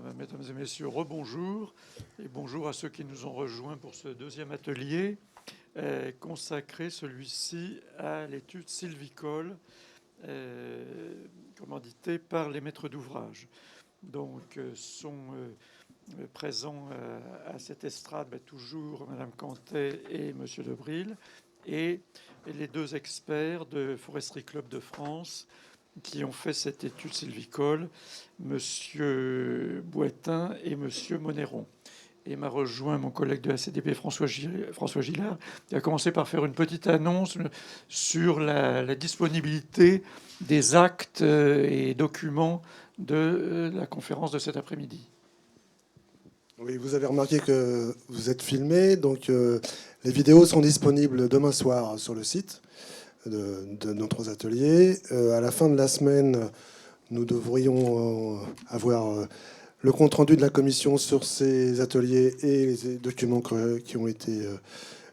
Bien, mesdames et messieurs, rebonjour et bonjour à ceux qui nous ont rejoints pour ce deuxième atelier consacré, celui-ci, à l'étude sylvicole commanditée par les maîtres d'ouvrage. Donc, sont présents à cette estrade toujours Madame Cantet et Monsieur Debril et les deux experts de Forestry Club de France qui ont fait cette étude sylvicole, Monsieur Boitin et Monsieur Monéron. Et m'a rejoint mon collègue de la CDP, François Gillard, qui a commencé par faire une petite annonce sur la disponibilité des actes et documents de la conférence de cet après-midi. Oui, vous avez remarqué que vous êtes filmé, donc les vidéos sont disponibles demain soir sur le site de notre atelier. À la fin de la semaine, nous devrions avoir le compte-rendu de la commission sur ces ateliers et les documents qui ont été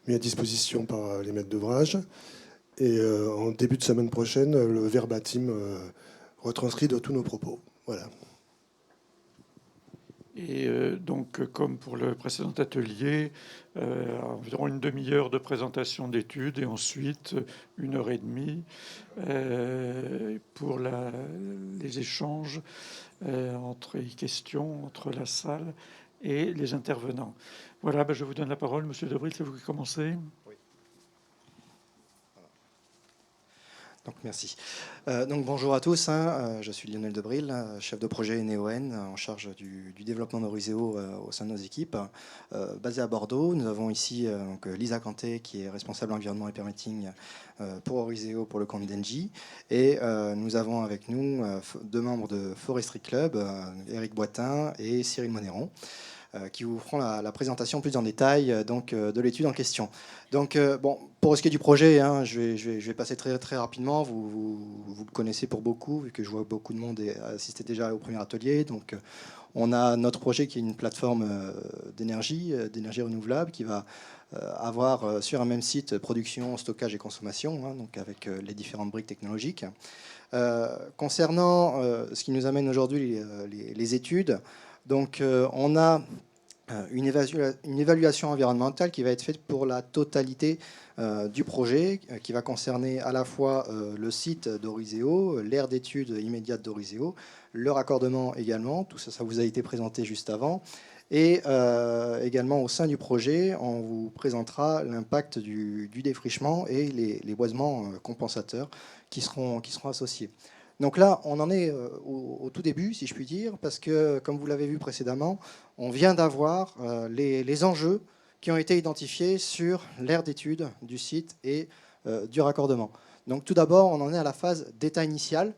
mis à disposition par les maîtres d'ouvrage. Et en début de semaine prochaine, le verbatim retranscrit de tous nos propos. Voilà. Et donc, comme pour le précédent atelier, environ une demi-heure de présentation d'études et ensuite 1 heure et demie pour les échanges entre les questions entre la salle et les intervenants. Voilà, je vous donne la parole. Monsieur Debril, c'est vous qui commencez. Donc, merci. Donc, bonjour à tous. Je suis Lionel Debril, chef de projet NEON, en charge du développement d'Eurizeo au sein de nos équipes. Basé à Bordeaux, nous avons ici donc, Lisa Cantet, qui est responsable environnement et permitting pour Eurizeo pour le compte d'Engie. Et nous avons avec nous deux membres de Forestry Club, Éric Boitin et Cyril Monéron, qui vous feront la présentation plus en détail de l'étude en question. Donc, bon, pour ce qui est du projet, je vais passer très, très rapidement. Vous le connaissez pour beaucoup, vu que je vois beaucoup de monde assister déjà au premier atelier. Donc, on a notre projet qui est une plateforme d'énergie renouvelable qui va avoir sur un même site production, stockage et consommation, donc avec les différentes briques technologiques. Concernant ce qui nous amène aujourd'hui, les études, donc on a une évaluation environnementale qui va être faite pour la totalité du projet, qui va concerner à la fois le site d'Eurizeo, l'aire d'étude immédiate d'Eurizeo, le raccordement également, tout ça, ça vous a été présenté juste avant, et également au sein du projet, on vous présentera l'impact du défrichement et les boisements compensateurs qui seront associés. Donc là, on en est au tout début, si je puis dire, parce que, comme vous l'avez vu précédemment, on vient d'avoir les enjeux qui ont été identifiés sur l'aire d'étude du site et du raccordement. Donc tout d'abord, on en est à la phase d'état initial,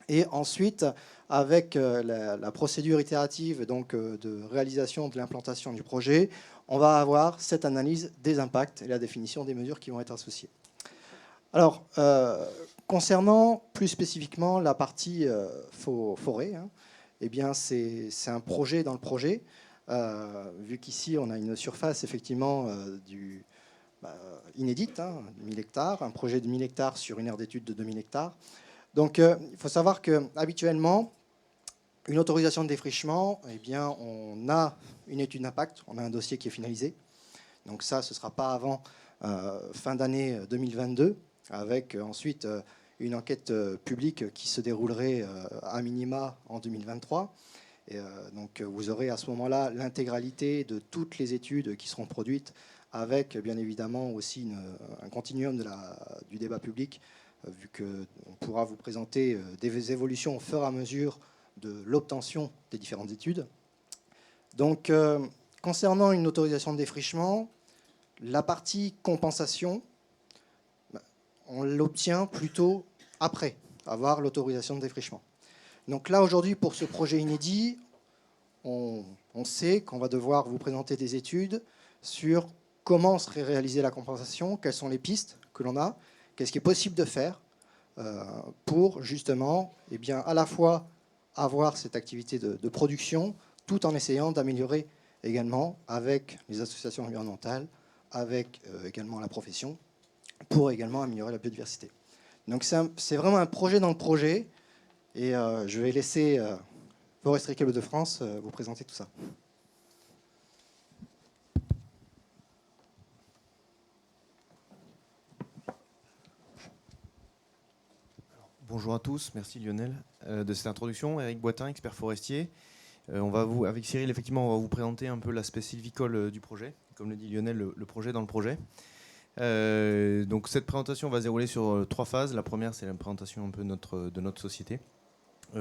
et ensuite, avec la procédure itérative de réalisation de l'implantation du projet, on va avoir cette analyse des impacts et la définition des mesures qui vont être associées. Alors, concernant plus spécifiquement la partie forêt, eh bien c'est un projet dans le projet, vu qu'ici on a une surface effectivement inédite, 1000 hectares, un projet de 1000 hectares sur une aire d'étude de 2000 hectares. Donc il faut savoir qu'habituellement, une autorisation de défrichement, eh bien, on a une étude d'impact, on a un dossier qui est finalisé. Donc ça, ce ne sera pas avant fin d'année 2022, avec ensuite une enquête publique qui se déroulerait à minima en 2023. Et, donc vous aurez à ce moment-là l'intégralité de toutes les études qui seront produites, avec bien évidemment aussi un continuum du débat public, vu qu'on pourra vous présenter des évolutions au fur et à mesure de l'obtention des différentes études. Donc concernant une autorisation de défrichement, la partie compensation, on l'obtient plutôt après avoir l'autorisation de défrichement. Donc là, aujourd'hui, pour ce projet inédit, on sait qu'on va devoir vous présenter des études sur comment serait réalisée la compensation, quelles sont les pistes que l'on a, qu'est-ce qui est possible de faire pour justement à la fois avoir cette activité de production, tout en essayant d'améliorer également avec les associations environnementales, avec également la profession, pour également améliorer la biodiversité. Donc c'est vraiment un projet dans le projet, et je vais laisser Foresterie Club de France vous présenter tout ça. Bonjour à tous, merci Lionel de cette introduction. Eric Boitin, expert forestier. Avec Cyril, effectivement, on va vous présenter un peu l'aspect sylvicole du projet. Comme le dit Lionel, le projet dans le projet. Donc cette présentation va se dérouler sur 3 phases. La première, c'est la présentation un peu de notre société,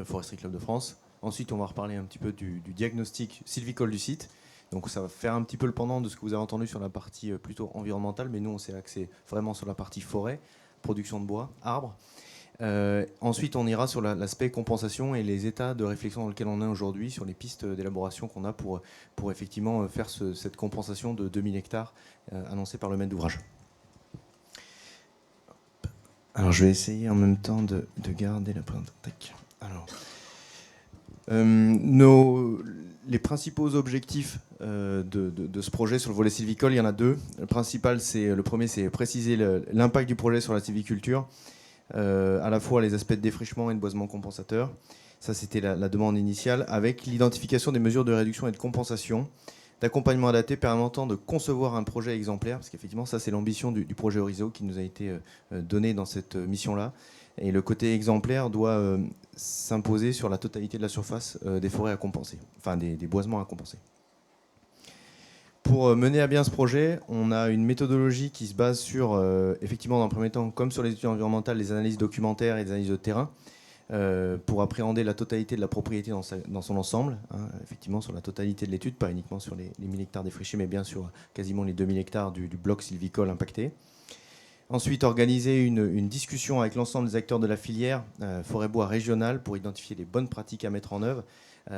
Foresterie Club de France. Ensuite, on va reparler un petit peu du diagnostic sylvicole du site. Donc ça va faire un petit peu le pendant de ce que vous avez entendu sur la partie plutôt environnementale, mais nous, on s'est axé vraiment sur la partie forêt, production de bois, arbres. Ensuite, on ira sur l'aspect compensation et les états de réflexion dans lesquels on est aujourd'hui, sur les pistes d'élaboration qu'on a pour effectivement faire cette compensation de 2000 hectares annoncée par le maître d'ouvrage. Alors, je vais essayer en même temps de garder la présentation. Alors, les principaux objectifs de ce projet sur le volet sylvicole, il y en a 2. Le premier, c'est préciser l'impact du projet sur la sylviculture. À la fois les aspects de défrichement et de boisement compensateur. Ça, c'était la demande initiale, avec l'identification des mesures de réduction et de compensation, d'accompagnement adapté permettant de concevoir un projet exemplaire, parce qu'effectivement, ça, c'est l'ambition du projet Horizo qui nous a été donné dans cette mission-là. Et le côté exemplaire doit s'imposer sur la totalité de la surface des forêts à compenser, enfin des boisements à compenser. Pour mener à bien ce projet, on a une méthodologie qui se base sur, effectivement, dans le premier temps, comme sur les études environnementales, les analyses documentaires et les analyses de terrain, pour appréhender la totalité de la propriété dans son ensemble, hein, effectivement sur la totalité de l'étude, pas uniquement sur les 1000 hectares défrichés, mais bien sur quasiment les 2000 hectares du bloc sylvicole impacté. Ensuite, organiser une discussion avec l'ensemble des acteurs de la filière forêt-bois régionale pour identifier les bonnes pratiques à mettre en œuvre,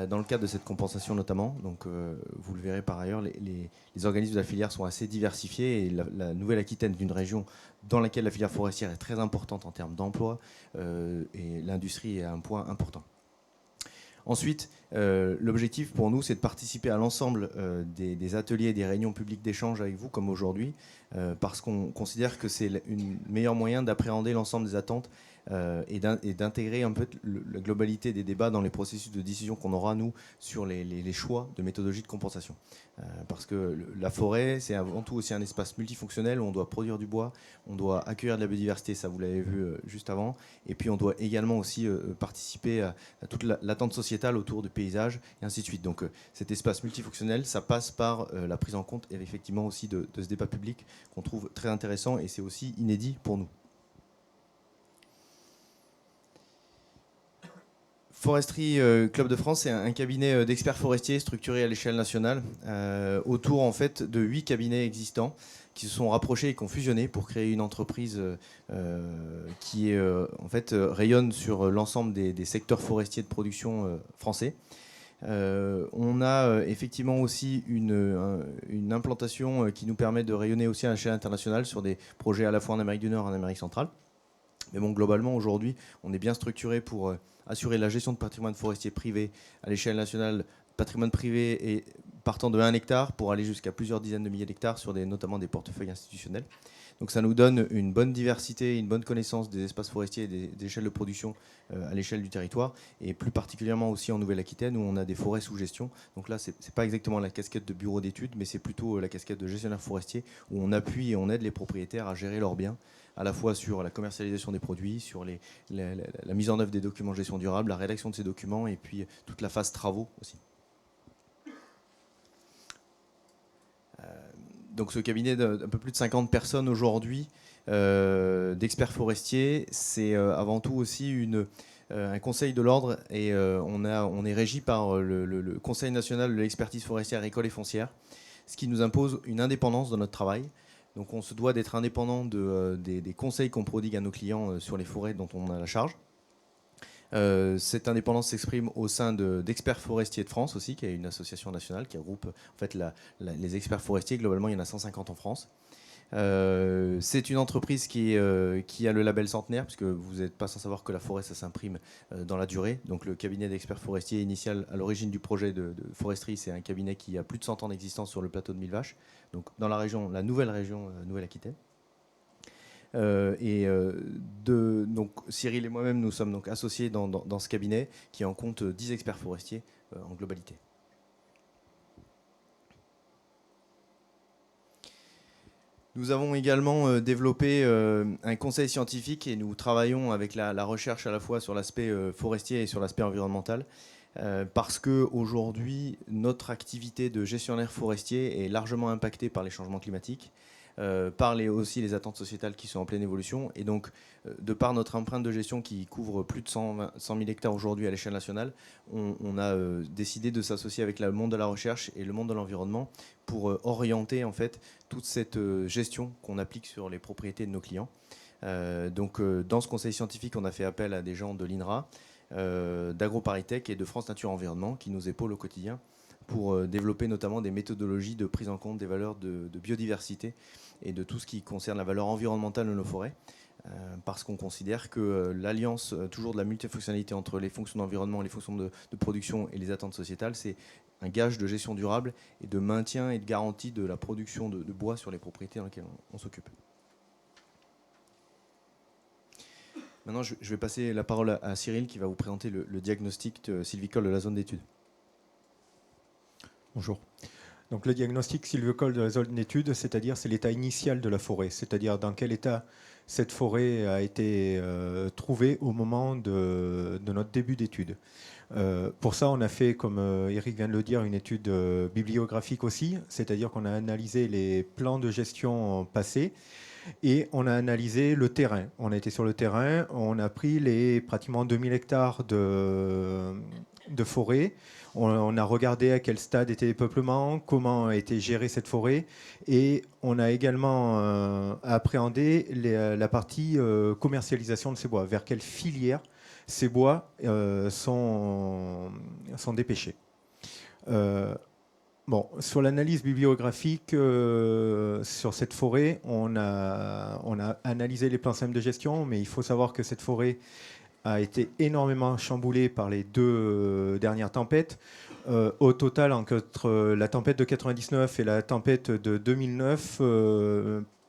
dans le cadre de cette compensation notamment. Donc, vous le verrez par ailleurs, les organismes de la filière sont assez diversifiés et la Nouvelle-Aquitaine est une région dans laquelle la filière forestière est très importante en termes d'emploi et l'industrie est un point important. Ensuite, l'objectif pour nous, c'est de participer à l'ensemble des ateliers et des réunions publiques d'échange avec vous, comme aujourd'hui, parce qu'on considère que c'est le meilleur moyen d'appréhender l'ensemble des attentes et d'intégrer un peu la globalité des débats dans les processus de décision qu'on aura, nous, sur les choix de méthodologie de compensation. Parce que la forêt, c'est avant tout aussi un espace multifonctionnel où on doit produire du bois, on doit accueillir de la biodiversité, ça vous l'avez vu juste avant, et puis on doit également aussi participer à toute l'attente sociétale autour du paysage, et ainsi de suite. Donc cet espace multifonctionnel, ça passe par la prise en compte, et effectivement aussi de ce débat public qu'on trouve très intéressant, et c'est aussi inédit pour nous. Foresterie Club de France, c'est un cabinet d'experts forestiers structuré à l'échelle nationale, autour en fait de 8 cabinets existants qui se sont rapprochés et qui ont fusionné pour créer une entreprise qui en fait rayonne sur l'ensemble des secteurs forestiers de production français. On a effectivement aussi une implantation qui nous permet de rayonner aussi à l'échelle internationale sur des projets à la fois en Amérique du Nord et en Amérique centrale. Mais bon, globalement, aujourd'hui, on est bien structuré pour assurer la gestion de patrimoine forestier privé à l'échelle nationale, patrimoine privé et partant de 1 hectare pour aller jusqu'à plusieurs dizaines de milliers d'hectares sur notamment des portefeuilles institutionnels. Donc ça nous donne une bonne diversité, une bonne connaissance des espaces forestiers et des échelles de production à l'échelle du territoire, et plus particulièrement aussi en Nouvelle-Aquitaine où on a des forêts sous gestion. Donc là, c'est pas exactement la casquette de bureau d'études, mais c'est plutôt la casquette de gestionnaire forestier où on appuie et on aide les propriétaires à gérer leurs biens, à la fois sur la commercialisation des produits, sur la mise en œuvre des documents de gestion durable, la rédaction de ces documents, et puis toute la phase travaux aussi. Donc ce cabinet d'un peu plus de 50 personnes aujourd'hui, d'experts forestiers, c'est avant tout aussi un conseil de l'ordre, et on est régi par le Conseil national de l'expertise forestière agricole et foncière, ce qui nous impose une indépendance dans notre travail. Donc on se doit d'être indépendant des conseils qu'on prodigue à nos clients sur les forêts dont on a la charge. Cette indépendance s'exprime au sein d'Experts Forestiers de France aussi, qui est une association nationale qui regroupe en fait les experts forestiers. Globalement, il y en a 150 en France. C'est une entreprise qui a le label centenaire, puisque vous n'êtes pas sans savoir que la forêt, ça s'imprime dans la durée. Donc le cabinet d'experts forestiers initial à l'origine du projet de foresterie, c'est un cabinet qui a plus de 100 ans d'existence sur le plateau de Millevaches, donc dans la nouvelle région Nouvelle-Aquitaine. Donc Cyril et moi-même, nous sommes donc associés dans ce cabinet qui en compte 10 experts forestiers en globalité. Nous avons également développé un conseil scientifique et nous travaillons avec la recherche à la fois sur l'aspect forestier et sur l'aspect environnemental. Parce qu'aujourd'hui, notre activité de gestionnaire forestier est largement impactée par les changements climatiques, par aussi les attentes sociétales qui sont en pleine évolution. Et donc, de par notre empreinte de gestion qui couvre plus de 100 000 hectares aujourd'hui à l'échelle nationale, on a décidé de s'associer avec le monde de la recherche et le monde de l'environnement pour orienter en fait toute cette gestion qu'on applique sur les propriétés de nos clients. Dans ce conseil scientifique, on a fait appel à des gens de l'INRA, d'AgroParisTech et de France Nature Environnement qui nous épaulent au quotidien pour développer notamment des méthodologies de prise en compte des valeurs de biodiversité et de tout ce qui concerne la valeur environnementale de nos forêts, parce qu'on considère que l'alliance toujours de la multifonctionnalité entre les fonctions d'environnement, les fonctions de production et les attentes sociétales, c'est un gage de gestion durable et de maintien et de garantie de la production de bois sur les propriétés dans lesquelles on s'occupe. Maintenant, je vais passer la parole à Cyril qui va vous présenter le diagnostic sylvicole de la zone d'étude. Bonjour. Donc le diagnostic sylvicole de la zone d'étude, c'est-à-dire c'est l'état initial de la forêt, c'est-à-dire dans quel état cette forêt a été trouvée au moment de notre début d'étude. Pour ça, on a fait, comme Eric vient de le dire, une étude bibliographique aussi, c'est-à-dire qu'on a analysé les plans de gestion passés et on a analysé le terrain. On a été sur le terrain, on a pris les pratiquement 2000 hectares de forêt. On a regardé à quel stade était les peuplements, comment a été gérée cette forêt, et on a également appréhendé la partie commercialisation de ces bois, vers quelle filière ces bois sont dépêchés. Sur l'analyse bibliographique sur cette forêt, on a analysé les plans de gestion, mais il faut savoir que cette forêt a été énormément chamboulée par les deux dernières tempêtes. Au total, entre la tempête de 99 et la tempête de 2009,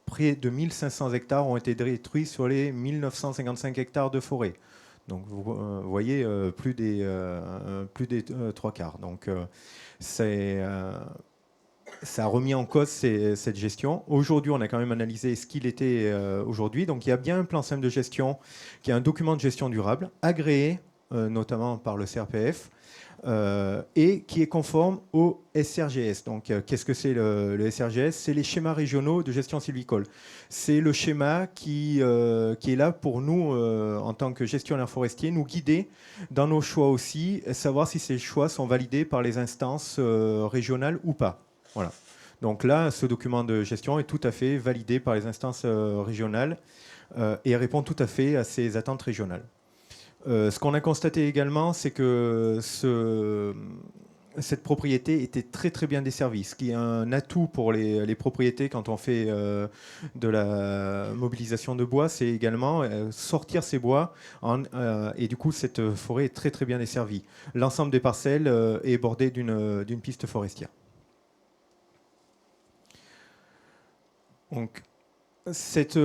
près de 1500 hectares ont été détruits sur les 1955 hectares de forêt. Donc vous voyez, plus des 3/4. Donc ça a remis en cause cette gestion. Aujourd'hui, on a quand même analysé ce qu'il était aujourd'hui. Donc il y a bien un plan simple de gestion qui est un document de gestion durable, agréé notamment par le CRPF, et qui est conforme au SRGS. Donc qu'est-ce que c'est le SRGS? C'est les schémas régionaux de gestion sylvicole. C'est le schéma qui est là pour nous, en tant que gestionnaires forestiers, nous guider dans nos choix aussi, savoir si ces choix sont validés par les instances régionales ou pas. Voilà. Donc là, ce document de gestion est tout à fait validé par les instances régionales et répond tout à fait à ces attentes régionales. Ce qu'on a constaté également, c'est que cette propriété était très très bien desservie, ce qui est un atout pour les propriétés quand on fait de la mobilisation de bois, c'est également sortir ces bois et du coup cette forêt est très très bien desservie. L'ensemble des parcelles est bordé d'une piste forestière. Donc, cette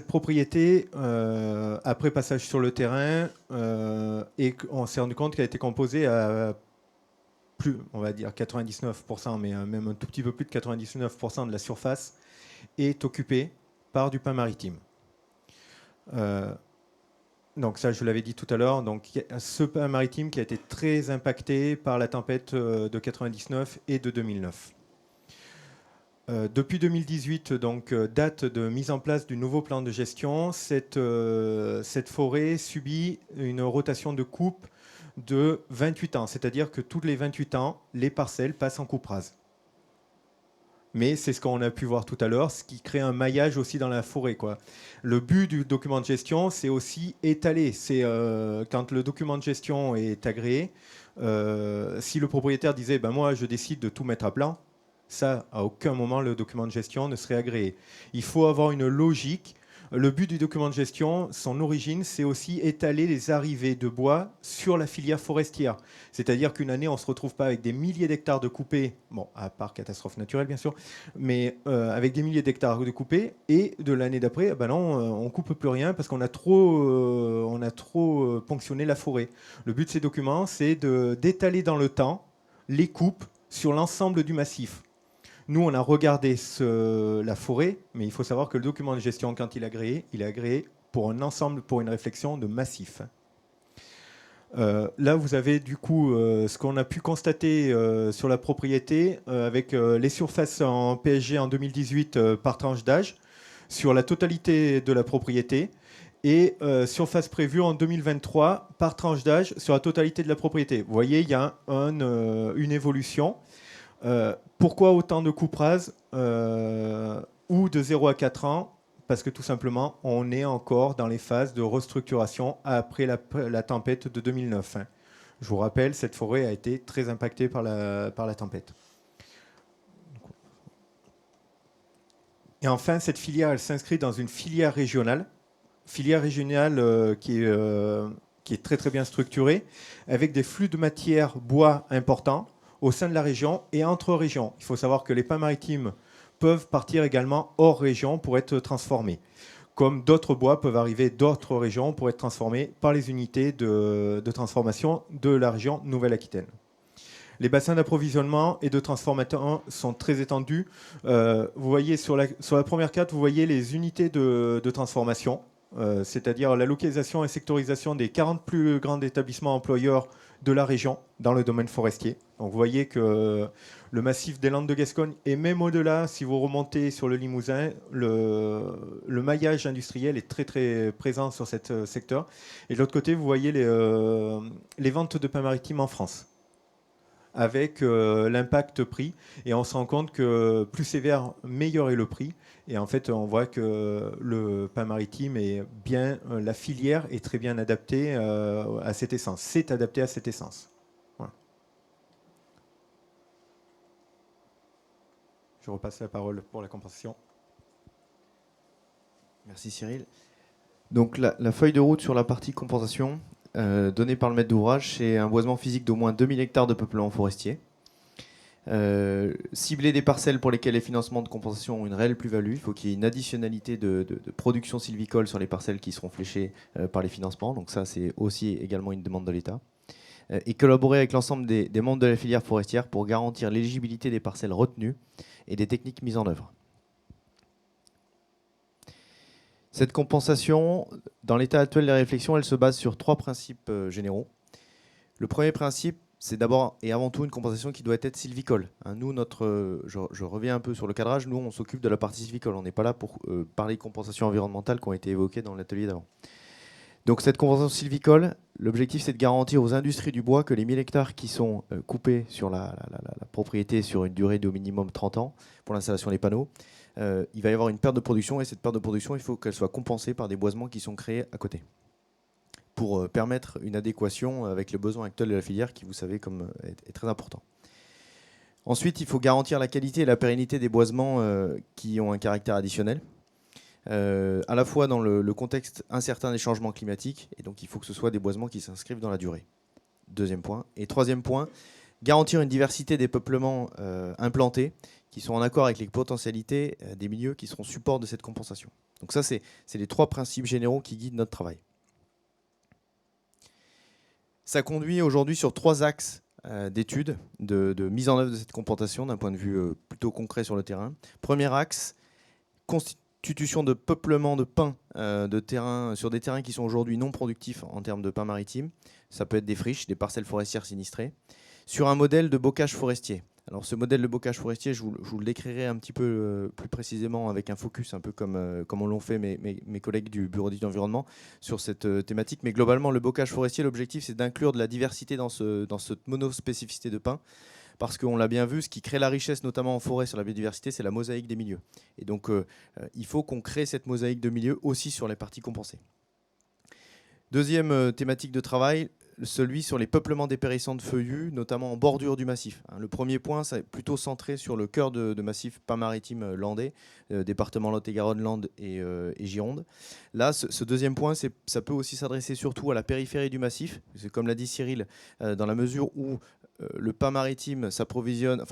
propriété, après passage sur le terrain, on s'est rendu compte qu'elle était composée à plus, on va dire 99%, mais même un tout petit peu plus de 99% de la surface est occupée par du pin maritime. Donc ça, je l'avais dit tout à l'heure, donc ce pin maritime qui a été très impacté par la tempête de 99 et de 2009. Depuis 2018, donc, date de mise en place du nouveau plan de gestion, cette forêt subit une rotation de coupe de 28 ans. C'est-à-dire que tous les 28 ans, les parcelles passent en coupe rase. Mais c'est ce qu'on a pu voir tout à l'heure, ce qui crée un maillage aussi dans la forêt, quoi. Le but du document de gestion, c'est aussi étaler. C'est quand le document de gestion est agréé, si le propriétaire disait ben, « moi, je décide de tout mettre à plat », ça, à aucun moment, le document de gestion ne serait agréé. Il faut avoir une logique Le but du document de gestion, son origine, c'est aussi étaler les arrivées de bois sur la filière forestière. C'est-à-dire qu'une année, on ne se retrouve pas avec des milliers d'hectares de coupés, bon, à part catastrophe naturelle bien sûr, mais avec des milliers d'hectares de coupés, et de l'année d'après, ben non, on ne coupe plus rien parce qu'on a trop ponctionné la forêt. Le but de ces documents, c'est d'étaler dans le temps les coupes sur l'ensemble du massif. Nous, on a regardé la forêt, mais il faut savoir que le document de gestion, quand il est agréé pour un ensemble, pour une réflexion de massif. Là, vous avez du coup ce qu'on a pu constater sur la propriété avec les surfaces en PSG en 2018 par tranche d'âge, sur la totalité de la propriété, et surface prévue en 2023 par tranche d'âge sur la totalité de la propriété. Vous voyez, il y a une évolution. Pourquoi autant de coupes rases ou de 0 à 4 ans? Parce que tout simplement, on est encore dans les phases de restructuration après la tempête de 2009. Je vous rappelle, cette forêt a été très impactée par la tempête. Et enfin, cette filière, elle s'inscrit dans une filière régionale qui est très très bien structurée, avec des flux de matières bois importants au sein de la région et entre régions. Il faut savoir que les pins maritimes peuvent partir également hors région pour être transformés, comme d'autres bois peuvent arriver d'autres régions pour être transformés par les unités de transformation de la région Nouvelle-Aquitaine. Les bassins d'approvisionnement et de transformation sont très étendus. Vous voyez sur la première carte, vous voyez les unités de transformation, c'est-à-dire la localisation et sectorisation des 40 plus grands établissements employeurs de la région dans le domaine forestier. Donc vous voyez que le massif des Landes de Gascogne, et même au-delà, si vous remontez sur le Limousin, le maillage industriel est très très présent sur ce secteur. Et de l'autre côté, vous voyez les ventes de pins maritimes en France, avec l'impact prix. Et on se rend compte que plus sévère, meilleur est le prix. Et en fait, on voit que le pain maritime est bien, la filière est très bien adaptée à cette essence. C'est adapté à cette essence. Voilà. Je repasse la parole pour la compensation. Merci Cyril. Donc la feuille de route sur la partie compensation donnée par le maître d'ouvrage, c'est un boisement physique d'au moins 2000 hectares de peuplement forestier. Cibler des parcelles pour lesquelles les financements de compensation ont une réelle plus-value. Il faut qu'il y ait une additionnalité de production sylvicole sur les parcelles qui seront fléchées par les financements. Donc ça, c'est aussi également une demande de l'État. Et collaborer avec l'ensemble des membres de la filière forestière pour garantir l'éligibilité des parcelles retenues et des techniques mises en œuvre. Cette compensation, dans l'état actuel des réflexions, elle se base sur 3 principes généraux. Le premier principe, c'est d'abord et avant tout une compensation qui doit être sylvicole. Nous, je reviens un peu sur le cadrage, nous on s'occupe de la partie sylvicole, on n'est pas là pour parler de compensations environnementales qui ont été évoquées dans l'atelier d'avant. Donc cette compensation sylvicole, l'objectif c'est de garantir aux industries du bois que les 1000 hectares qui sont coupés sur la propriété sur une durée d'au minimum 30 ans pour l'installation des panneaux, il va y avoir une perte de production, et cette perte de production, il faut qu'elle soit compensée par des boisements qui sont créés à côté, pour permettre une adéquation avec les besoins actuels de la filière qui, vous savez, est très important. Ensuite, il faut garantir la qualité et la pérennité des boisements qui ont un caractère additionnel, à la fois dans le contexte incertain des changements climatiques, et donc il faut que ce soit des boisements qui s'inscrivent dans la durée. Deuxième point. Et troisième point, garantir une diversité des peuplements implantés qui sont en accord avec les potentialités des milieux qui seront support de cette compensation. Donc ça, c'est les 3 principes généraux qui guident notre travail. Ça conduit aujourd'hui sur 3 axes d'études, de mise en œuvre de cette compensation d'un point de vue plutôt concret sur le terrain. Premier axe, constitution de peuplement de pins sur des terrains qui sont aujourd'hui non productifs en termes de pins maritimes. Ça peut être des friches, des parcelles forestières sinistrées, sur un modèle de bocage forestier. Alors ce modèle de bocage forestier, je vous le décrirai un petit peu plus précisément avec un focus un peu comme on l'ont fait mes collègues du Bureau d'études environnement sur cette thématique. Mais globalement, le bocage forestier, l'objectif, c'est d'inclure de la diversité dans cette monospécificité de pins. Parce qu'on l'a bien vu, ce qui crée la richesse, notamment en forêt sur la biodiversité, c'est la mosaïque des milieux. Et donc, il faut qu'on crée cette mosaïque de milieux aussi sur les parties compensées. Deuxième thématique de travail, celui sur les peuplements dépérissants de feuillus, notamment en bordure du massif. Le premier point, c'est plutôt centré sur le cœur de massif pin maritime landais, département Lot-et-Garonne, Landes et Gironde. Là, ce deuxième point, ça peut aussi s'adresser surtout à la périphérie du massif. C'est comme l'a dit Cyril, dans la mesure où le pin maritime s'approvisionne,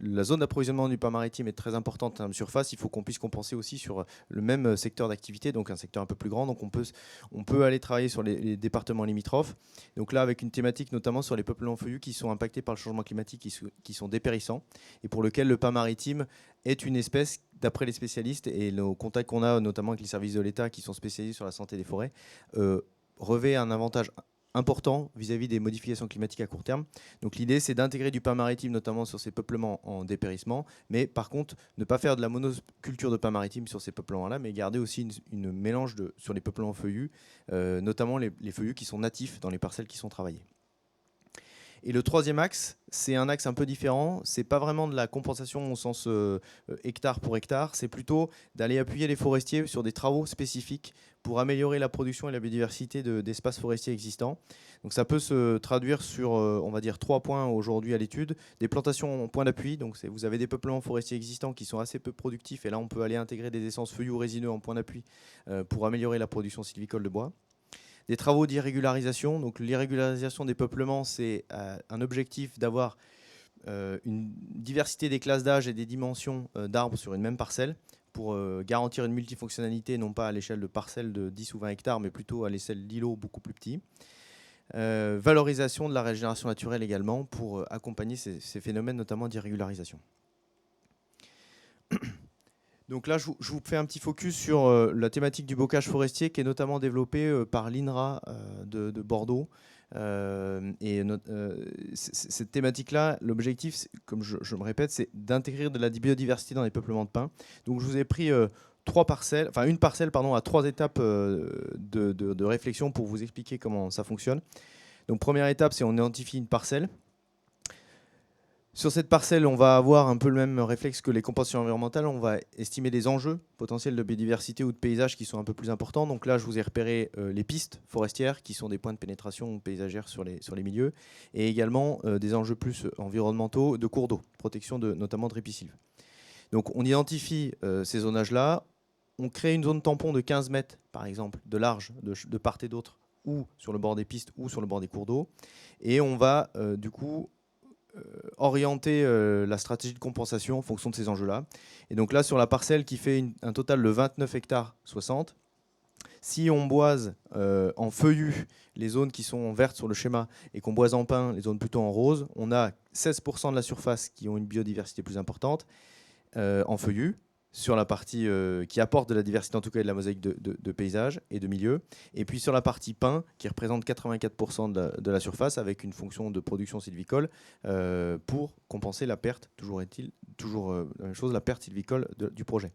la zone d'approvisionnement du pin maritime est très importante en termes de surface. Il faut qu'on puisse compenser aussi sur le même secteur d'activité, donc un secteur un peu plus grand. Donc on peut aller travailler sur les départements limitrophes. Donc là, avec une thématique notamment sur les peuplements feuillus qui sont impactés par le changement climatique, qui sont dépérissants, et pour lequel le pin maritime est une espèce, d'après les spécialistes et nos contacts qu'on a notamment avec les services de l'État qui sont spécialisés sur la santé des forêts, revêt un avantage important vis-à-vis des modifications climatiques à court terme. Donc l'idée, c'est d'intégrer du pin maritime, notamment sur ces peuplements en dépérissement, mais par contre, ne pas faire de la monoculture de pin maritime sur ces peuplements-là, mais garder aussi une mélange sur les peuplements feuillus, notamment les feuillus qui sont natifs dans les parcelles qui sont travaillées. Et le troisième axe, c'est un axe un peu différent. C'est pas vraiment de la compensation au sens hectare pour hectare. C'est plutôt d'aller appuyer les forestiers sur des travaux spécifiques pour améliorer la production et la biodiversité d'espaces forestiers existants. Donc ça peut se traduire sur, on va dire, 3 points aujourd'hui à l'étude. Des plantations en point d'appui. Donc vous avez des peuplements forestiers existants qui sont assez peu productifs. Et là, on peut aller intégrer des essences feuillues ou résineux en point d'appui pour améliorer la production sylvicole de bois. Des travaux d'irrégularisation. Donc l'irrégularisation des peuplements, c'est un objectif d'avoir une diversité des classes d'âge et des dimensions d'arbres sur une même parcelle pour garantir une multifonctionnalité, non pas à l'échelle de parcelles de 10 ou 20 hectares, mais plutôt à l'échelle d'îlots beaucoup plus petits. Valorisation de la régénération naturelle également pour accompagner ces phénomènes, notamment d'irrégularisation. Donc là, je vous fais un petit focus sur la thématique du bocage forestier qui est notamment développée par l'INRA de Bordeaux. Cette thématique-là, l'objectif, comme je me répète, c'est d'intégrer de la biodiversité dans les peuplements de pins. Donc je vous ai pris une parcelle à 3 étapes de réflexion pour vous expliquer comment ça fonctionne. Donc première étape, c'est on identifie une parcelle. Sur cette parcelle, on va avoir un peu le même réflexe que les compensations environnementales. On va estimer des enjeux potentiels de biodiversité ou de paysage qui sont un peu plus importants. Donc là, je vous ai repéré les pistes forestières qui sont des points de pénétration paysagère sur les milieux et également des enjeux plus environnementaux de cours d'eau, protection notamment de ripisylves. Donc on identifie ces zonages-là. On crée une zone tampon de 15 mètres, par exemple, de large de part et d'autre, ou sur le bord des pistes ou sur le bord des cours d'eau. Et on va du coup orienter la stratégie de compensation en fonction de ces enjeux-là. Et donc là, sur la parcelle qui fait un total de 29 hectares 60, si on boise en feuillu les zones qui sont vertes sur le schéma et qu'on boise en pin les zones plutôt en rose, on a 16% de la surface qui ont une biodiversité plus importante en feuillu, sur la partie qui apporte de la diversité, en tout cas de la mosaïque de paysages et de milieux. Et puis sur la partie pin, qui représente 84% de la surface, avec une fonction de production sylvicole, pour compenser la perte, toujours la même chose, la perte sylvicole du projet.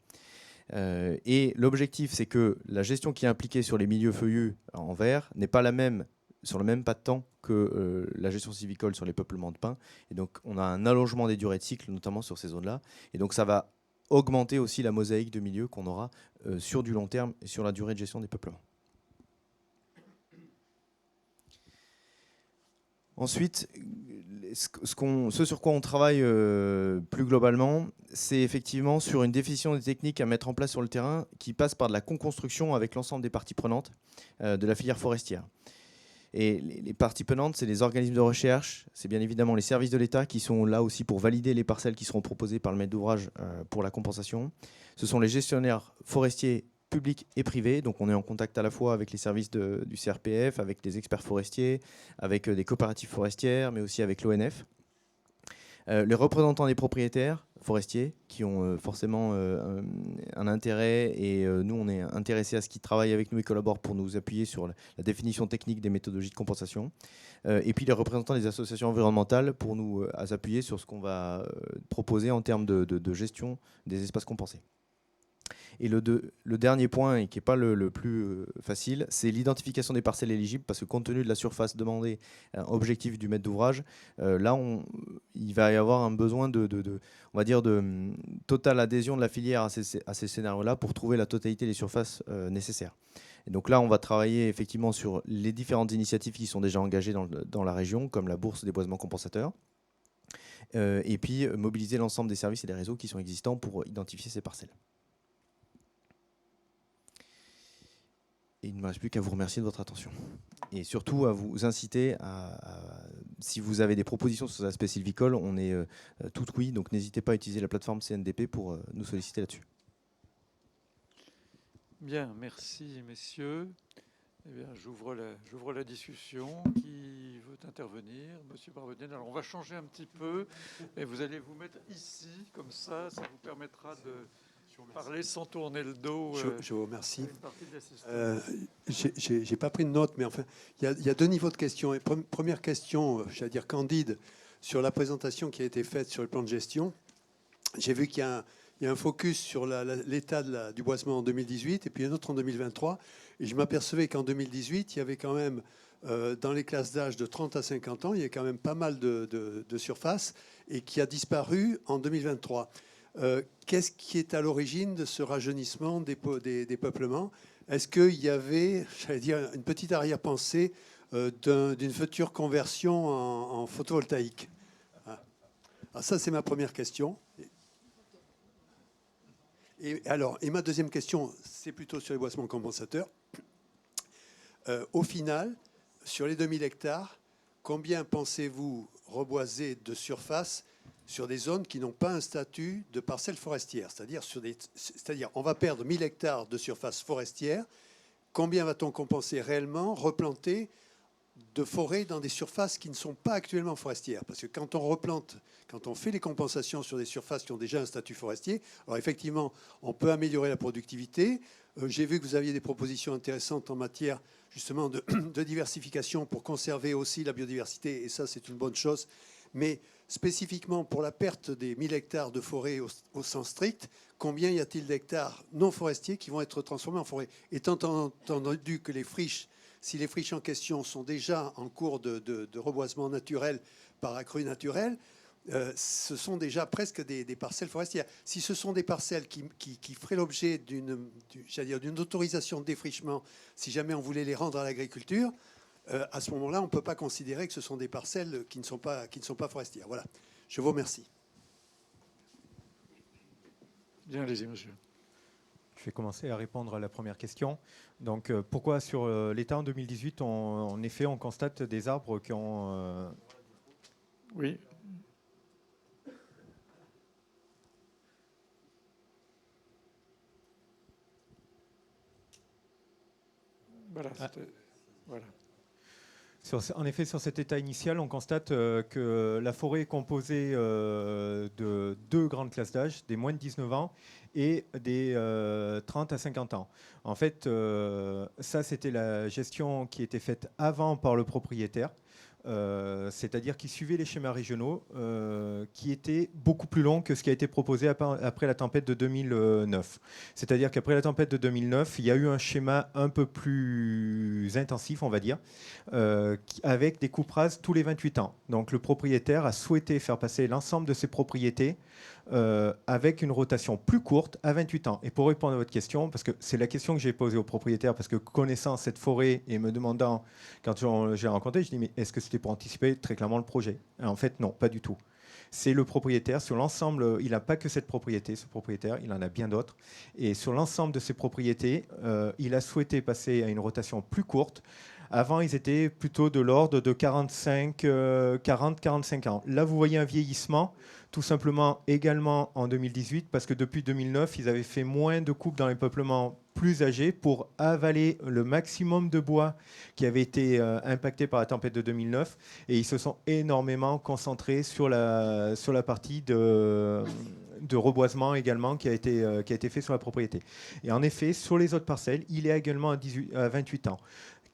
Et l'objectif, c'est que la gestion qui est impliquée sur les milieux feuillus en vert n'est pas la même sur le même pas de temps que la gestion sylvicole sur les peuplements de pins. Et donc on a un allongement des durées de cycle, notamment sur ces zones-là. Et donc ça va augmenter aussi la mosaïque de milieu qu'on aura sur du long terme et sur la durée de gestion des peuplements. Ensuite, ce sur quoi on travaille plus globalement, c'est effectivement sur une définition des techniques à mettre en place sur le terrain qui passe par de la co-construction avec l'ensemble des parties prenantes de la filière forestière. Et les parties prenantes, c'est les organismes de recherche, c'est bien évidemment les services de l'État qui sont là aussi pour valider les parcelles qui seront proposées par le maître d'ouvrage pour la compensation. Ce sont les gestionnaires forestiers publics et privés, donc on est en contact à la fois avec les services du CRPF, avec les experts forestiers, avec des coopératives forestières, mais aussi avec l'ONF. Les représentants des propriétaires forestiers qui ont forcément un intérêt et nous on est intéressés à ce qu'ils travaillent avec nous et collaborent pour nous appuyer sur la définition technique des méthodologies de compensation et puis les représentants des associations environnementales pour nous appuyer sur ce qu'on va proposer en termes de gestion des espaces compensés. Et le dernier point, et qui n'est pas le plus facile, c'est l'identification des parcelles éligibles, parce que compte tenu de la surface demandée, objectif du maître d'ouvrage, là, il va y avoir un besoin on va dire de totale adhésion de la filière à ces scénarios-là pour trouver la totalité des surfaces nécessaires. Et donc là, on va travailler effectivement sur les différentes initiatives qui sont déjà engagées dans la région, comme la bourse des boisements compensateurs, et puis mobiliser l'ensemble des services et des réseaux qui sont existants pour identifier ces parcelles. Et il ne me reste plus qu'à vous remercier de votre attention. Et surtout à vous inciter si vous avez des propositions sur ces aspects sylvicoles, on est tout oui, donc n'hésitez pas à utiliser la plateforme CNDP pour nous solliciter là-dessus. Bien, merci messieurs. Eh bien, j'ouvre la discussion. Qui veut intervenir? Monsieur Barbedienne. Alors, on va changer un petit peu. Et vous allez vous mettre ici, comme ça vous permettra de parler sans tourner le dos. Je vous remercie. J'ai pas pris de notes, mais enfin, il y a deux niveaux de questions. Et première question, j'allais dire candide, sur la présentation qui a été faite sur le plan de gestion. J'ai vu qu'il y a un focus sur l'état du boisement en 2018 et puis un autre en 2023. Et je m'apercevais qu'en 2018, il y avait quand même, dans les classes d'âge de 30 à 50 ans, il y a quand même pas mal de surface et qui a disparu en 2023. Qu'est-ce qui est à l'origine de ce rajeunissement des peuplements? Est-ce qu'il y avait, j'allais dire, une petite arrière-pensée d'une future conversion en photovoltaïque? Alors ça, c'est ma première question. Et ma deuxième question, c'est plutôt sur les boisements compensateurs. Au final, sur les 2000 hectares, combien pensez-vous reboiser de surface sur des zones qui n'ont pas un statut de parcelle forestière? C'est-à-dire, on va perdre 1000 hectares de surface forestière. Combien va-t-on compenser réellement, replanter de forêts dans des surfaces qui ne sont pas actuellement forestières? Parce que quand on replante, quand on fait les compensations sur des surfaces qui ont déjà un statut forestier, alors effectivement, on peut améliorer la productivité. J'ai vu que vous aviez des propositions intéressantes en matière justement de diversification pour conserver aussi la biodiversité, et ça, c'est une bonne chose. Mais spécifiquement pour la perte des 1000 hectares de forêt au sens strict, combien y a-t-il d'hectares non forestiers qui vont être transformés en forêt? Étant entendu que les friches, si les friches en question sont déjà en cours de reboisement naturel par accru naturel, ce sont déjà presque des parcelles forestières. Si ce sont des parcelles qui feraient l'objet d'une autorisation de défrichement, si jamais on voulait les rendre à l'agriculture, à ce moment-là, on ne peut pas considérer que ce sont des parcelles qui ne sont pas forestières. Voilà. Je vous remercie. Bien, allez-y, monsieur. Je vais commencer à répondre à la première question. Donc, pourquoi sur l'état en 2018, en effet, on constate des arbres qui ont... Oui. Voilà. Voilà. En effet, sur cet état initial, on constate que la forêt est composée de deux grandes classes d'âge, des moins de 19 ans et des 30 à 50 ans. En fait, ça, c'était la gestion qui était faite avant par le propriétaire. C'est-à-dire qu'il suivait les schémas régionaux qui étaient beaucoup plus longs que ce qui a été proposé après la tempête de 2009. C'est-à-dire qu'après la tempête de 2009, il y a eu un schéma un peu plus intensif, on va dire, avec des coupes rases tous les 28 ans. Donc le propriétaire a souhaité faire passer l'ensemble de ses propriétés avec une rotation plus courte à 28 ans. Et pour répondre à votre question, parce que c'est la question que j'ai posée au propriétaire, parce que connaissant cette forêt et me demandant, quand j'ai rencontré, je dis mais est-ce que c'était pour anticiper très clairement le projet? Et en fait, non, pas du tout. C'est le propriétaire, sur l'ensemble, il n'a pas que cette propriété, ce propriétaire, il en a bien d'autres. Et sur l'ensemble de ses propriétés, il a souhaité passer à une rotation plus courte. Avant, ils étaient plutôt de l'ordre de 40-45 ans. Là, vous voyez un vieillissement, tout simplement également en 2018, parce que depuis 2009, ils avaient fait moins de coupes dans les peuplements plus âgés pour avaler le maximum de bois qui avait été impacté par la tempête de 2009. Et ils se sont énormément concentrés sur la partie de reboisement également qui a été fait sur la propriété. Et en effet, sur les autres parcelles, il est également à 28 ans.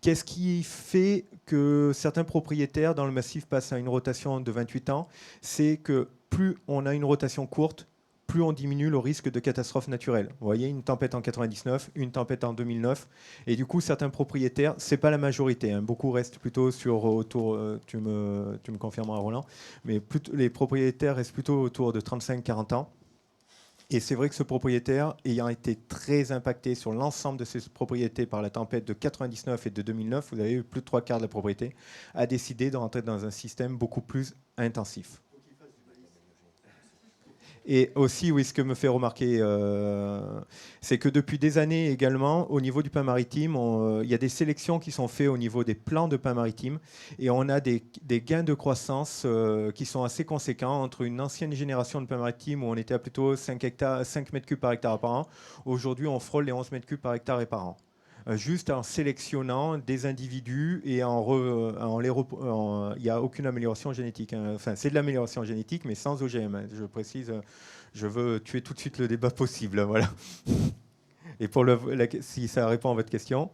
Qu'est-ce qui fait que certains propriétaires dans le massif passent à une rotation de 28 ans? C'est que plus on a une rotation courte, plus on diminue le risque de catastrophe naturelle. Vous voyez, une tempête en 99, une tempête en 2009, et du coup, certains propriétaires, c'est pas la majorité, hein, beaucoup restent plutôt sur autour, tu me confirmeras Roland, mais les propriétaires restent plutôt autour de 35-40 ans. Et c'est vrai que ce propriétaire, ayant été très impacté sur l'ensemble de ses propriétés par la tempête de 99 et de 2009, vous avez eu plus de 3/4 de la propriété, a décidé de rentrer dans un système beaucoup plus intensif. Et aussi, oui, ce que me fait remarquer, c'est que depuis des années également, au niveau du pain maritime, il y a des sélections qui sont faites au niveau des plans de pain maritime, et on a des gains de croissance qui sont assez conséquents entre une ancienne génération de pain maritime où on était à plutôt 5 mètres cubes par hectare par an. Aujourd'hui, on frôle les 11 mètres cubes par hectare et par an. Juste en sélectionnant des individus et il n'y a aucune amélioration génétique, hein. Enfin, c'est de l'amélioration génétique, mais sans OGM, hein. Je précise, je veux tuer tout de suite le débat possible, hein, voilà. Et si ça répond à votre question,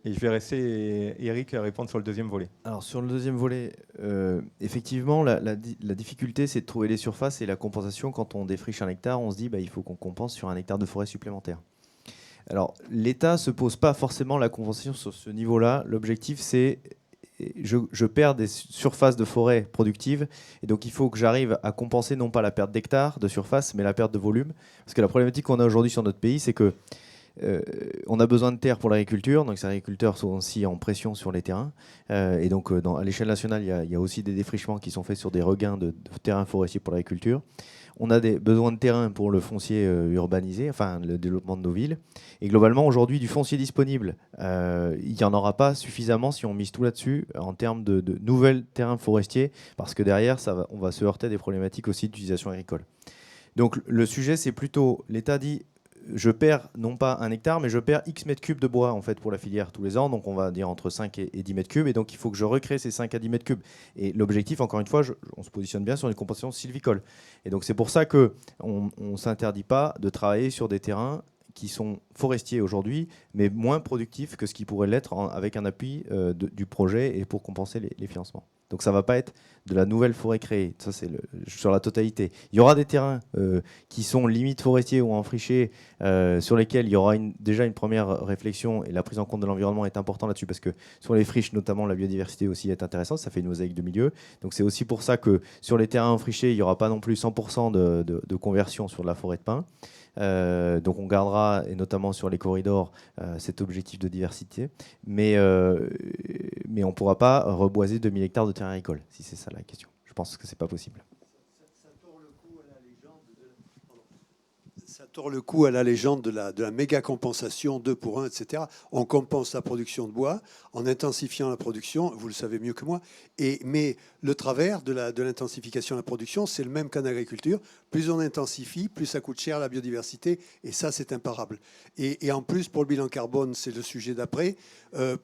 et je vais laisser Eric répondre sur le deuxième volet. Alors sur le deuxième volet, effectivement, la difficulté, c'est de trouver les surfaces et la compensation. Quand on défriche 1 hectare, on se dit il faut qu'on compense sur 1 hectare de forêt supplémentaire. Alors, l'État ne se pose pas forcément la compensation sur ce niveau-là. L'objectif, c'est je perds des surfaces de forêt productives, et donc il faut que j'arrive à compenser non pas la perte d'hectares de surface, mais la perte de volume. Parce que la problématique qu'on a aujourd'hui sur notre pays, c'est que on a besoin de terres pour l'agriculture, donc les agriculteurs sont aussi en pression sur les terrains. Et donc, à l'échelle nationale, il y a aussi des défrichements qui sont faits sur des regains de terrains forestiers pour l'agriculture. On a des besoins de terrain pour le foncier urbanisé, enfin le développement de nos villes. Et globalement, aujourd'hui, du foncier disponible, il n'y en aura pas suffisamment si on mise tout là-dessus en termes de nouvelles terrains forestiers, parce que derrière, on va se heurter à des problématiques aussi d'utilisation agricole. Donc le sujet, c'est plutôt, l'État dit, je perds non pas 1 hectare, mais je perds X mètres cubes de bois en fait, pour la filière tous les ans. Donc on va dire entre 5 et 10 mètres cubes. Et donc il faut que je recrée ces 5 à 10 mètres cubes. Et l'objectif, encore une fois, on se positionne bien sur une compensation sylvicole. Et donc c'est pour ça qu'on ne s'interdit pas de travailler sur des terrains qui sont forestiers aujourd'hui, mais moins productifs que ce qui pourrait l'être avec un appui du projet et pour compenser les financements. Donc ça ne va pas être de la nouvelle forêt créée, ça c'est sur la totalité. Il y aura des terrains qui sont limites forestiers ou enfrichés, sur lesquels il y aura déjà une première réflexion, et la prise en compte de l'environnement est importante là-dessus, parce que sur les friches notamment, la biodiversité aussi est intéressante, ça fait une mosaïque de milieu. Donc c'est aussi pour ça que sur les terrains enfrichés, il n'y aura pas non plus 100% de conversion sur de la forêt de pin. Donc on gardera, et notamment sur les corridors, cet objectif de diversité, mais on ne pourra pas reboiser 2000 hectares de terrain agricole, si c'est ça la question. Je pense que ce n'est pas possible. Ça tord le coup à la légende de la méga compensation 2 pour 1, etc. On compense la production de bois en intensifiant la production, vous le savez mieux que moi. Mais le travers de l'intensification de la production, c'est le même qu'en agriculture. Plus on intensifie, plus ça coûte cher la biodiversité, et ça, c'est imparable. Et en plus, pour le bilan carbone, c'est le sujet d'après.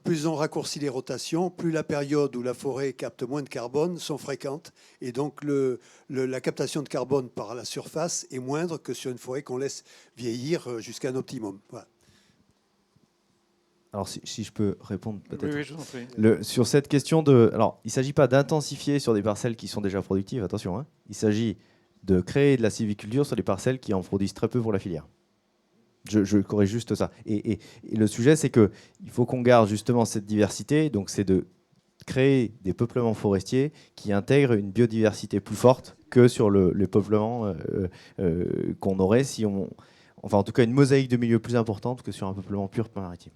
Plus on raccourcit les rotations, plus la période où la forêt capte moins de carbone sont fréquentes. Et donc, la captation de carbone par la surface est moindre que sur une forêt qu'on laisse vieillir jusqu'à un optimum. Voilà. Alors, si je peux répondre peut-être. Oui, je vous en prie. Sur cette question Alors, il ne s'agit pas d'intensifier sur des parcelles qui sont déjà productives, attention, hein. Il s'agit de créer de la sylviculture sur des parcelles qui en produisent très peu pour la filière. Je corrige juste ça. Et le sujet, c'est qu'il faut qu'on garde justement cette diversité. Donc, c'est de créer des peuplements forestiers qui intègrent une biodiversité plus forte que sur le peuplement qu'on aurait si on... Enfin, en tout cas, une mosaïque de milieux plus importante que sur un peuplement pur maritime.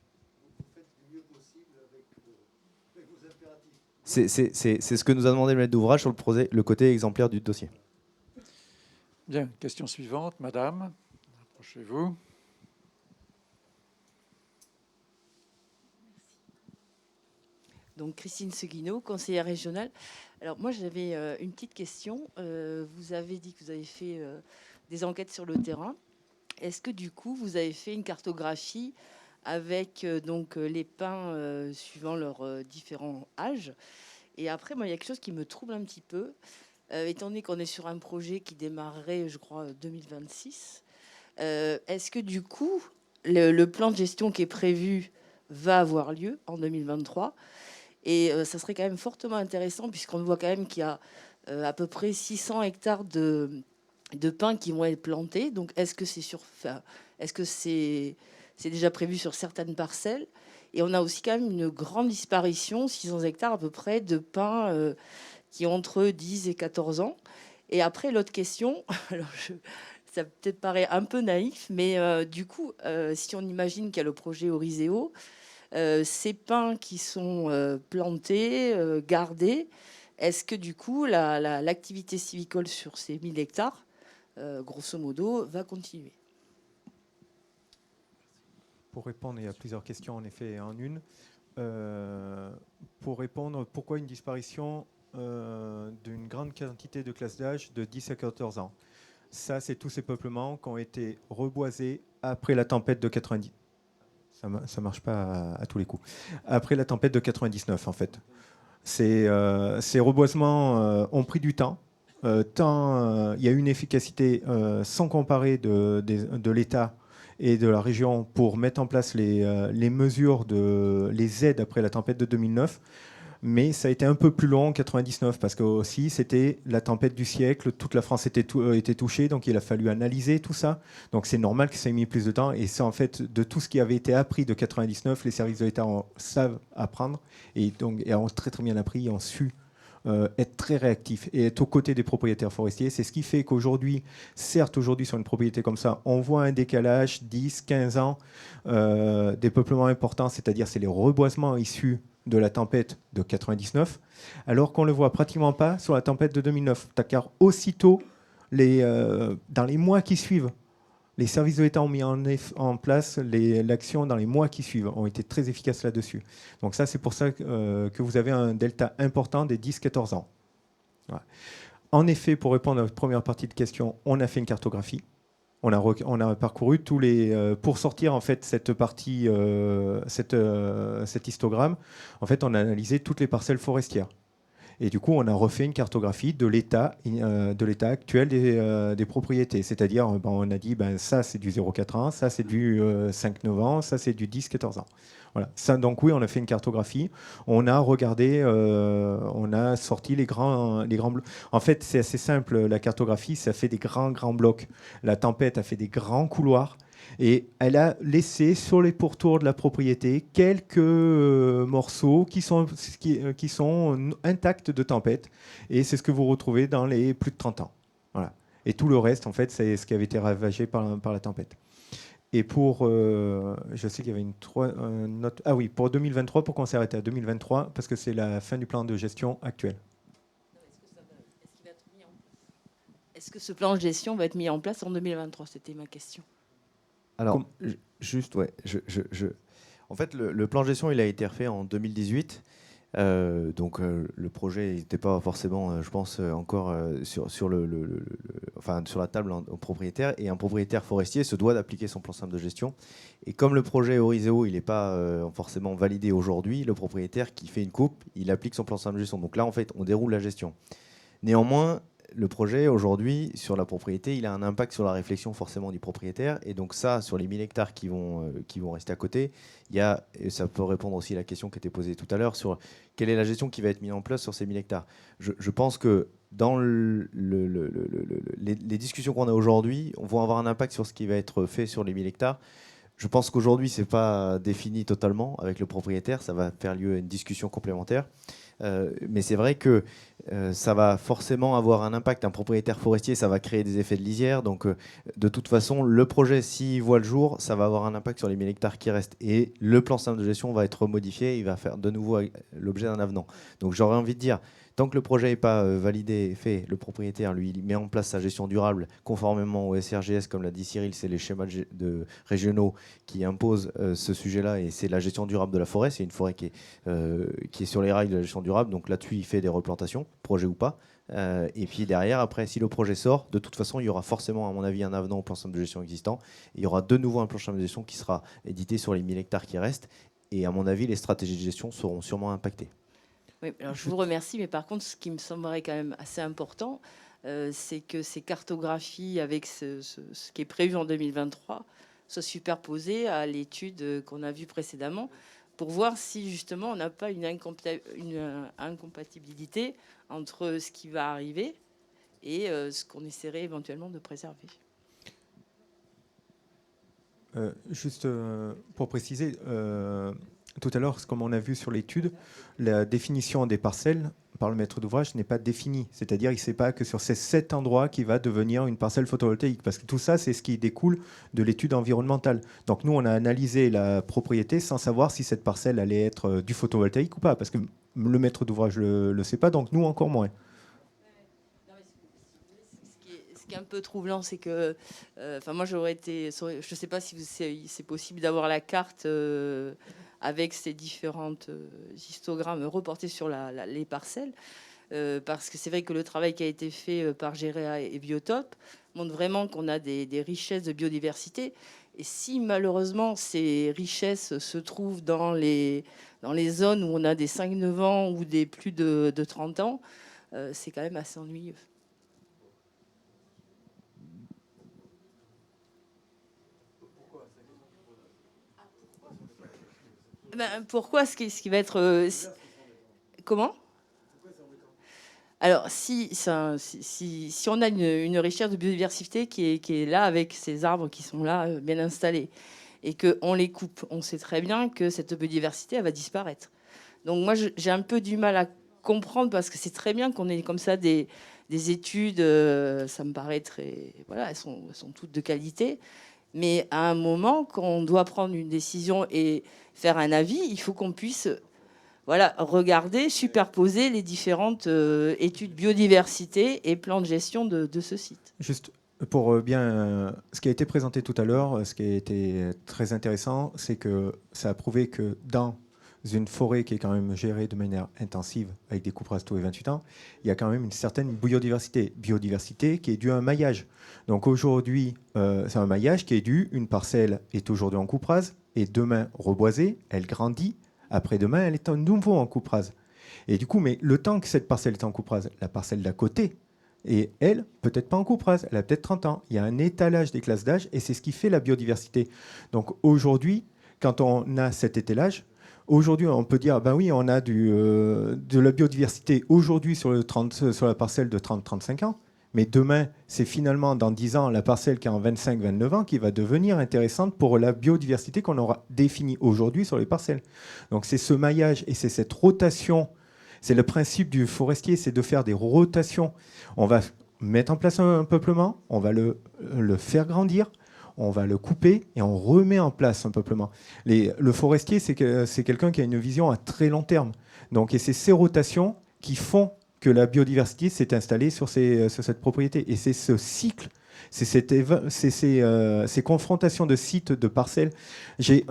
C'est ce que nous a demandé le maître d'ouvrage sur le côté exemplaire du dossier. Bien, question suivante, madame. Approchez-vous. Donc Christine Seguino, conseillère régionale. Alors moi j'avais une petite question. Vous avez dit que vous avez fait des enquêtes sur le terrain. Est-ce que du coup vous avez fait une cartographie avec donc les pins suivant leurs différents âges? Et après moi il y a quelque chose qui me trouble un petit peu, étant donné qu'on est sur un projet qui démarrerait je crois 2026. Est-ce que du coup le plan de gestion qui est prévu va avoir lieu en 2023? Et ça serait quand même fortement intéressant, puisqu'on voit quand même qu'il y a à peu près 600 hectares de de pins qui vont être plantés. Donc, est-ce que c'est déjà prévu sur certaines parcelles? Et on a aussi quand même une grande disparition, 600 hectares à peu près, de pins qui ont entre 10 et 14 ans. Et après, l'autre question, alors ça peut-être paraît un peu naïf, mais du coup, si on imagine qu'il y a le projet Oriseo, ces pins qui sont plantés, gardés, est-ce que du coup, l'activité sylvicole sur ces 1000 hectares, grosso modo, va continuer? Pour répondre, il y a plusieurs questions en effet en une. Pour répondre, pourquoi une disparition d'une grande quantité de classes d'âge de 10 à 14 ans? Ça, c'est tous ces peuplements qui ont été reboisés après la tempête de 90. Ça marche pas à tous les coups. Après la tempête de 99, en fait. Ces reboisements ont pris du temps. Il y a eu une efficacité sans comparer de l'État et de la région pour mettre en place les mesures, les aides après la tempête de 2009. Mais ça a été un peu plus long en 99 parce que aussi c'était la tempête du siècle, toute la France était touchée, donc il a fallu analyser tout ça. Donc c'est normal que ça ait mis plus de temps. Et ça, en fait, de tout ce qui avait été appris de 99, les services de l'État savent apprendre et donc ont très très bien appris, et ont su être très réactifs et être aux côtés des propriétaires forestiers. C'est ce qui fait qu'aujourd'hui, certes, aujourd'hui, sur une propriété comme ça, on voit un décalage 10, 15 ans des peuplements importants, c'est-à-dire c'est les reboisements issus de la tempête de 99, alors qu'on ne le voit pratiquement pas sur la tempête de 2009. Car aussitôt, dans les mois qui suivent, les services de l'État ont mis en place l'action dans les mois qui suivent, ont été très efficaces là-dessus. Donc ça, c'est pour ça que vous avez un delta important des 10-14 ans. Voilà. En effet, pour répondre à votre première partie de question, on a fait une cartographie. On a parcouru tous les pour sortir en fait cette partie, cet histogramme. En fait, on a analysé toutes les parcelles forestières. Et du coup, on a refait une cartographie de l'état actuel des propriétés. C'est-à-dire, on a dit, ça c'est du 0,4 ans, ça c'est du 5-9 ans, ça c'est du 10-14 ans. Voilà. Ça, donc oui, on a fait une cartographie. On a regardé, on a sorti les grands blocs. En fait, c'est assez simple. La cartographie, ça fait des grands sont La tempête a fait des grands couloirs. Et elle a laissé sur les pourtours de la propriété quelques morceaux qui sont intacts de tempête. Et c'est ce que vous retrouvez dans les plus de 30 ans. Voilà. Et tout le reste, en fait, c'est ce qui avait été ravagé par la tempête. Et je sais qu'il y avait une note. Ah oui, pour 2023, pourquoi on s'est arrêté à 2023? Parce que c'est la fin du plan de gestion actuel. Est-ce que ce plan de gestion va être mis en place en 2023? C'était ma question. Alors, juste, ouais. En fait, le plan de gestion, il a été refait en 2018. Donc, le projet n'était pas forcément, je pense, encore sur la table au propriétaire. Et un propriétaire forestier se doit d'appliquer son plan simple de gestion. Et comme le projet Oriseo, il n'est pas forcément validé aujourd'hui, le propriétaire qui fait une coupe, il applique son plan simple de gestion. Donc là, en fait, on déroule la gestion. Néanmoins, le projet, aujourd'hui, sur la propriété, il a un impact sur la réflexion forcément du propriétaire. Et donc ça, sur les 1000 hectares qui vont rester à côté, et ça peut répondre aussi à la question qui était posée tout à l'heure sur quelle est la gestion qui va être mise en place sur ces 1000 hectares. Je pense que dans les discussions qu'on a aujourd'hui, on va avoir un impact sur ce qui va être fait sur les 1000 hectares. Je pense qu'aujourd'hui, ce n'est pas défini totalement avec le propriétaire. Ça va faire lieu à une discussion complémentaire. Mais c'est vrai que ça va forcément avoir un impact. Un propriétaire forestier, ça va créer des effets de lisière. Donc, de toute façon, le projet, s'il voit le jour, ça va avoir un impact sur les 1000 hectares qui restent. Et le plan simple de gestion va être modifié. Il va faire de nouveau l'objet d'un avenant. Donc, j'aurais envie de dire, tant que le projet n'est pas validé et fait, le propriétaire, lui, il met en place sa gestion durable conformément au SRGS, comme l'a dit Cyril, c'est les schémas régionaux qui imposent ce sujet-là. Et c'est la gestion durable de la forêt. C'est une forêt qui est sur les rails de la gestion durable. Donc là-dessus, il fait des replantations, projet ou pas. Et puis derrière, après, si le projet sort, de toute façon, il y aura forcément, à mon avis, un avenant au plan simple de gestion existant. Et il y aura de nouveau un plan simple de gestion qui sera édité sur les 1000 hectares qui restent. Et à mon avis, les stratégies de gestion seront sûrement impactées. Oui, alors je vous remercie, mais par contre, ce qui me semblerait quand même assez important, c'est que ces cartographies avec ce qui est prévu en 2023 soient superposées à l'étude qu'on a vue précédemment pour voir si justement on n'a pas une incompatibilité entre ce qui va arriver et ce qu'on essaierait éventuellement de préserver. Juste pour préciser, tout à l'heure, comme on a vu sur l'étude, la définition des parcelles par le maître d'ouvrage n'est pas définie. C'est-à-dire qu'il ne sait pas que sur ces 7 endroits qui va devenir une parcelle photovoltaïque. Parce que tout ça, c'est ce qui découle de l'étude environnementale. Donc nous, on a analysé la propriété sans savoir si cette parcelle allait être du photovoltaïque ou pas. Parce que le maître d'ouvrage ne le sait pas, donc nous encore moins. Ce qui est un peu troublant, c'est que, moi j'aurais été, je ne sais pas si c'est possible d'avoir la carte avec ces différentes histogrammes reportés sur les parcelles, parce que c'est vrai que le travail qui a été fait par GEREA et Biotope montre vraiment qu'on a des richesses de biodiversité. Et si malheureusement ces richesses se trouvent dans les zones où on a des 5-9 ans ou des plus de 30 ans, c'est quand même assez ennuyeux. Pourquoi ce qui va être... Comment ? Alors, si on a une richesse de biodiversité qui est là, avec ces arbres qui sont là, bien installés, et qu'on les coupe, on sait très bien que cette biodiversité, elle va disparaître. Donc moi, j'ai un peu du mal à comprendre, parce que c'est très bien qu'on ait comme ça des études, ça me paraît très... Voilà, elles sont toutes de qualité. Mais à un moment, quand on doit prendre une décision et faire un avis, il faut qu'on puisse regarder, superposer les différentes études biodiversité et plans de gestion de ce site. Juste pour ce qui a été présenté tout à l'heure, ce qui a été très intéressant, c'est que ça a prouvé que dans une forêt qui est quand même gérée de manière intensive, avec des coupes rases tous les 28 ans, il y a quand même une certaine biodiversité. Biodiversité qui est due à un maillage. Donc aujourd'hui, c'est un maillage qui est dû, une parcelle est aujourd'hui en coupe rase, et demain reboisée, elle grandit, après-demain, elle est à nouveau en coupe rase. Et du coup, mais le temps que cette parcelle est en coupe rase, la parcelle d'à côté, et elle, peut-être pas en coupe rase, elle a peut-être 30 ans. Il y a un étalage des classes d'âge, et c'est ce qui fait la biodiversité. Donc aujourd'hui, quand on a cet étalage, aujourd'hui, on peut dire, ben oui, on a de la biodiversité aujourd'hui sur la parcelle de 30-35 ans, mais demain, c'est finalement dans 10 ans, la parcelle qui a 25-29 ans qui va devenir intéressante pour la biodiversité qu'on aura définie aujourd'hui sur les parcelles. Donc c'est ce maillage et c'est cette rotation. C'est le principe du forestier, c'est de faire des rotations. On va mettre en place un peuplement, on va le faire grandir, on va le couper et on remet en place un peuplement. Le forestier, c'est quelqu'un qui a une vision à très long terme. Donc, et c'est ces rotations qui font que la biodiversité s'est installée sur cette propriété. Et c'est ce cycle, c'est ces confrontations de sites, de parcelles. J'ai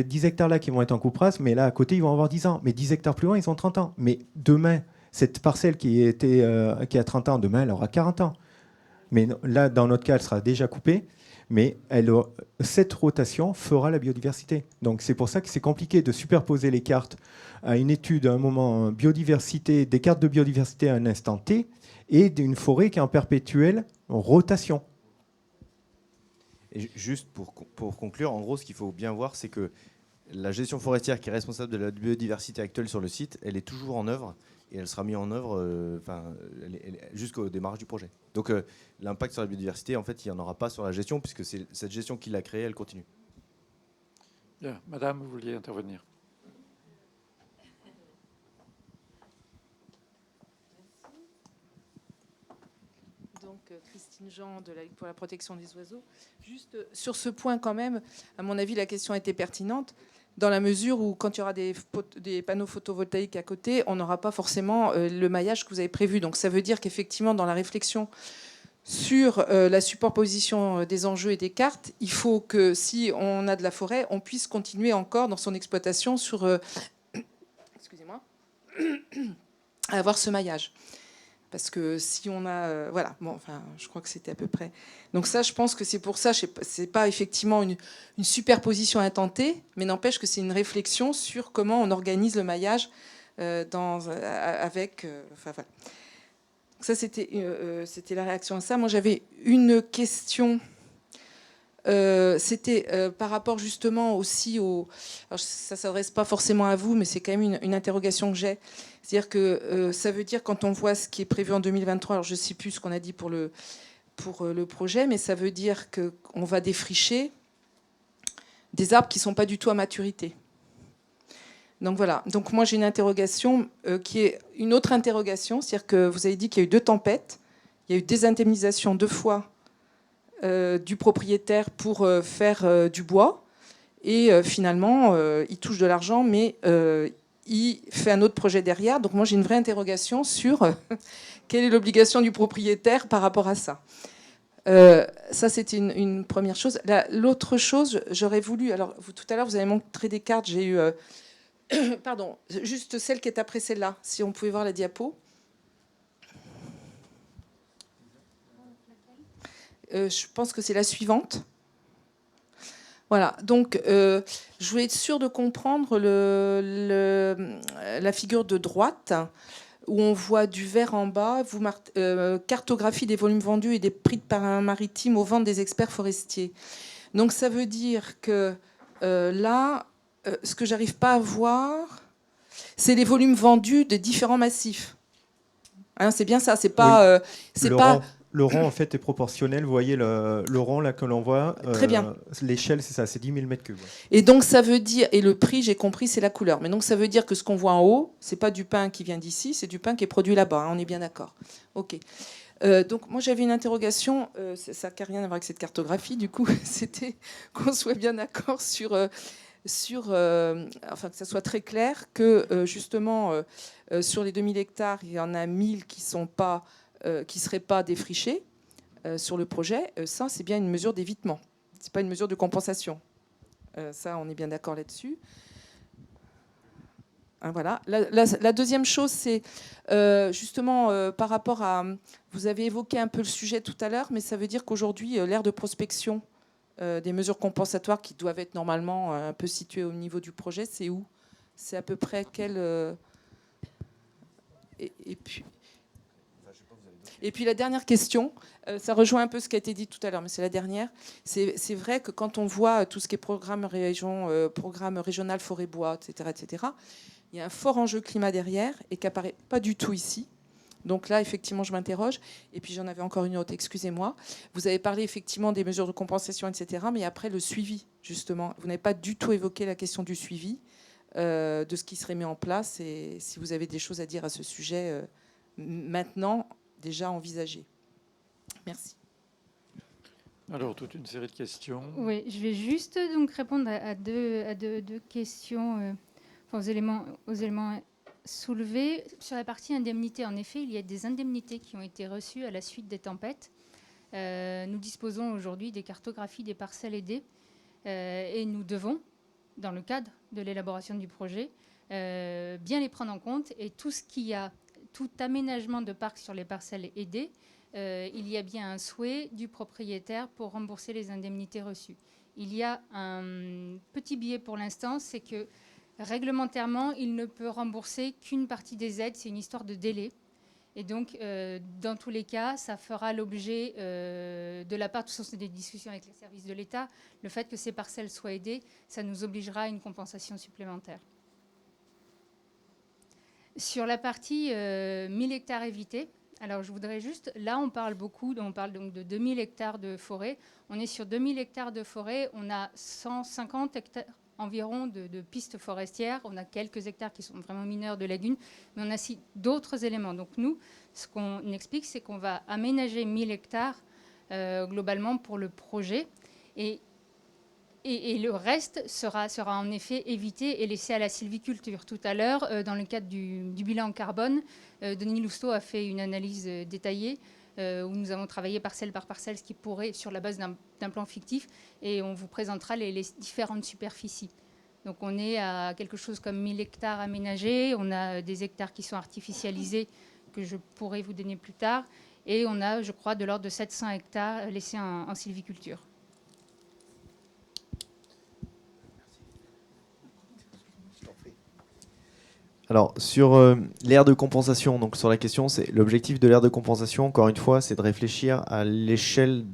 10 hectares là qui vont être en coupe rase, mais là, à côté, ils vont avoir 10 ans. Mais 10 hectares plus loin, ils ont 30 ans. Mais demain, cette parcelle qui a 30 ans, demain, elle aura 40 ans. Mais là, dans notre cas, elle sera déjà coupée. Mais cette rotation fera la biodiversité. Donc c'est pour ça que c'est compliqué de superposer les cartes à une étude, à un moment biodiversité, des cartes de biodiversité à un instant T, et d'une forêt qui est en perpétuelle rotation. Et juste pour conclure, en gros, ce qu'il faut bien voir, c'est que la gestion forestière qui est responsable de la biodiversité actuelle sur le site, elle est toujours en œuvre. Et elle sera mise en œuvre jusqu'au démarrage du projet. Donc l'impact sur la biodiversité, en fait, il n'y en aura pas sur la gestion, puisque c'est cette gestion qui l'a créée, elle continue. Bien. Madame, vous vouliez intervenir. Donc Christine Jean de la Ligue pour la protection des oiseaux. Juste sur ce point quand même, à mon avis, la question était pertinente, dans la mesure où quand il y aura des panneaux photovoltaïques à côté, on n'aura pas forcément le maillage que vous avez prévu. Donc ça veut dire qu'effectivement, dans la réflexion sur la superposition des enjeux et des cartes, il faut que si on a de la forêt, on puisse continuer encore dans son exploitation sur excusez-moi, à avoir ce maillage. Parce que si on a... je crois que c'était à peu près... Donc ça, je pense que c'est pour ça, c'est pas effectivement une superposition intentée, mais n'empêche que c'est une réflexion sur comment on organise le maillage avec... voilà. Ça, c'était la réaction à ça. Moi, j'avais une question c'était par rapport justement aussi au... Alors, ça ne s'adresse pas forcément à vous, mais c'est quand même une interrogation que j'ai. C'est-à-dire que ça veut dire, quand on voit ce qui est prévu en 2023, alors je ne sais plus ce qu'on a dit pour le projet, mais ça veut dire qu'on va défricher des arbres qui ne sont pas du tout à maturité. Donc voilà. Donc moi j'ai une interrogation qui est une autre interrogation, c'est-à-dire que vous avez dit qu'il y a eu 2 tempêtes, il y a eu des indemnisations 2 fois du propriétaire pour faire du bois, et finalement il touche de l'argent, mais il fait un autre projet derrière. Donc moi j'ai une vraie interrogation sur quelle est l'obligation du propriétaire par rapport à ça. Ça, c'était une première chose. L'autre chose, j'aurais voulu... Alors, tout à l'heure, vous avez montré des cartes. J'ai eu... pardon, juste celle qui est après celle-là. Si on pouvait voir la diapo. Je pense que c'est la suivante. Voilà. Donc, je voulais être sûre de comprendre la figure de droite, où on voit du vert en bas, cartographie des volumes vendus et des prix de maritime aux ventes des experts forestiers. Donc ça veut dire que là, ce que j'arrive pas à voir, c'est les volumes vendus des différents massifs. Hein, c'est bien ça, c'est pas... Oui. Le rang, en fait, est proportionnel. Vous voyez le rang là que l'on voit. Très bien. L'échelle, c'est ça, c'est 10 000 m3. Ouais. Et donc, ça veut dire... Et le prix, j'ai compris, c'est la couleur. Mais donc, ça veut dire que ce qu'on voit en haut, c'est pas du pain qui vient d'ici, c'est du pain qui est produit là-bas. Hein, on est bien d'accord. OK. Donc, moi, j'avais une interrogation. Ça n'a rien à voir avec cette cartographie, du coup. C'était qu'on soit bien d'accord sur enfin, que ça soit très clair que, justement, sur les 2000 hectares, il y en a 1000 qui ne seraient pas défrichés sur le projet. Ça, c'est bien une mesure d'évitement. Ce n'est pas une mesure de compensation. Ça, on est bien d'accord là-dessus. Hein, voilà. La deuxième chose, c'est justement par rapport à... Vous avez évoqué un peu le sujet tout à l'heure, mais ça veut dire qu'aujourd'hui, l'aire de prospection des mesures compensatoires qui doivent être normalement un peu situées au niveau du projet, c'est où? C'est à peu près quel... Et puis la dernière question, ça rejoint un peu ce qui a été dit tout à l'heure, mais c'est la dernière. C'est vrai que quand on voit tout ce qui est programme régional forêt-bois, etc., il y a un fort enjeu climat derrière et qui n'apparaît pas du tout ici. Donc là, effectivement, je m'interroge. Et puis j'en avais encore une autre, excusez-moi. Vous avez parlé effectivement des mesures de compensation, etc., mais après le suivi, justement. Vous n'avez pas du tout évoqué la question du suivi, de ce qui serait mis en place, et si vous avez des choses à dire à ce sujet maintenant, déjà envisagé. Merci. Alors, toute une série de questions. Oui, je vais juste donc répondre à deux questions, aux éléments soulevés. Sur la partie indemnité, en effet, il y a des indemnités qui ont été reçues à la suite des tempêtes. Nous disposons aujourd'hui des cartographies des parcelles aidées et nous devons, dans le cadre de l'élaboration du projet, bien les prendre en compte, et tout aménagement de parc sur les parcelles aidées, il y a bien un souhait du propriétaire pour rembourser les indemnités reçues. Il y a un petit biais pour l'instant, c'est que réglementairement, il ne peut rembourser qu'une partie des aides, c'est une histoire de délai. Et donc, dans tous les cas, ça fera l'objet de la part, de toute façon, c'est des discussions avec les services de l'État, le fait que ces parcelles soient aidées, ça nous obligera à une compensation supplémentaire. Sur la partie 1000 hectares évités, alors je voudrais juste, là on parle beaucoup, on parle donc de 2000 hectares de forêt. On est sur 2000 hectares de forêt, on a 150 hectares environ de pistes forestières, on a quelques hectares qui sont vraiment mineurs de lagunes, mais on a aussi d'autres éléments. Donc nous, ce qu'on explique, c'est qu'on va aménager 1000 hectares globalement pour le projet, et le reste sera en effet évité et laissé à la sylviculture. Tout à l'heure, dans le cadre du bilan carbone, Denis Lousteau a fait une analyse détaillée où nous avons travaillé parcelle par parcelle, ce qui pourrait, sur la base d'un plan fictif, et on vous présentera les différentes superficies. Donc on est à quelque chose comme 1000 hectares aménagés, on a des hectares qui sont artificialisés, que je pourrai vous donner plus tard, et on a, je crois, de l'ordre de 700 hectares laissés en sylviculture. Alors, sur l'aire de compensation, donc sur la question, c'est l'objectif de l'aire de compensation, encore une fois, c'est de réfléchir à l'échelle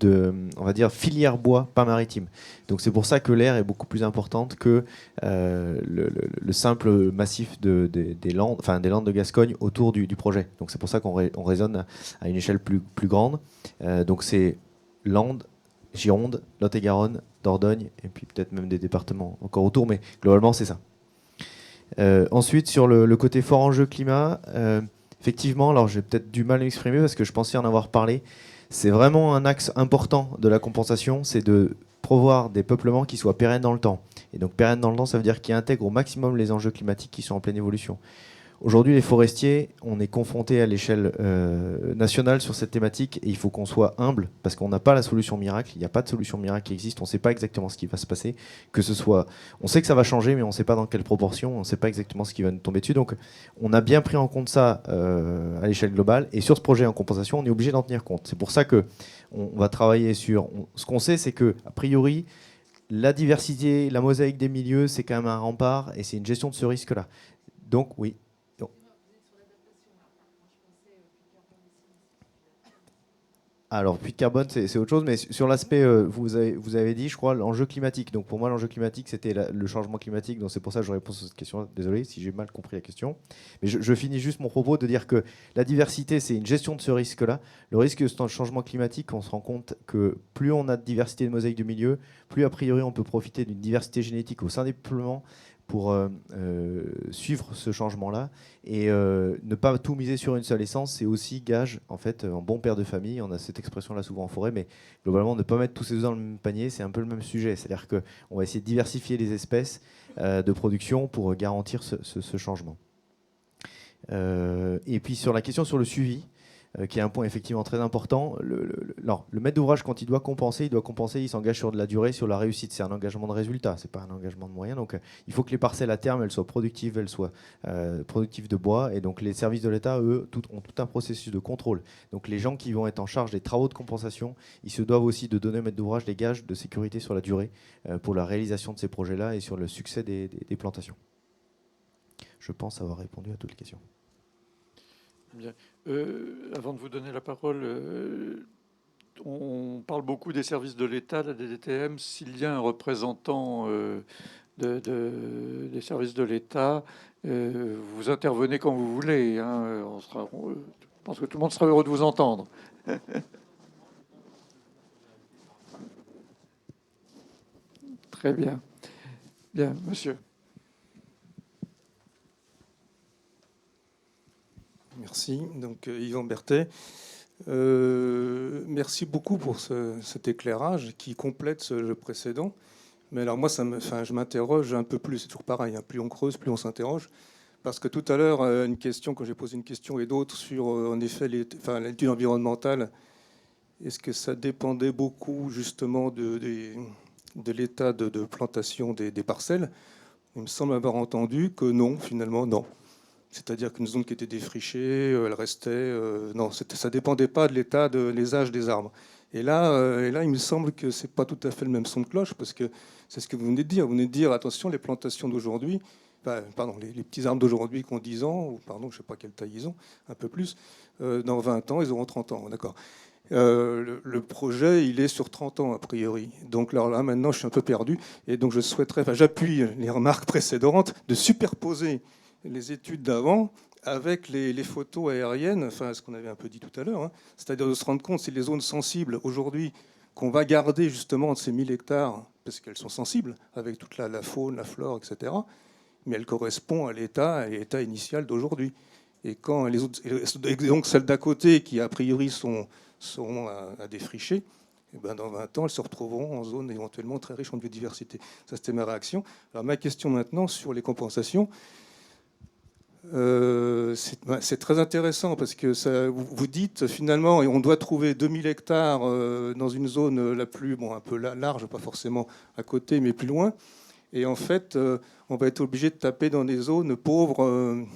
on va dire, filière bois, pas maritime. Donc c'est pour ça que l'aire est beaucoup plus importante que le simple massif des Landes, enfin des Landes de Gascogne autour du projet. Donc c'est pour ça qu'on raisonne à une échelle plus grande. Donc c'est Landes, Gironde, Lot-et-Garonne, Dordogne, et puis peut-être même des départements encore autour, mais globalement c'est ça. Ensuite, sur le côté fort enjeu climat, effectivement, alors j'ai peut-être du mal à m'exprimer parce que je pensais en avoir parlé, c'est vraiment un axe important de la compensation, c'est de prévoir des peuplements qui soient pérennes dans le temps. Et donc pérennes dans le temps, ça veut dire qu'ils intègrent au maximum les enjeux climatiques qui sont en pleine évolution. Aujourd'hui, les forestiers, on est confrontés à l'échelle nationale sur cette thématique et il faut qu'on soit humble parce qu'on n'a pas la solution miracle. Il n'y a pas de solution miracle qui existe. On ne sait pas exactement ce qui va se passer. Que ce soit, on sait que ça va changer, mais on ne sait pas dans quelle proportion. On ne sait pas exactement ce qui va nous tomber dessus. Donc, on a bien pris en compte ça à l'échelle globale. Et sur ce projet en compensation, on est obligé d'en tenir compte. C'est pour ça que on va travailler sur. Ce qu'on sait, c'est que a priori, la diversité, la mosaïque des milieux, c'est quand même un rempart et c'est une gestion de ce risque-là. Donc, oui. Alors, puits de carbone, c'est autre chose, mais sur l'aspect, vous avez dit, je crois, l'enjeu climatique. Donc, pour moi, l'enjeu climatique, c'était le changement climatique. Donc, c'est pour ça que je réponds à cette question. Désolé si j'ai mal compris la question. Mais je finis juste mon propos de dire que la diversité, c'est une gestion de ce risque-là. Le risque de ce changement climatique, on se rend compte que plus on a de diversité de mosaïque de milieu, plus, a priori, on peut profiter d'une diversité génétique au sein des peuplements pour suivre ce changement-là et ne pas tout miser sur une seule essence, c'est aussi gage, en fait, un bon père de famille. On a cette expression-là souvent en forêt, mais globalement, ne pas mettre tous ses œufs dans le même panier, c'est un peu le même sujet. C'est-à-dire qu'on va essayer de diversifier les espèces de production pour garantir ce changement. Et puis sur la question sur le suivi, qui est un point effectivement très important. Le maître d'ouvrage, quand il doit compenser, il s'engage sur de la durée, sur la réussite. C'est un engagement de résultat, c'est pas un engagement de moyens. Donc il faut que les parcelles à terme, elles soient productives, productives de bois. Et donc les services de l'État, eux, ont tout un processus de contrôle. Donc les gens qui vont être en charge des travaux de compensation, ils se doivent aussi de donner au maître d'ouvrage des gages de sécurité sur la durée pour la réalisation de ces projets-là et sur le succès des plantations. Je pense avoir répondu à toutes les questions. Bien. Avant de vous donner la parole, on parle beaucoup des services de l'État, la DDTM. S'il y a un représentant des services de l'État, vous intervenez quand vous voulez. Hein. Je pense que tout le monde sera heureux de vous entendre. Très bien. Bien, monsieur. Merci. Donc Yvan Berthet. Merci beaucoup pour cet éclairage qui complète le précédent. Mais alors moi, je m'interroge un peu plus. C'est toujours pareil. Hein. Plus on creuse, plus on s'interroge. Parce que tout à l'heure, quand j'ai posé une question et d'autres sur, en effet, l'étude environnementale, est-ce que ça dépendait beaucoup justement de l'état de plantation des parcelles? Il me semble avoir entendu que non, finalement, non. C'est-à-dire qu'une zone qui était défrichée, elle restait... non, ça ne dépendait pas de l'état de l'âge des arbres. Et là, il me semble que ce n'est pas tout à fait le même son de cloche, parce que c'est ce que vous venez de dire. Vous venez de dire, attention, les plantations d'aujourd'hui, les petits arbres d'aujourd'hui qui ont 10 ans, ou je ne sais pas quelle taille ils ont, un peu plus, dans 20 ans, ils auront 30 ans, d'accord. Le projet, il est sur 30 ans, a priori. Donc là, maintenant, je suis un peu perdu. Et donc, j'appuie les remarques précédentes de superposer les études d'avant avec les photos aériennes, ce qu'on avait un peu dit tout à l'heure, hein, c'est-à-dire de se rendre compte si les zones sensibles aujourd'hui qu'on va garder justement de ces 1000 hectares, parce qu'elles sont sensibles avec toute la faune, la flore, etc., mais elles correspondent à l'état initial d'aujourd'hui. Et quand les autres, et donc celles d'à côté qui a priori sont à défricher, et ben dans 20 ans, elles se retrouveront en zone éventuellement très riche en biodiversité. Ça, c'était ma réaction. Alors ma question maintenant sur les compensations. C'est très intéressant parce que vous dites finalement on doit trouver 2000 hectares dans une zone la plus un peu large, pas forcément à côté mais plus loin, et en fait on va être obligé de taper dans des zones pauvres,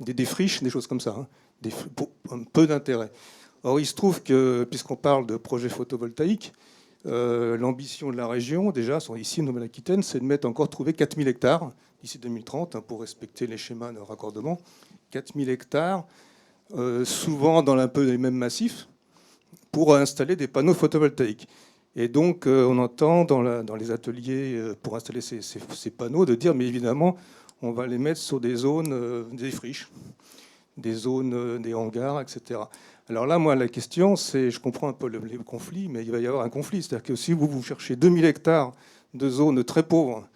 des friches, des choses comme ça, hein, un peu d'intérêt. Or il se trouve que puisqu'on parle de projets photovoltaïques, l'ambition de la région déjà ici en Nouvelle-Aquitaine, c'est de trouver 4000 hectares d'ici 2030, pour respecter les schémas de raccordement. 4000 hectares, souvent dans un peu les mêmes massifs, pour installer des panneaux photovoltaïques. Et donc, on entend dans les ateliers pour installer ces panneaux de dire, mais évidemment, on va les mettre sur des zones, des friches, des zones, des hangars, etc. Alors là, moi, la question, c'est, je comprends un peu les conflits, mais il va y avoir un conflit. C'est-à-dire que si vous cherchez 2000 hectares de zones très pauvres,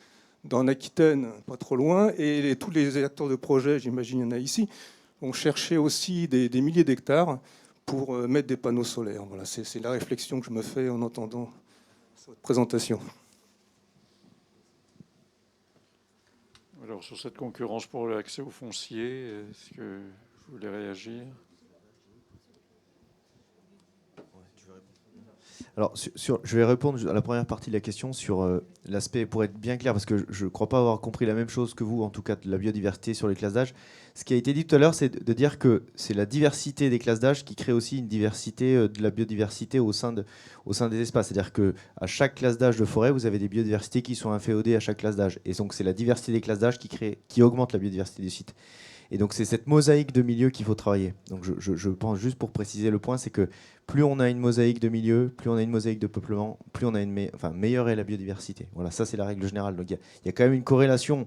dans l'Aquitaine, pas trop loin, et tous les acteurs de projet, j'imagine il y en a ici, vont chercher aussi des milliers d'hectares pour mettre des panneaux solaires. Voilà, c'est la réflexion que je me fais en entendant cette présentation. Alors, sur cette concurrence pour l'accès au foncier, est-ce que vous voulez réagir? Alors, je vais répondre à la première partie de la question sur l'aspect, pour être bien clair, parce que je ne crois pas avoir compris la même chose que vous, en tout cas de la biodiversité sur les classes d'âge. Ce qui a été dit tout à l'heure, c'est de dire que c'est la diversité des classes d'âge qui crée aussi une diversité de la biodiversité au sein des espaces. C'est-à-dire qu'à chaque classe d'âge de forêt, vous avez des biodiversités qui sont inféodées à chaque classe d'âge. Et donc, c'est la diversité des classes d'âge qui augmente la biodiversité du site. Et donc, c'est cette mosaïque de milieux qu'il faut travailler. Donc, je pense, juste pour préciser le point, c'est que plus on a une mosaïque de milieux, plus on a une mosaïque de peuplement, plus on a meilleure est la biodiversité. Voilà, ça, c'est la règle générale. Donc, il y a quand même une corrélation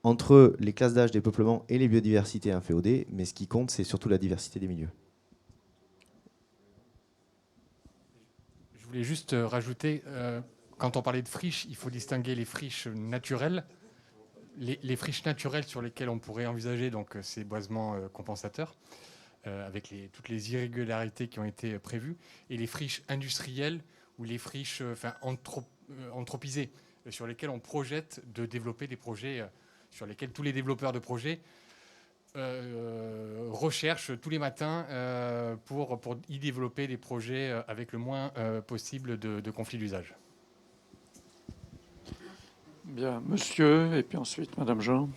entre les classes d'âge des peuplements et les biodiversités inféodées, mais ce qui compte, c'est surtout la diversité des milieux. Je voulais juste rajouter, quand on parlait de friches, il faut distinguer les friches naturelles. Les friches naturelles sur lesquelles on pourrait envisager donc, ces boisements compensateurs, avec toutes les irrégularités qui ont été prévues, et les friches industrielles ou les friches anthropisées, sur lesquelles on projette de développer des projets, sur lesquels tous les développeurs de projets recherchent tous les matins pour y développer des projets avec le moins possible de conflits d'usage. Bien, monsieur, et puis ensuite madame Jean.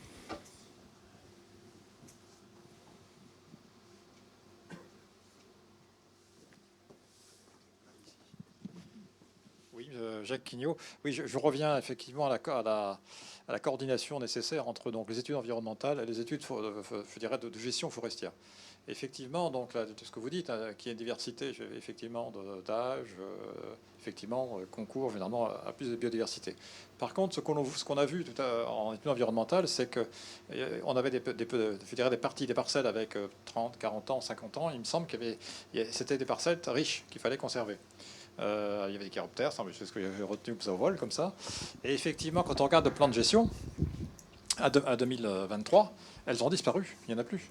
Oui, Jacques Quignot. Oui, je reviens effectivement à la coordination nécessaire entre donc, les études environnementales et les études je dirais, de gestion forestière. Effectivement, donc, là, ce que vous dites, qu'il y a une diversité effectivement d'âge, effectivement, concourt généralement à plus de biodiversité. Par contre, ce qu'on a vu tout en études environnementales, c'est qu'on avait des parties, des parcelles avec 30, 40 ans, 50 ans. Il me semble c'était des parcelles riches qu'il fallait conserver. Il y avait des chiroptères, c'est ce que j'avais retenu au vol, comme ça. Et effectivement, quand on regarde le plan de gestion, à 2023, elles ont disparu. Il n'y en a plus.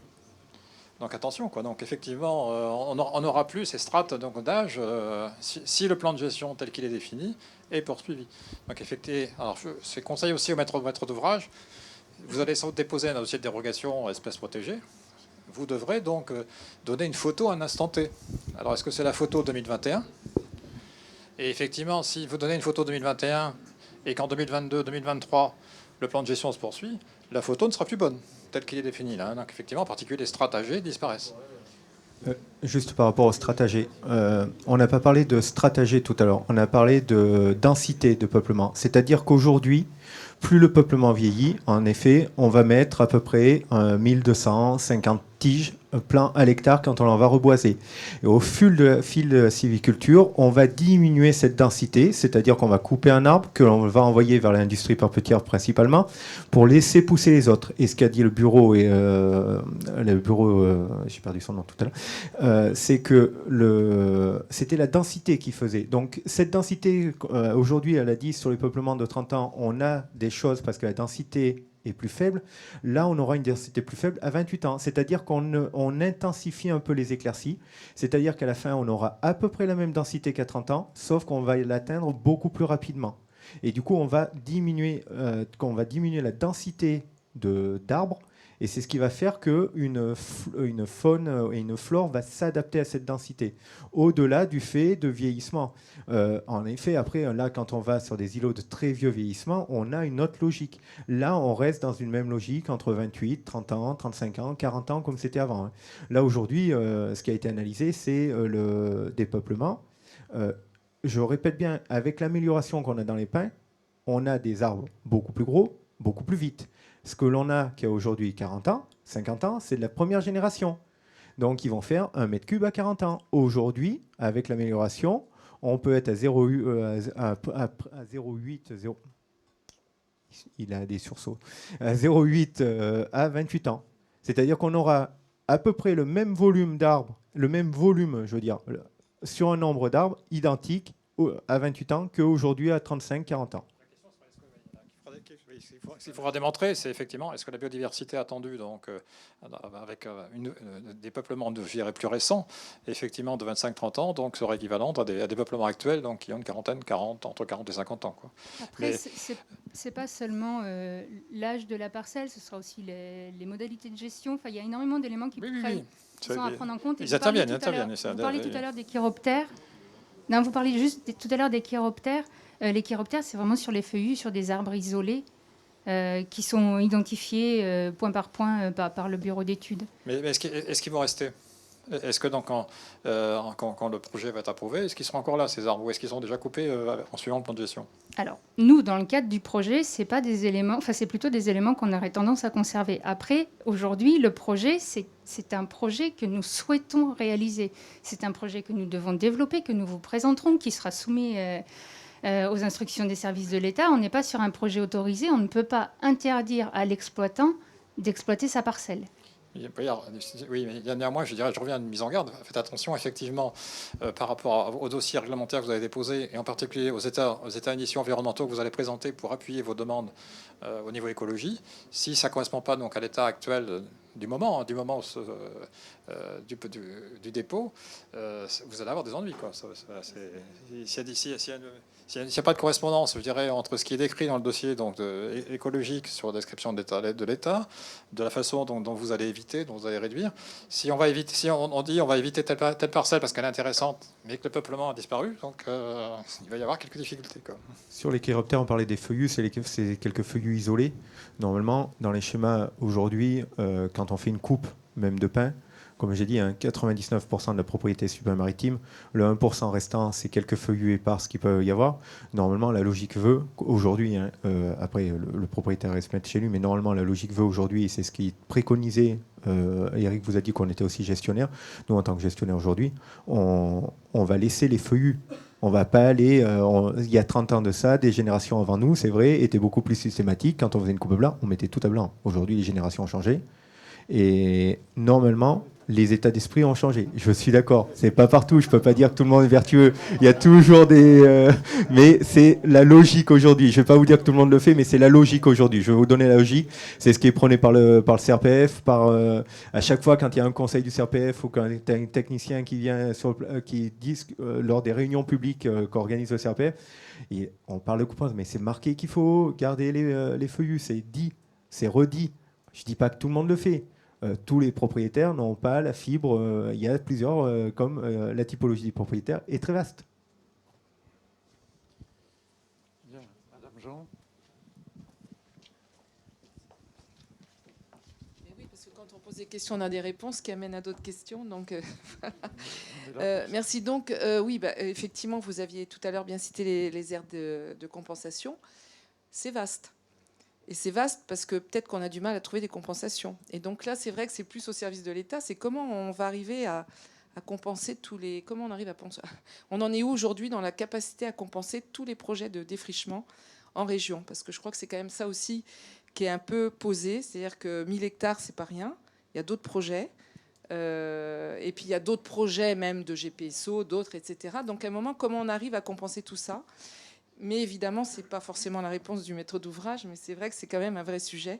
Donc attention, quoi. Donc effectivement, on n'aura plus ces strates d'âge si le plan de gestion tel qu'il est défini est poursuivi. Donc effectivement, alors c'est conseil aussi au maître d'ouvrage. Vous allez déposer un dossier de dérogation espèces protégées. Vous devrez donc donner une photo à un instant T. Alors est-ce que c'est la photo 2021 ? Et effectivement, si vous donnez une photo 2021 et qu'en 2022, 2023, le plan de gestion se poursuit, la photo ne sera plus bonne, telle qu'il est défini là. Donc effectivement, en particulier, les strates âgées disparaissent. Juste par rapport aux stratagées, on n'a pas parlé de stratagées tout à l'heure, on a parlé de densité de peuplement. C'est-à-dire qu'aujourd'hui, plus le peuplement vieillit, en effet, on va mettre à peu près 1250 tiges plein à l'hectare quand on en va reboiser. Et au fil de la sylviculture, on va diminuer cette densité, c'est-à-dire qu'on va couper un arbre que l'on va envoyer vers l'industrie papetière principalement pour laisser pousser les autres. Et ce qu'a dit le bureau, j'ai perdu son nom tout à l'heure, c'est que c'était la densité qui faisait. Donc cette densité, aujourd'hui, elle a dit sur les peuplements de 30 ans, on a des choses parce que la densité est plus faible. Là, on aura une densité plus faible à 28 ans. C'est-à-dire qu'on intensifie un peu les éclaircies. C'est-à-dire qu'à la fin, on aura à peu près la même densité qu'à 30 ans, sauf qu'on va l'atteindre beaucoup plus rapidement. Et du coup, on va diminuer la densité d'arbres. Et c'est ce qui va faire qu'une faune et une flore va s'adapter à cette densité, au-delà du fait de vieillissement. En effet, après, là, quand on va sur des îlots de très vieux vieillissement, on a une autre logique. Là, on reste dans une même logique entre 28, 30 ans, 35 ans, 40 ans, comme c'était avant. Là, aujourd'hui, ce qui a été analysé, c'est le dépeuplement. Je répète bien, avec l'amélioration qu'on a dans les pins, on a des arbres beaucoup plus gros, beaucoup plus vite. Ce que l'on a qui a aujourd'hui 40 ans, 50 ans, c'est de la première génération. Donc, ils vont faire 1 mètre cube à 40 ans. Aujourd'hui, avec l'amélioration, on peut être à 0,8, il a des sursauts, à 0,8 à 28 ans. C'est-à-dire qu'on aura à peu près le même volume d'arbres, le même volume, je veux dire, sur un nombre d'arbres identique à 28 ans qu'aujourd'hui à 35-40 ans. Ce qu'il faudra démontrer, c'est effectivement, est-ce que la biodiversité attendue, donc, avec des peuplements, je dirais, plus récents, effectivement de 25-30 ans, donc serait équivalente à des peuplements actuels donc, qui ont une quarantaine, entre 40 et 50 ans. Quoi. Après, c'est pas seulement l'âge de la parcelle, ce sera aussi les modalités de gestion. Enfin, il y a énormément d'éléments qui sont à prendre en compte. Ils interviennent. Vous parliez tout à l'heure des chiroptères. Non, vous parliez juste tout à l'heure des chiroptères. Les chiroptères, c'est vraiment sur les feuillus, sur des arbres isolés. Qui sont identifiés point par point par le bureau d'études. Mais est-ce qu'ils vont rester? Est-ce que donc, quand le projet va être approuvé, est-ce qu'ils seront encore là, ces arbres, ou est-ce qu'ils sont déjà coupés en suivant le plan de gestion? Alors, nous, dans le cadre du projet, c'est pas des éléments, enfin, c'est plutôt des éléments qu'on aurait tendance à conserver. Après, aujourd'hui, le projet, c'est un projet que nous souhaitons réaliser. C'est un projet que nous devons développer, que nous vous présenterons, qui sera soumis aux instructions des services de l'État. On n'est pas sur un projet autorisé. On ne peut pas interdire à l'exploitant d'exploiter sa parcelle. Oui, mais néanmoins, je reviens à une mise en garde. Faites attention, effectivement, par rapport au dossier réglementaire que vous avez déposé, et en particulier aux états initiaux environnementaux que vous allez présenter pour appuyer vos demandes au niveau écologie. Si ça ne correspond pas donc, à l'état actuel du moment du dépôt, vous allez avoir des ennuis. S'il n'y a pas de correspondance, je dirais, entre ce qui est décrit dans le dossier donc, écologique sur la description de l'État, de la façon dont vous allez éviter, dont vous allez réduire, si on dit on va éviter telle parcelle parce qu'elle est intéressante, mais que le peuplement a disparu, donc il va y avoir quelques difficultés. Quoi. Sur les chiroptères, on parlait des feuillus, c'est quelques feuillus isolés. Normalement, dans les schémas aujourd'hui, quand on fait une coupe, même de pin, comme j'ai dit, 99% de la propriété supramaritime, le 1% restant, c'est quelques feuillus épars qui peuvent y avoir. Normalement, la logique veut, aujourd'hui, après le propriétaire reste mettre chez lui, mais normalement, la logique veut aujourd'hui, et c'est ce qui est préconisé, Eric vous a dit qu'on était aussi gestionnaire, nous en tant que gestionnaire aujourd'hui, on va laisser les feuillus. On va pas aller... il y a 30 ans de ça, des générations avant nous, c'est vrai, étaient beaucoup plus systématiques. Quand on faisait une coupe blanc, on mettait tout à blanc. Aujourd'hui, les générations ont changé. Et normalement, les états d'esprit ont changé. Je suis d'accord. C'est pas partout. Je peux pas dire que tout le monde est vertueux. Il y a toujours des... mais c'est la logique aujourd'hui. Je vais pas vous dire que tout le monde le fait, mais c'est la logique aujourd'hui. Je vais vous donner la logique. C'est ce qui est prôné par le CRPF. À chaque fois, quand il y a un conseil du CRPF ou quand il y a un technicien qui vient qui dit lors des réunions publiques qu'organise le CRPF, et on parle de coupage, mais c'est marqué qu'il faut garder les feuillus. C'est dit, c'est redit. Je dis pas que tout le monde le fait. Tous les propriétaires n'ont pas la fibre. Il y a plusieurs, comme la typologie des propriétaires est très vaste. Bien, Madame Jean. Oui, parce que quand on pose des questions, on a des réponses qui amènent à d'autres questions. Donc, merci. Donc, oui, effectivement, vous aviez tout à l'heure bien cité les aires de compensation. C'est vaste. Et c'est vaste parce que peut-être qu'on a du mal à trouver des compensations. Et donc là, c'est vrai que c'est plus au service de l'État. C'est comment on va arriver à compenser tous les... Comment on arrive à penser... On en est où aujourd'hui dans la capacité à compenser tous les projets de défrichement en région? Parce que je crois que c'est quand même ça aussi qui est un peu posé. C'est-à-dire que 1000 hectares, c'est pas rien. Il y a d'autres projets. Et puis il y a d'autres projets même de GPSO, d'autres, etc. Donc à un moment, comment on arrive à compenser tout ça? Mais évidemment, ce n'est pas forcément la réponse du maître d'ouvrage, mais c'est vrai que c'est quand même un vrai sujet.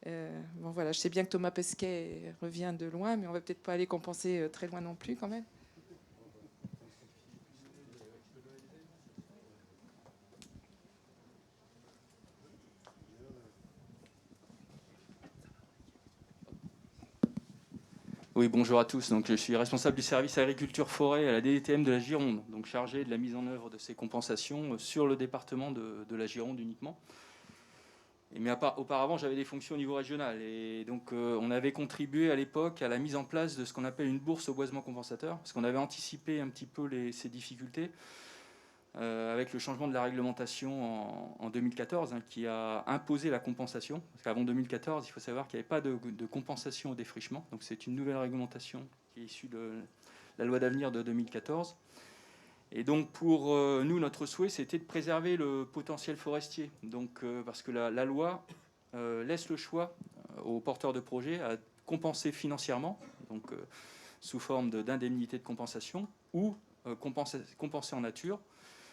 Bon, voilà, je sais bien que Thomas Pesquet revient de loin, mais on ne va peut-être pas aller compenser très loin non plus quand même. Oui, bonjour à tous. Donc, je suis responsable du service agriculture-forêt à la DDTM de la Gironde, donc chargé de la mise en œuvre de ces compensations sur le département de la Gironde uniquement. Mais auparavant, j'avais des fonctions au niveau régional. Et donc, on avait contribué à l'époque à la mise en place de ce qu'on appelle une bourse au boisement compensateur, parce qu'on avait anticipé un petit peu ces difficultés avec le changement de la réglementation en 2014, qui a imposé la compensation. Parce qu'avant 2014, il faut savoir qu'il n'y avait pas de compensation au défrichement. Donc c'est une nouvelle réglementation qui est issu de la loi d'avenir de 2014. Et donc pour nous, notre souhait, c'était de préserver le potentiel forestier. Donc, parce que la loi laisse le choix aux porteurs de projets à compenser financièrement, donc sous forme d'indemnité de compensation, ou compenser en nature,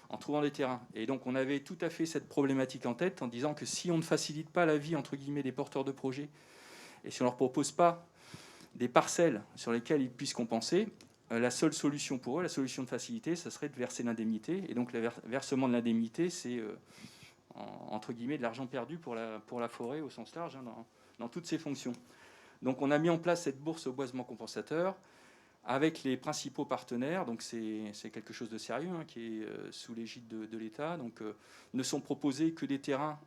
en trouvant des terrains. Et donc on avait tout à fait cette problématique en tête, en disant que si on ne facilite pas la vie, entre guillemets, des porteurs de projets, et si on ne leur propose pas des parcelles sur lesquelles ils puissent compenser, la seule solution pour eux, la solution de facilité, ça serait de verser l'indemnité. Et donc le versement de l'indemnité, c'est entre guillemets de l'argent perdu pour la forêt au sens large, hein, dans toutes ses fonctions. Donc on a mis en place cette bourse au boisement compensateur avec les principaux partenaires. Donc c'est quelque chose de sérieux, hein, qui est sous l'égide de l'État. Donc ne sont proposés que des terrains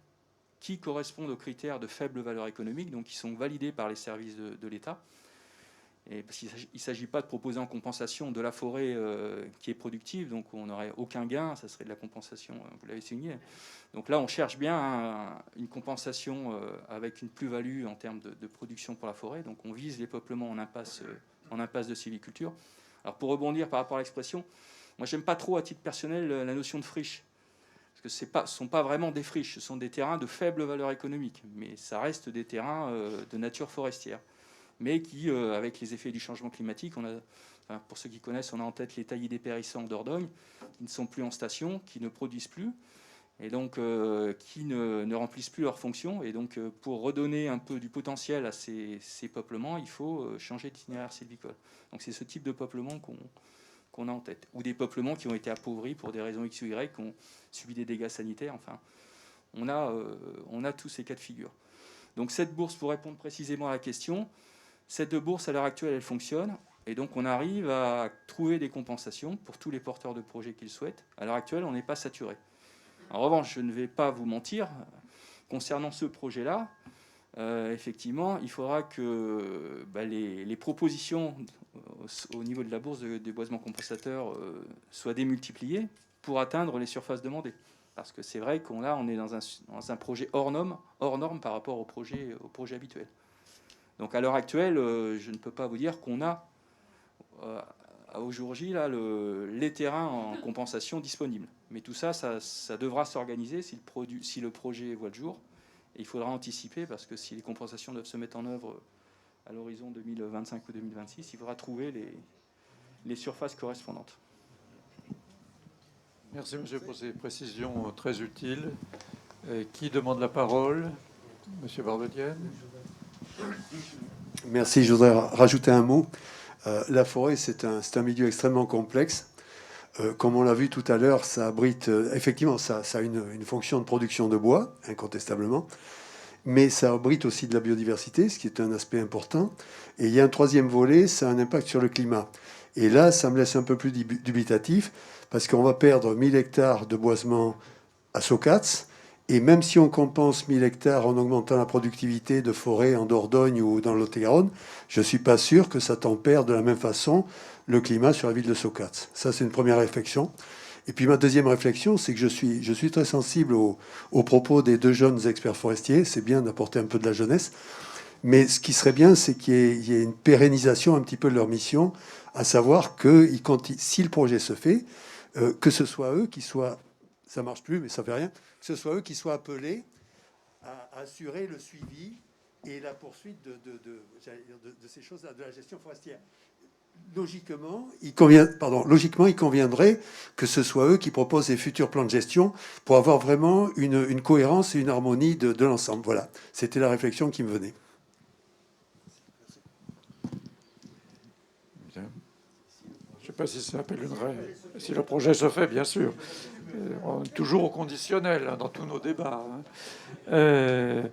qui correspondent aux critères de faible valeur économique, donc qui sont validés par les services de l'État. Et parce qu'il ne s'agit pas de proposer en compensation de la forêt qui est productive, donc on n'aurait aucun gain, ça serait de la compensation, vous l'avez souligné. Donc là, on cherche bien une compensation avec une plus-value en termes de production pour la forêt, donc on vise les peuplements en impasse de sylviculture. Alors pour rebondir par rapport à l'expression, moi j'aime pas trop à titre personnel la notion de friche, parce que ce ne sont pas vraiment des friches, ce sont des terrains de faible valeur économique, mais ça reste des terrains de nature forestière, mais qui, avec les effets du changement climatique, pour ceux qui connaissent, on a en tête les taillis dépérissants en Dordogne, qui ne sont plus en station, qui ne produisent plus, et donc qui ne remplissent plus leurs fonctions. Et donc, pour redonner un peu du potentiel à ces peuplements, il faut changer d'itinéraire sylvicole. Donc c'est ce type de peuplement qu'on a en tête. Ou des peuplements qui ont été appauvris pour des raisons X ou Y, qui ont subi des dégâts sanitaires. Enfin, on a tous ces cas de figure. Donc cette bourse, pour répondre précisément à la question, cette bourse, à l'heure actuelle, elle fonctionne. Et donc, on arrive à trouver des compensations pour tous les porteurs de projets qu'ils souhaitent. À l'heure actuelle, on n'est pas saturé. En revanche, je ne vais pas vous mentir, concernant ce projet-là, effectivement, il faudra que les propositions au niveau de la bourse des boisements compensateurs soient démultipliées pour atteindre les surfaces demandées. Parce que c'est vrai on est dans un projet hors norme par rapport au projet habituel. Donc à l'heure actuelle, je ne peux pas vous dire qu'on a au jour J là, les terrains en compensation disponibles. Mais tout ça, ça devra s'organiser si le projet voit le jour. Et il faudra anticiper, parce que si les compensations doivent se mettre en œuvre à l'horizon 2025 ou 2026, il faudra trouver les surfaces correspondantes. Merci monsieur pour ces précisions très utiles. Qui demande la parole? Monsieur Barbedienne. Merci, je voudrais rajouter un mot. La forêt, c'est un milieu extrêmement complexe. Comme on l'a vu tout à l'heure, ça abrite, effectivement, ça a une fonction de production de bois, incontestablement, mais ça abrite aussi de la biodiversité, ce qui est un aspect important. Et il y a un troisième volet, ça a un impact sur le climat. Et là, ça me laisse un peu plus dubitatif, parce qu'on va perdre 1000 hectares de boisement à Socats. Et même si on compense 1000 hectares en augmentant la productivité de forêt en Dordogne ou dans le Lot-et-Garonne, je ne suis pas sûr que ça tempère de la même façon le climat sur la ville de Socats. Ça, c'est une première réflexion. Et puis ma deuxième réflexion, c'est que je suis très sensible aux propos des deux jeunes experts forestiers. C'est bien d'apporter un peu de la jeunesse. Mais ce qui serait bien, c'est qu'il y ait une pérennisation un petit peu de leur mission, à savoir que si le projet se fait, que ce soit eux qui soient... Ça ne marche plus, mais ça ne fait rien. Que ce soit eux qui soient appelés à assurer le suivi et la poursuite de ces choses-là, de la gestion forestière. Logiquement, il conviendrait que ce soit eux qui proposent les futurs plans de gestion pour avoir vraiment une cohérence et une harmonie de l'ensemble. Voilà, c'était la réflexion qui me venait. Bien. Je ne sais pas si ça s'appelle une règle. Si le projet se fait, bien sûr. On est toujours au conditionnel hein, dans tous nos débats. Hein.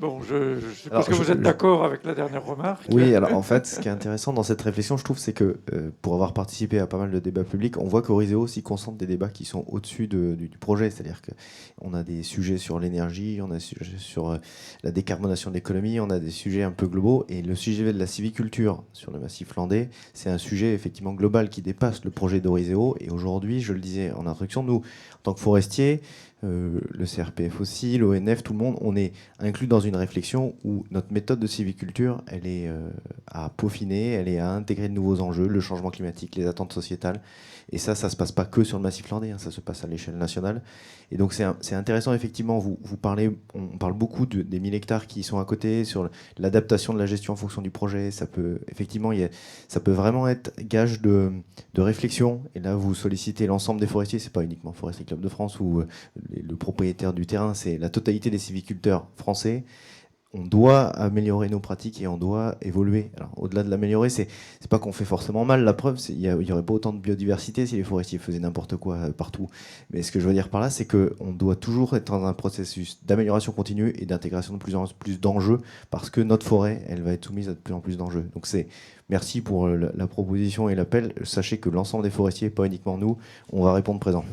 Bon, je suppose que vous êtes d'accord avec la dernière remarque. Oui, alors en fait, ce qui est intéressant dans cette réflexion, je trouve, c'est que pour avoir participé à pas mal de débats publics, on voit qu'Horizeo aussi concentre des débats qui sont au-dessus du projet. C'est-à-dire qu'on a des sujets sur l'énergie, on a des sujets sur la décarbonation de l'économie, on a des sujets un peu globaux. Et le sujet de la sylviculture sur le massif landais, c'est un sujet effectivement global qui dépasse le projet d'Horizeo. Et aujourd'hui, je le disais en introduction, nous, en tant que forestiers, le CRPF aussi, l'ONF, tout le monde, on est inclus dans une réflexion où notre méthode de sylviculture, elle est à peaufiner, elle est à intégrer de nouveaux enjeux, le changement climatique, les attentes sociétales. Et ça se passe pas que sur le massif landais, ça se passe à l'échelle nationale. Et donc c'est intéressant, effectivement, on parle beaucoup des 1000 hectares qui sont à côté, sur l'adaptation de la gestion en fonction du projet. Ça peut vraiment être gage de réflexion. Et là, vous sollicitez l'ensemble des forestiers, c'est pas uniquement Forestier Club de France ou le propriétaire du terrain, c'est la totalité des sylviculteurs français. On doit améliorer nos pratiques et on doit évoluer. Alors, au-delà de l'améliorer, c'est pas qu'on fait forcément mal. La preuve, il y aurait pas autant de biodiversité si les forestiers faisaient n'importe quoi partout. Mais ce que je veux dire par là, c'est qu'on doit toujours être dans un processus d'amélioration continue et d'intégration de plus en plus d'enjeux, parce que notre forêt, elle va être soumise à de plus en plus d'enjeux. Donc merci pour la proposition et l'appel. Sachez que l'ensemble des forestiers, pas uniquement nous, on va répondre présent.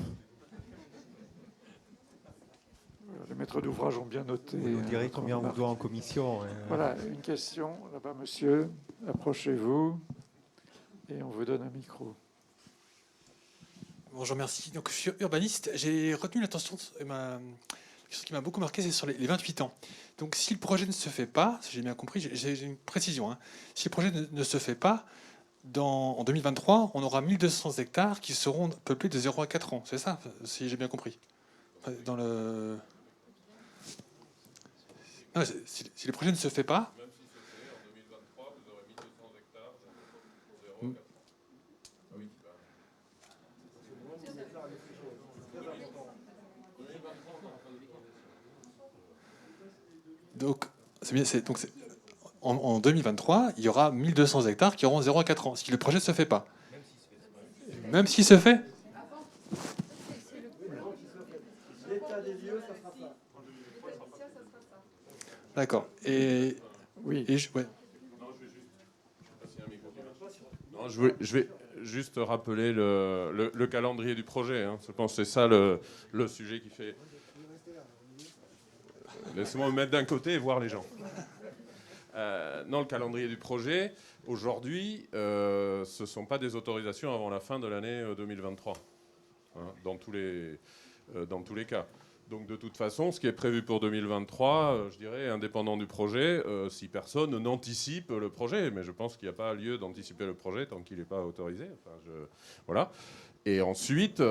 Les maîtres d'ouvrage ont bien noté. Oui, on dirait combien on doit en commission. Voilà, une question. Là-bas, monsieur, approchez-vous et on vous donne un micro. Bonjour, merci. Donc, je suis urbaniste. J'ai retenu l'attention, ce qui m'a beaucoup marqué, c'est sur les 28 ans. Donc, si le projet ne se fait pas, si j'ai bien compris, j'ai une précision, hein. Si le projet ne se fait pas, en 2023, on aura 1200 hectares qui seront peuplés de 0 à 4 ans. C'est ça, si j'ai bien compris. Dans le... Non, si le projet ne se fait pas... Même si se fait, en 2023, vous aurez 1200 hectares de 0 à 4 ans. Donc, en 2023, il y aura 1200 hectares qui auront 0 à 4 ans, si le projet ne se fait pas. Même s'il se fait. D'accord. Et oui. Ouais. Non, je vais juste rappeler le calendrier du projet. Hein. Je pense que c'est ça le sujet qui fait. Laissez-moi me mettre d'un côté et voir les gens. Non, le calendrier du projet, aujourd'hui, ce ne sont pas des autorisations avant la fin de l'année 2023, hein, dans tous les cas. Donc de toute façon, ce qui est prévu pour 2023, je dirais, indépendant du projet, si personne n'anticipe le projet, mais je pense qu'il n'y a pas lieu d'anticiper le projet tant qu'il n'est pas autorisé. Enfin, voilà. Et ensuite,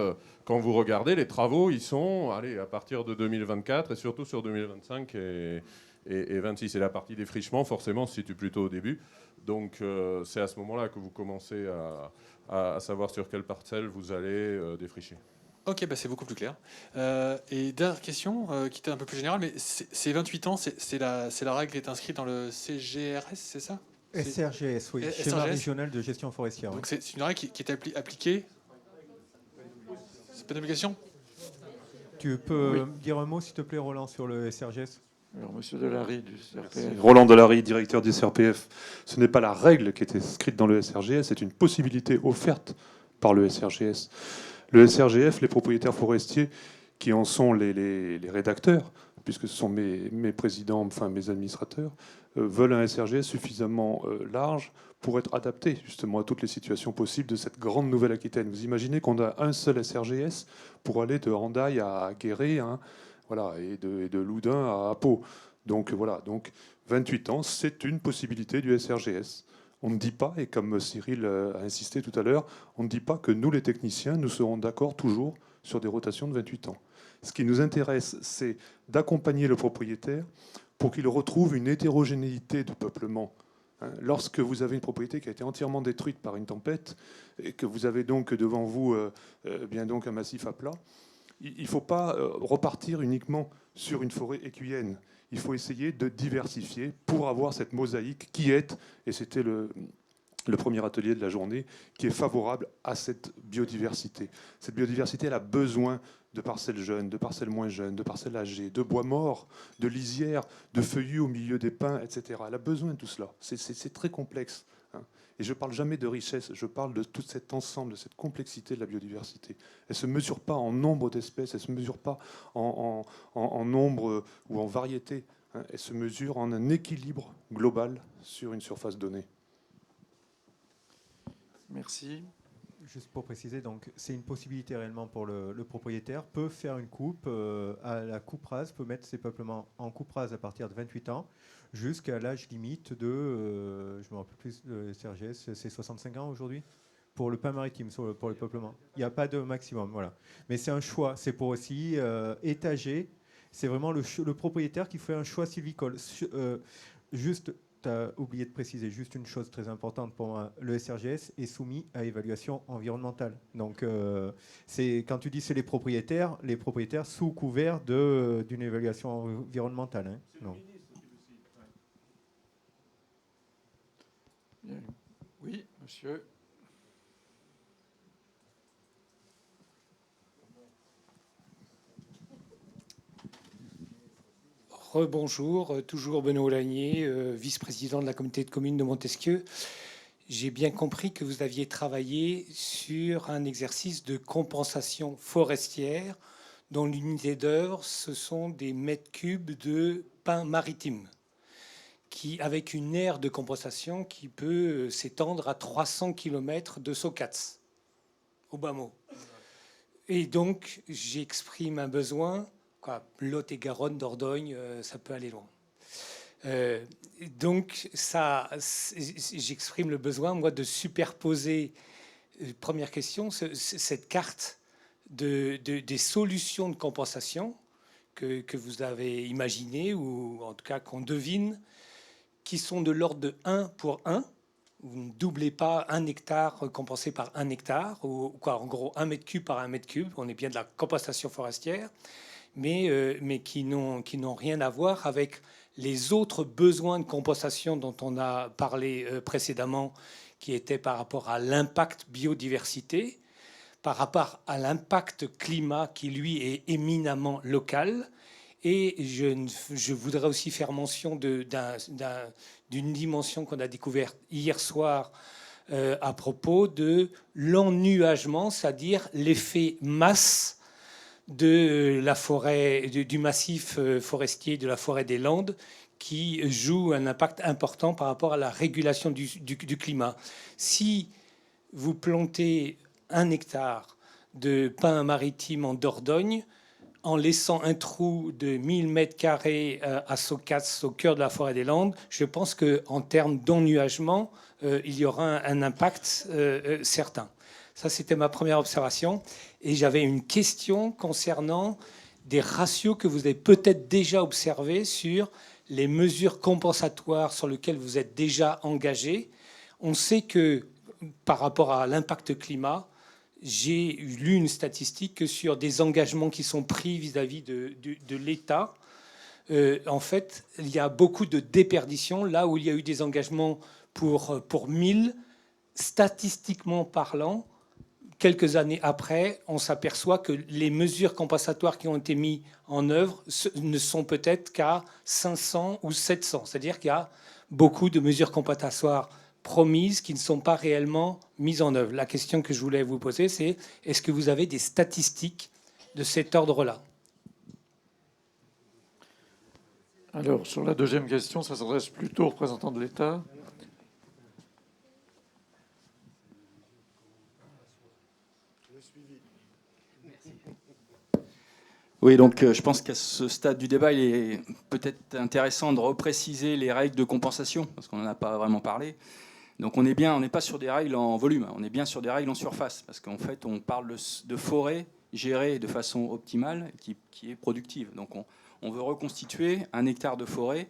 quand vous regardez, les travaux, ils sont à partir de 2024 et surtout sur 2025 et 26. Et la partie défrichement, forcément, se situe plutôt au début. Donc c'est à ce moment-là que vous commencez à savoir sur quelle parcelle vous allez défricher. Ok, bah c'est beaucoup plus clair. Et dernière question, qui était un peu plus générale, mais c'est 28 ans, c'est la règle qui est inscrite dans le CGRS, c'est ça? SRGS, oui, schéma régional de gestion forestière. Donc c'est une règle qui est appliquée. C'est pas une obligation? Tu peux dire un mot, s'il te plaît, Roland, sur le SRGS? Alors, monsieur Delary du CRPF. Roland Delary, directeur du CRPF. Ce n'est pas la règle qui est inscrite dans le SRGS, c'est une possibilité offerte par le SRGS. Le SRGF, les propriétaires forestiers qui en sont les rédacteurs, puisque ce sont mes présidents, enfin mes administrateurs, veulent un SRGS suffisamment large pour être adapté justement à toutes les situations possibles de cette grande Nouvelle-Aquitaine. Vous imaginez qu'on a un seul SRGS pour aller de Hendaye à Guéret, hein, voilà, et de Loudun à Pau. Donc voilà, donc 28 ans, c'est une possibilité du SRGS. On ne dit pas, et comme Cyril a insisté tout à l'heure, on ne dit pas que nous, les techniciens, nous serons d'accord toujours sur des rotations de 28 ans. Ce qui nous intéresse, c'est d'accompagner le propriétaire pour qu'il retrouve une hétérogénéité de peuplement. Lorsque vous avez une propriété qui a été entièrement détruite par une tempête et que vous avez donc devant vous bien donc un massif à plat, il ne faut pas repartir uniquement sur une forêt écuyenne. Il faut essayer de diversifier pour avoir cette mosaïque qui est, et c'était le premier atelier de la journée, qui est favorable à cette biodiversité. Cette biodiversité, elle a besoin de parcelles jeunes, de parcelles moins jeunes, de parcelles âgées, de bois morts, de lisières, de feuillus au milieu des pins, etc. Elle a besoin de tout cela. C'est très complexe. Hein. Et je ne parle jamais de richesse, je parle de tout cet ensemble, de cette complexité de la biodiversité. Elle ne se mesure pas en nombre d'espèces, elle ne se mesure pas en nombre ou en variété. Hein. Elle se mesure en un équilibre global sur une surface donnée. Merci. Juste pour préciser, donc c'est une possibilité réellement pour le propriétaire, peut faire une coupe à la coupe rase, peut mettre ses peuplements en coupe rase à partir de 28 ans jusqu'à l'âge limite de, je me rappelle plus, le CRGS, c'est 65 ans aujourd'hui pour le pain maritime, pour le peuplement. Il n'y a pas de maximum, voilà. Mais c'est un choix, c'est pour aussi étager, c'est vraiment le propriétaire qui fait un choix sylvicole. Juste, tu as oublié de préciser juste une chose très importante pour moi, le SRGS est soumis à évaluation environnementale. Donc, quand tu dis c'est les propriétaires sous couvert d'une évaluation environnementale. Hein. Non. Oui, monsieur. Rebonjour, toujours Benoît Lagnier, vice-président de la communauté de communes de Montesquieu. J'ai bien compris que vous aviez travaillé sur un exercice de compensation forestière dont l'unité d'œuvre, ce sont des mètres cubes de pin maritime, avec une aire de compensation qui peut s'étendre à 300 km de Socats, au bas mot. Et donc, j'exprime un besoin. Lot et Garonne, Dordogne, ça peut aller loin. Donc, j'exprime le besoin, moi, de superposer, première question, cette carte des solutions de compensation que vous avez imaginées, ou en tout cas qu'on devine, qui sont de l'ordre de 1 pour 1. Vous ne doublez pas 1 hectare compensé par 1 hectare, ou quoi, en gros 1 mètre cube par 1 mètre cube. On est bien de la compensation forestière. Mais qui n'ont rien à voir avec les autres besoins de compensation dont on a parlé précédemment, qui étaient par rapport à l'impact biodiversité, par rapport à l'impact climat qui, lui, est éminemment local. Et je voudrais aussi faire mention d'une dimension qu'on a découverte hier soir à propos de l'ennuagement, c'est-à-dire l'effet masse de la forêt, du massif forestier de la forêt des Landes, qui joue un impact important par rapport à la régulation du climat. Si vous plantez 1 hectare de pin maritime en Dordogne, en laissant un trou de 1000 mètres carrés à Socats, au cœur de la forêt des Landes, je pense qu'en termes d'ennuagement, il y aura un impact certain. Ça, c'était ma première observation. Et j'avais une question concernant des ratios que vous avez peut-être déjà observés sur les mesures compensatoires sur lesquelles vous êtes déjà engagés. On sait que par rapport à l'impact climat, j'ai lu une statistique que sur des engagements qui sont pris vis-à-vis de l'État, en fait, il y a beaucoup de déperditions. Là où il y a eu des engagements pour 1000, statistiquement parlant, quelques années après, on s'aperçoit que les mesures compensatoires qui ont été mises en œuvre ne sont peut-être qu'à 500 ou 700. C'est-à-dire qu'il y a beaucoup de mesures compensatoires promises qui ne sont pas réellement mises en œuvre. La question que je voulais vous poser, c'est est-ce que vous avez des statistiques de cet ordre-là? Alors, sur la deuxième question, ça s'adresse plutôt aux représentants de l'État. Oui, donc je pense qu'à ce stade du débat, il est peut-être intéressant de repréciser les règles de compensation, parce qu'on n'en a pas vraiment parlé. Donc on n'est pas sur des règles en volume, on est bien sur des règles en surface, parce qu'en fait on parle de forêt gérée de façon optimale, qui est productive. Donc on veut reconstituer 1 hectare de forêt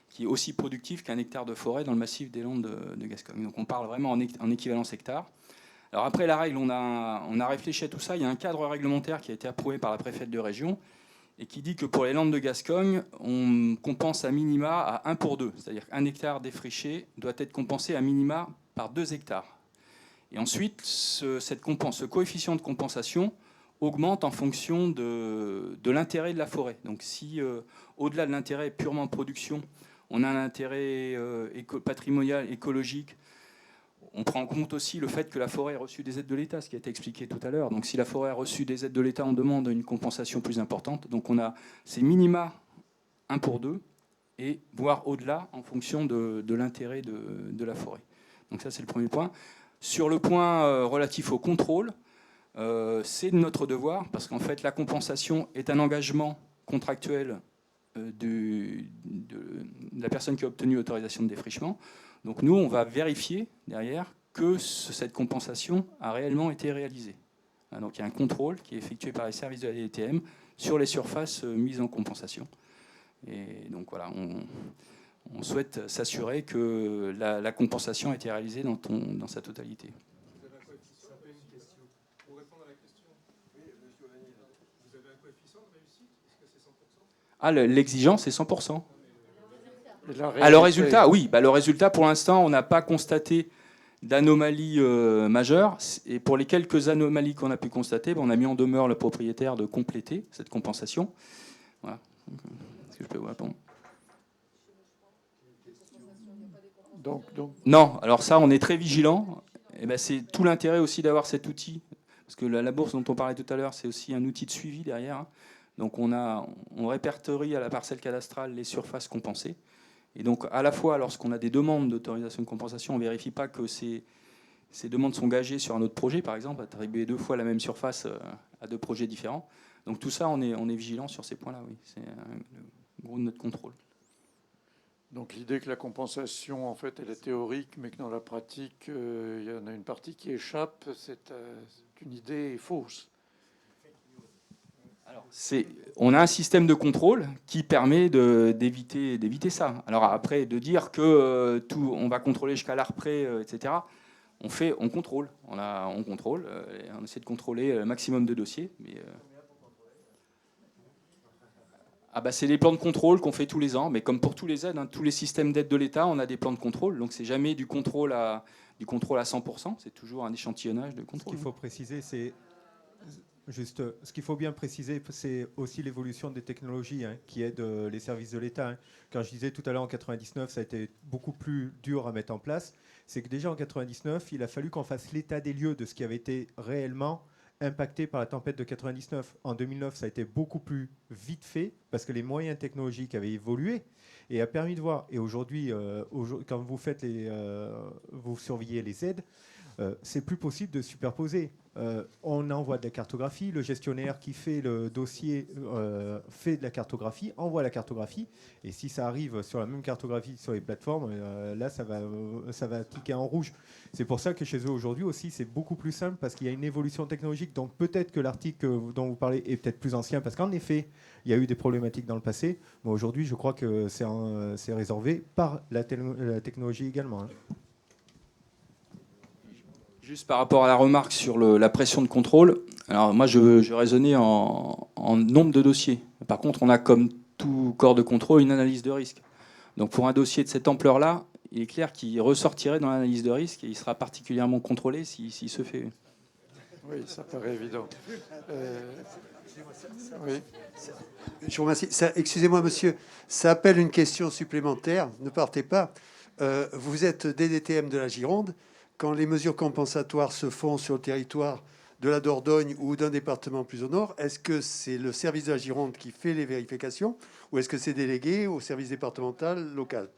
qui est aussi productif qu'1 hectare de forêt dans le massif des Landes de Gascogne. Donc on parle vraiment en équivalence hectare. Alors après la règle, on a réfléchi à tout ça. Il y a un cadre réglementaire qui a été approuvé par la préfète de région et qui dit que pour les Landes de Gascogne, on compense à minima à 1 pour 2. C'est-à-dire qu'1 hectare défriché doit être compensé à minima par 2 hectares. Et ensuite, ce coefficient de compensation augmente en fonction de l'intérêt de la forêt. Donc si, au-delà de l'intérêt purement production, on a un intérêt patrimonial, écologique, on prend en compte aussi le fait que la forêt a reçu des aides de l'État, ce qui a été expliqué tout à l'heure. Donc si la forêt a reçu des aides de l'État, on demande une compensation plus importante. Donc on a ces minima 1 pour 2, et voire au-delà en fonction de l'intérêt de la forêt. Donc ça, c'est le premier point. Sur le point relatif au contrôle, c'est de notre devoir, parce qu'en fait, la compensation est un engagement contractuel de la personne qui a obtenu l'autorisation de défrichement. Donc nous, on va vérifier derrière que cette compensation a réellement été réalisée. Donc il y a un contrôle qui est effectué par les services de la DDTM sur les surfaces mises en compensation. Et donc voilà, on souhaite s'assurer que la compensation a été réalisée dans sa totalité. Ah, l'exigence est 100%. Ah, le résultat, oui. Le résultat, pour l'instant, on n'a pas constaté d'anomalies majeures. Et pour les quelques anomalies qu'on a pu constater, on a mis en demeure le propriétaire de compléter cette compensation. Voilà. Est-ce que je peux vous répondre ? Non, alors ça, on est très vigilant. Et c'est tout l'intérêt aussi d'avoir cet outil. Parce que la bourse dont on parlait tout à l'heure, c'est aussi un outil de suivi derrière. Donc on répertorie à la parcelle cadastrale les surfaces compensées. Et donc à la fois, lorsqu'on a des demandes d'autorisation de compensation, on ne vérifie pas que ces demandes sont gagées sur un autre projet, par exemple, attribuer 2 fois la même surface à 2 projets différents. Donc tout ça, on est vigilant sur ces points-là, oui. C'est le gros de notre contrôle. Donc l'idée que la compensation, en fait, elle est théorique, mais que dans la pratique, il y en a une partie qui échappe, c'est une idée fausse. Alors, on a un système de contrôle qui permet d'éviter ça. Alors après, de dire que on va contrôler jusqu'à l'art près, etc., on contrôle. On contrôle, on essaie de contrôler le maximum de dossiers. Mais, c'est les plans de contrôle qu'on fait tous les ans, mais comme pour tous les aides, tous les systèmes d'aide de l'État, on a des plans de contrôle, donc c'est jamais du contrôle à 100%, c'est toujours un échantillonnage de contrôle. Ce qu'il faut préciser, c'est juste, ce qu'il faut bien préciser, c'est aussi l'évolution des technologies qui aident les services de l'État. Quand je disais tout à l'heure en 99, ça a été beaucoup plus dur à mettre en place. C'est que déjà en 99, il a fallu qu'on fasse l'état des lieux de ce qui avait été réellement impacté par la tempête de 99. En 2009, ça a été beaucoup plus vite fait parce que les moyens technologiques avaient évolué et a permis de voir. Et aujourd'hui, quand vous faites vous surveillez les aides, c'est plus possible de superposer. On envoie de la cartographie, le gestionnaire qui fait le dossier fait de la cartographie, envoie la cartographie, et si ça arrive sur la même cartographie sur les plateformes, là ça va cliquer en rouge. C'est pour ça que chez eux aujourd'hui aussi c'est beaucoup plus simple parce qu'il y a une évolution technologique. Donc peut-être que l'article dont vous parlez est peut-être plus ancien parce qu'en effet il y a eu des problématiques dans le passé, mais aujourd'hui je crois que c'est résolvé par la technologie également. Juste par rapport à la remarque sur la pression de contrôle, alors moi je raisonnais en nombre de dossiers. Par contre, on a comme tout corps de contrôle une analyse de risque. Donc pour un dossier de cette ampleur-là, il est clair qu'il ressortirait dans l'analyse de risque et il sera particulièrement contrôlé s'il se fait. Oui, ça paraît évident. Oui. Je vous remercie. Excusez-moi, monsieur, ça appelle une question supplémentaire. Ne partez pas. Vous êtes DDTM de la Gironde. Quand les mesures compensatoires se font sur le territoire de la Dordogne ou d'un département plus au nord, est-ce que c'est le service de la Gironde qui fait les vérifications ou est-ce que c'est délégué au service départemental local ?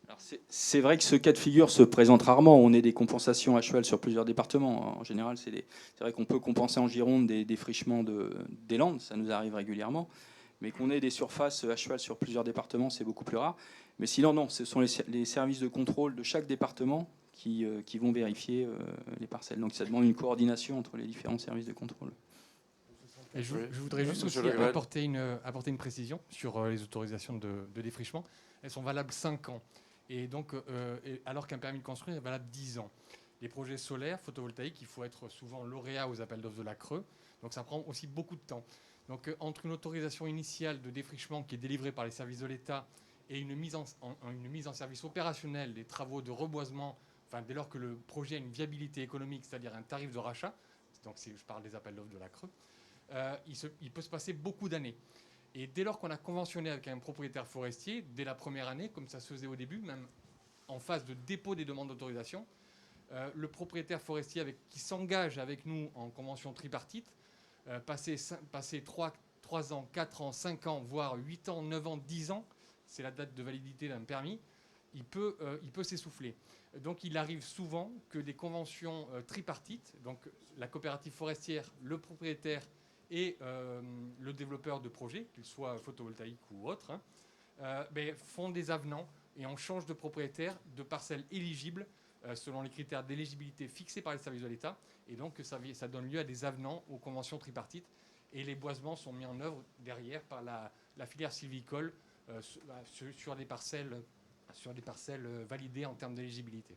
Alors c'est vrai que ce cas de figure se présente rarement. On ait des compensations à cheval sur plusieurs départements. En général, c'est vrai qu'on peut compenser en Gironde des défrichements des Landes, ça nous arrive régulièrement. Mais qu'on ait des surfaces à cheval sur plusieurs départements, c'est beaucoup plus rare. Mais sinon, non, ce sont les services de contrôle de chaque département qui vont vérifier les parcelles. Donc ça demande une coordination entre les différents services de contrôle. Et je voudrais juste aussi apporter une précision sur les autorisations de défrichement. Elles sont valables 5 ans. Et donc, alors qu'un permis de construire est valable 10 ans. Les projets solaires, photovoltaïques, il faut être souvent lauréat aux appels d'offres de la Creux. Donc ça prend aussi beaucoup de temps. Donc entre une autorisation initiale de défrichement qui est délivrée par les services de l'État et une mise en service opérationnelle des travaux de reboisement, dès lors que le projet a une viabilité économique, c'est-à-dire un tarif de rachat, donc je parle des appels d'offres de la Creux, il peut se passer beaucoup d'années. Et dès lors qu'on a conventionné avec un propriétaire forestier, dès la première année, comme ça se faisait au début, même en phase de dépôt des demandes d'autorisation, le propriétaire forestier qui s'engage avec nous en convention tripartite, passer 3 ans, 4 ans, 5 ans, voire 8 ans, 9 ans, 10 ans, c'est la date de validité d'un permis, il peut s'essouffler. Donc il arrive souvent que des conventions tripartites, donc la coopérative forestière, le propriétaire et le développeur de projet, qu'il soit photovoltaïque ou autre, font des avenants et on change de propriétaire de parcelles éligibles selon les critères d'éligibilité fixés par les services de l'État. Et donc ça donne lieu à des avenants aux conventions tripartites. Et les boisements sont mis en œuvre derrière par la filière sylvicole sur des parcelles validées en termes d'éligibilité.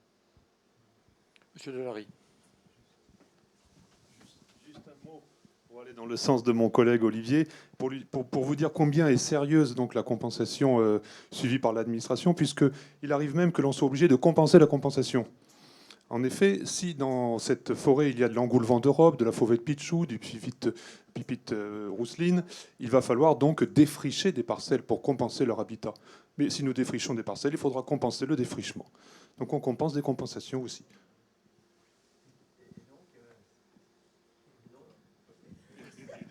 Monsieur Delary. Juste un mot pour aller dans le sens de mon collègue Olivier, pour vous dire combien est sérieuse donc la compensation suivie par l'administration, puisqu'il arrive même que l'on soit obligé de compenser la compensation. En effet, si dans cette forêt il y a de l'engoulevent d'Europe, de la fauve de pitchou, du pipite rousseline, il va falloir donc défricher des parcelles pour compenser leur habitat. Mais si nous défrichons des parcelles, il faudra compenser le défrichement. Donc on compense des compensations aussi.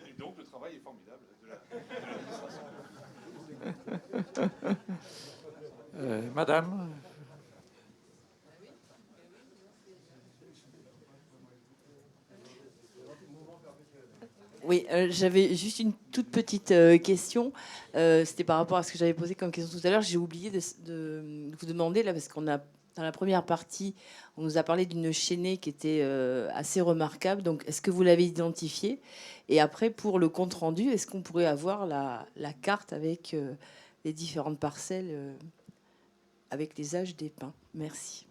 Et donc le travail est formidable de l'administration. Madame. Oui, j'avais juste une toute petite question. C'était par rapport à ce que j'avais posé comme question tout à l'heure. J'ai oublié de vous demander, là, parce qu'on a, dans la première partie, on nous a parlé d'une chaînée qui était assez remarquable. Donc, est-ce que vous l'avez identifiée? Et après, pour le compte-rendu, est-ce qu'on pourrait avoir la carte avec les différentes parcelles, avec les âges des pins? Merci.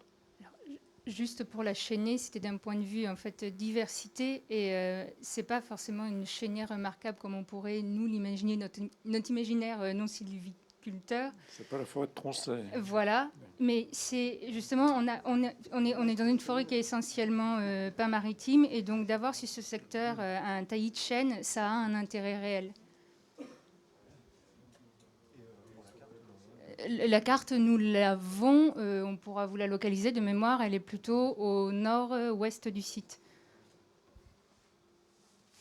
Juste pour la chaînée, c'était d'un point de vue en fait diversité et c'est pas forcément une chaînée remarquable comme on pourrait nous l'imaginer, notre imaginaire non sylviculteur. C'est pas la forêt de Tronchet. Voilà, mais c'est justement on est dans une forêt qui est essentiellement pas maritime et donc d'avoir sur ce secteur un taillis de chêne, ça a un intérêt réel. La carte, nous l'avons, on pourra vous la localiser de mémoire, elle est plutôt au nord-ouest du site.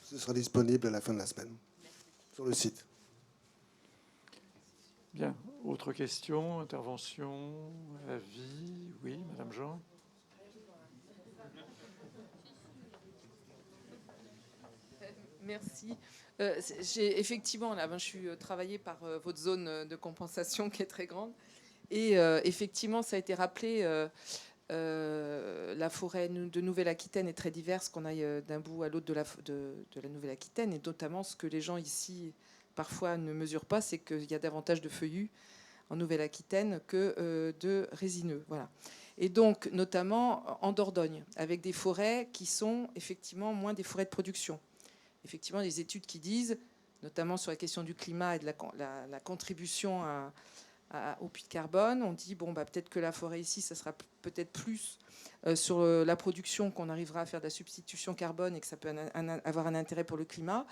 Ce sera disponible à la fin de la semaine sur le site. Bien. Autre question, intervention, avis? Oui, Madame Jean. Merci. J'ai effectivement, là, je suis travaillée par votre zone de compensation qui est très grande. Et effectivement, ça a été rappelé, la forêt de Nouvelle-Aquitaine est très diverse, qu'on aille d'un bout à l'autre de la Nouvelle-Aquitaine. Et notamment, ce que les gens ici, parfois, ne mesurent pas, c'est qu'il y a davantage de feuillus en Nouvelle-Aquitaine que de résineux. Voilà. Et donc, notamment en Dordogne, avec des forêts qui sont effectivement moins des forêts de production. Effectivement, des études qui disent, notamment sur la question du climat et de la contribution au puits de carbone, on dit bon, peut-être que la forêt ici, ça sera peut-être plus sur la production qu'on arrivera à faire de la substitution carbone et que ça peut avoir un intérêt pour le climat.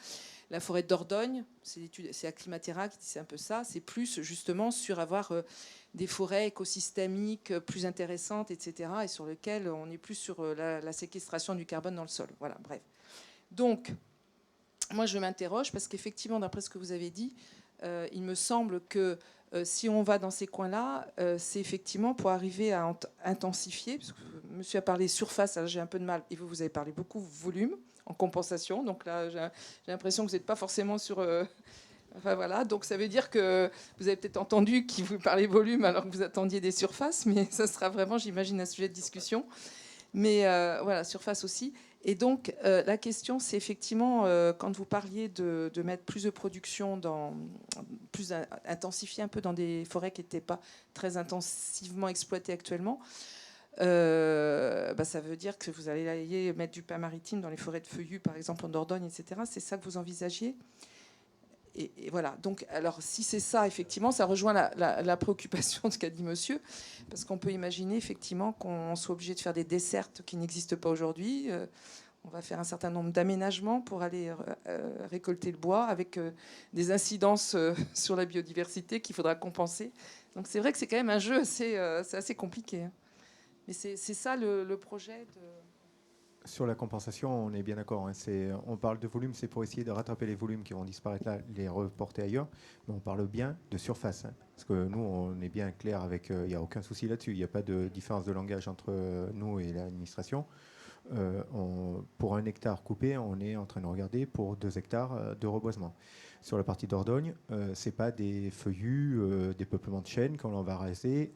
La forêt de Dordogne, c'est Acclimatera qui dit c'est un peu ça, c'est plus justement sur avoir des forêts écosystémiques plus intéressantes, etc., et sur lesquelles on est plus sur la séquestration du carbone dans le sol. Voilà, bref. Donc, moi, je m'interroge parce qu'effectivement, d'après ce que vous avez dit, il me semble que si on va dans ces coins-là, c'est effectivement pour arriver à intensifier. Parce que monsieur a parlé surface, alors j'ai un peu de mal, et vous avez parlé beaucoup volume en compensation. Donc là, j'ai l'impression que vous n'êtes pas forcément sur... enfin voilà, donc ça veut dire que vous avez peut-être entendu qu'il vous parlait volume alors que vous attendiez des surfaces, mais ça sera vraiment, j'imagine, un sujet de discussion. Mais voilà, surface aussi. Et donc, la question, c'est effectivement, quand vous parliez de mettre plus de production, plus intensifier un peu dans des forêts qui n'étaient pas très intensivement exploitées actuellement, ça veut dire que vous allez mettre du pin maritime dans les forêts de feuillus, par exemple en Dordogne, etc. C'est ça que vous envisagiez? Et voilà. Donc, alors, si c'est ça, effectivement, ça rejoint la préoccupation de ce qu'a dit monsieur, parce qu'on peut imaginer, effectivement, qu'on soit obligé de faire des dessertes qui n'existent pas aujourd'hui. On va faire un certain nombre d'aménagements pour aller récolter le bois, avec des incidences sur la biodiversité qu'il faudra compenser. Donc, c'est vrai que c'est quand même un jeu assez compliqué. Hein. Mais c'est ça le projet de... Sur la compensation, on est bien d'accord. Hein. On parle de volume, c'est pour essayer de rattraper les volumes qui vont disparaître là, les reporter ailleurs. Mais on parle bien de surface. Hein. Parce que nous, on est bien clair avec... Il n'y a aucun souci là-dessus. Il n'y a pas de différence de langage entre nous et l'administration. Pour 1 hectare coupé, on est en train de regarder pour 2 hectares de reboisement. Sur la partie Dordogne, ce n'est pas des feuillus, des peuplements de chênes qu'on va raser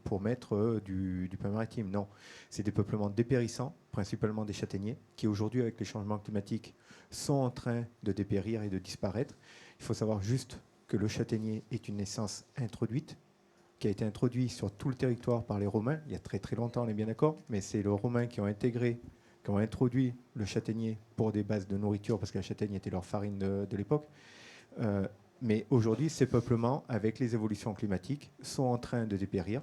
pour mettre du pin maritime. Non, c'est des peuplements dépérissants, principalement des châtaigniers, qui aujourd'hui, avec les changements climatiques, sont en train de dépérir et de disparaître. Il faut savoir juste que le châtaignier est une essence introduite, qui a été introduit sur tout le territoire par les Romains, il y a très très longtemps, on est bien d'accord, mais c'est les Romains qui ont introduit le châtaignier pour des bases de nourriture, parce que la châtaigne était leur farine de l'époque. Mais aujourd'hui, ces peuplements, avec les évolutions climatiques, sont en train de dépérir.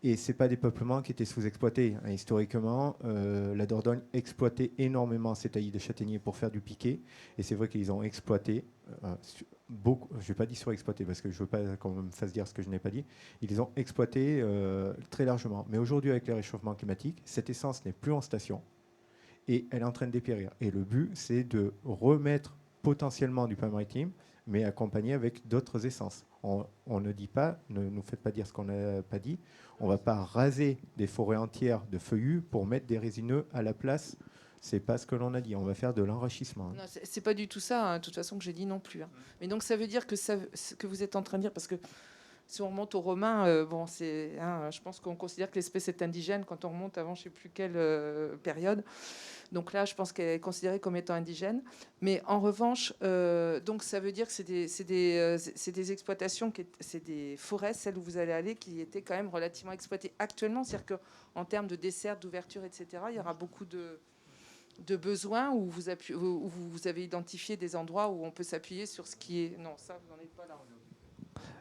Et ce n'est pas des peuplements qui étaient sous-exploités. Hein. Historiquement, la Dordogne exploitait énormément ces taillis de châtaigniers pour faire du piquet. Et c'est vrai qu'ils ont exploité beaucoup. Je ne vais pas dire surexploité parce que je ne veux pas qu'on me fasse dire ce que je n'ai pas dit. Ils les ont exploités très largement. Mais aujourd'hui, avec le réchauffement climatique, cette essence n'est plus en station et elle est en train de dépérir. Et le but, c'est de remettre potentiellement du pain maritime, mais accompagné avec d'autres essences. On ne dit pas, ne nous faites pas dire ce qu'on n'a pas dit, on ne va pas raser des forêts entières de feuillus pour mettre des résineux à la place. C'est pas ce que l'on a dit, on va faire de l'enrichissement. Non, c'est pas du tout ça, hein, de toute façon, que j'ai dit non plus. Hein. Mais donc ça veut dire que ce que vous êtes en train de dire, parce que si on remonte aux Romains, je pense qu'on considère que l'espèce est indigène quand on remonte avant je ne sais plus quelle période. Donc là, je pense qu'elle est considérée comme étant indigène. Mais en revanche, donc ça veut dire que c'est des exploitations, c'est des forêts, celles où vous allez aller, qui étaient quand même relativement exploitées actuellement. C'est-à-dire qu'en termes de dessert, d'ouverture, etc., il y aura beaucoup de besoins où vous avez identifié des endroits où on peut s'appuyer sur ce qui est... Non, ça, vous n'en êtes pas là.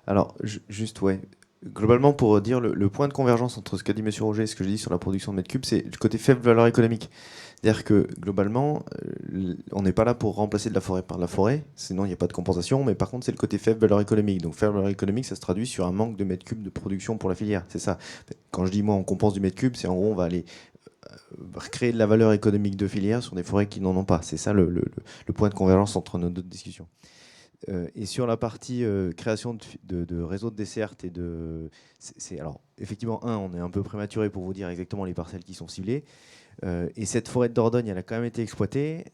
Alors, juste, ouais. Globalement, pour dire le point de convergence entre ce qu'a dit M. Roger et ce que j'ai dit sur la production de mètres cubes, c'est le côté faible valeur économique. C'est-à-dire que, globalement, on n'est pas là pour remplacer de la forêt par de la forêt, sinon il n'y a pas de compensation, mais par contre, c'est le côté faible valeur économique. Donc, faible valeur économique, ça se traduit sur un manque de mètres cubes de production pour la filière. C'est ça. Quand je dis, moi, on compense du mètre cube, c'est en gros, on va aller créer de la valeur économique de filière sur des forêts qui n'en ont pas. C'est ça le point de convergence entre nos deux discussions. Et sur la partie création de réseaux de desserte et alors effectivement on est un peu prématuré pour vous dire exactement les parcelles qui sont ciblées. Et cette forêt de Dordogne, elle a quand même été exploitée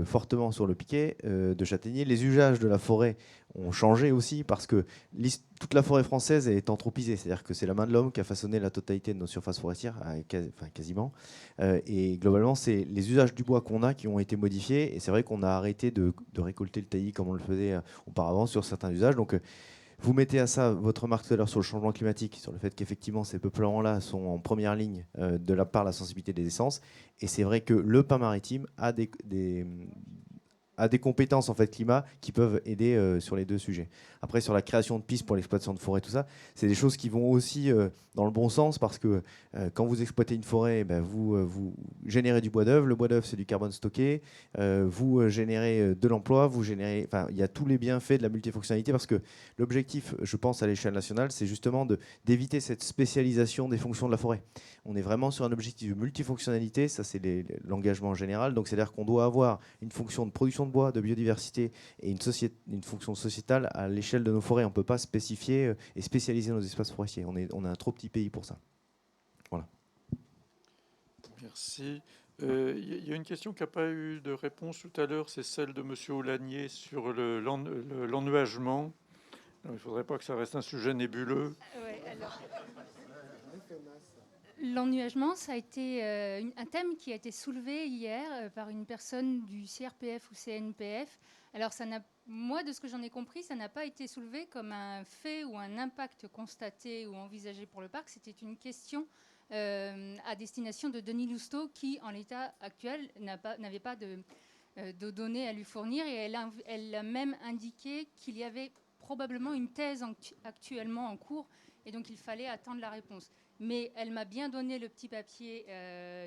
fortement sur le piquet de châtaignier. Les usages de la forêt ont changé aussi parce que toute la forêt française est anthropisée. C'est-à-dire que c'est la main de l'homme qui a façonné la totalité de nos surfaces forestières, quasiment. Et globalement, c'est les usages du bois qu'on a qui ont été modifiés. Et c'est vrai qu'on a arrêté de récolter le taillis comme on le faisait auparavant sur certains usages. Donc, vous mettez à ça votre remarque tout à l'heure sur le changement climatique, sur le fait qu'effectivement ces peuplements-là sont en première ligne par la sensibilité des essences. Et c'est vrai que le pain maritime a des compétences en fait climat qui peuvent aider sur les deux sujets. Après, sur la création de pistes pour l'exploitation de forêt, tout ça, c'est des choses qui vont aussi dans le bon sens parce que quand vous exploitez une forêt, vous générez du bois d'œuvre. Le bois d'œuvre, c'est du carbone stocké. Vous générez de l'emploi. Il y a tous les bienfaits de la multifonctionnalité parce que l'objectif, je pense, à l'échelle nationale, c'est justement d'éviter cette spécialisation des fonctions de la forêt. On est vraiment sur un objectif de multifonctionnalité. Ça, c'est l'engagement général. Donc, c'est-à-dire qu'on doit avoir une fonction de production de bois, de biodiversité et une fonction sociétale à l'échelle de nos forêts. On ne peut pas spécifier et spécialiser nos espaces forestiers. On est un trop petit pays pour ça. Voilà. Merci. Il y a une question qui n'a pas eu de réponse tout à l'heure, c'est celle de M. Aulagnier sur l'ennuagement. Il ne faudrait pas que ça reste un sujet nébuleux. L'ennuagement, ça a été un thème qui a été soulevé hier par une personne du CRPF ou CNPF. Alors, moi, de ce que j'en ai compris, ça n'a pas été soulevé comme un fait ou un impact constaté ou envisagé pour le parc. C'était une question à destination de Denis Lousteau qui, en l'état actuel, n'avait pas de données à lui fournir. Et elle a même indiqué qu'il y avait probablement une thèse actuellement en cours et donc il fallait attendre la réponse. Mais elle m'a bien donné le petit papier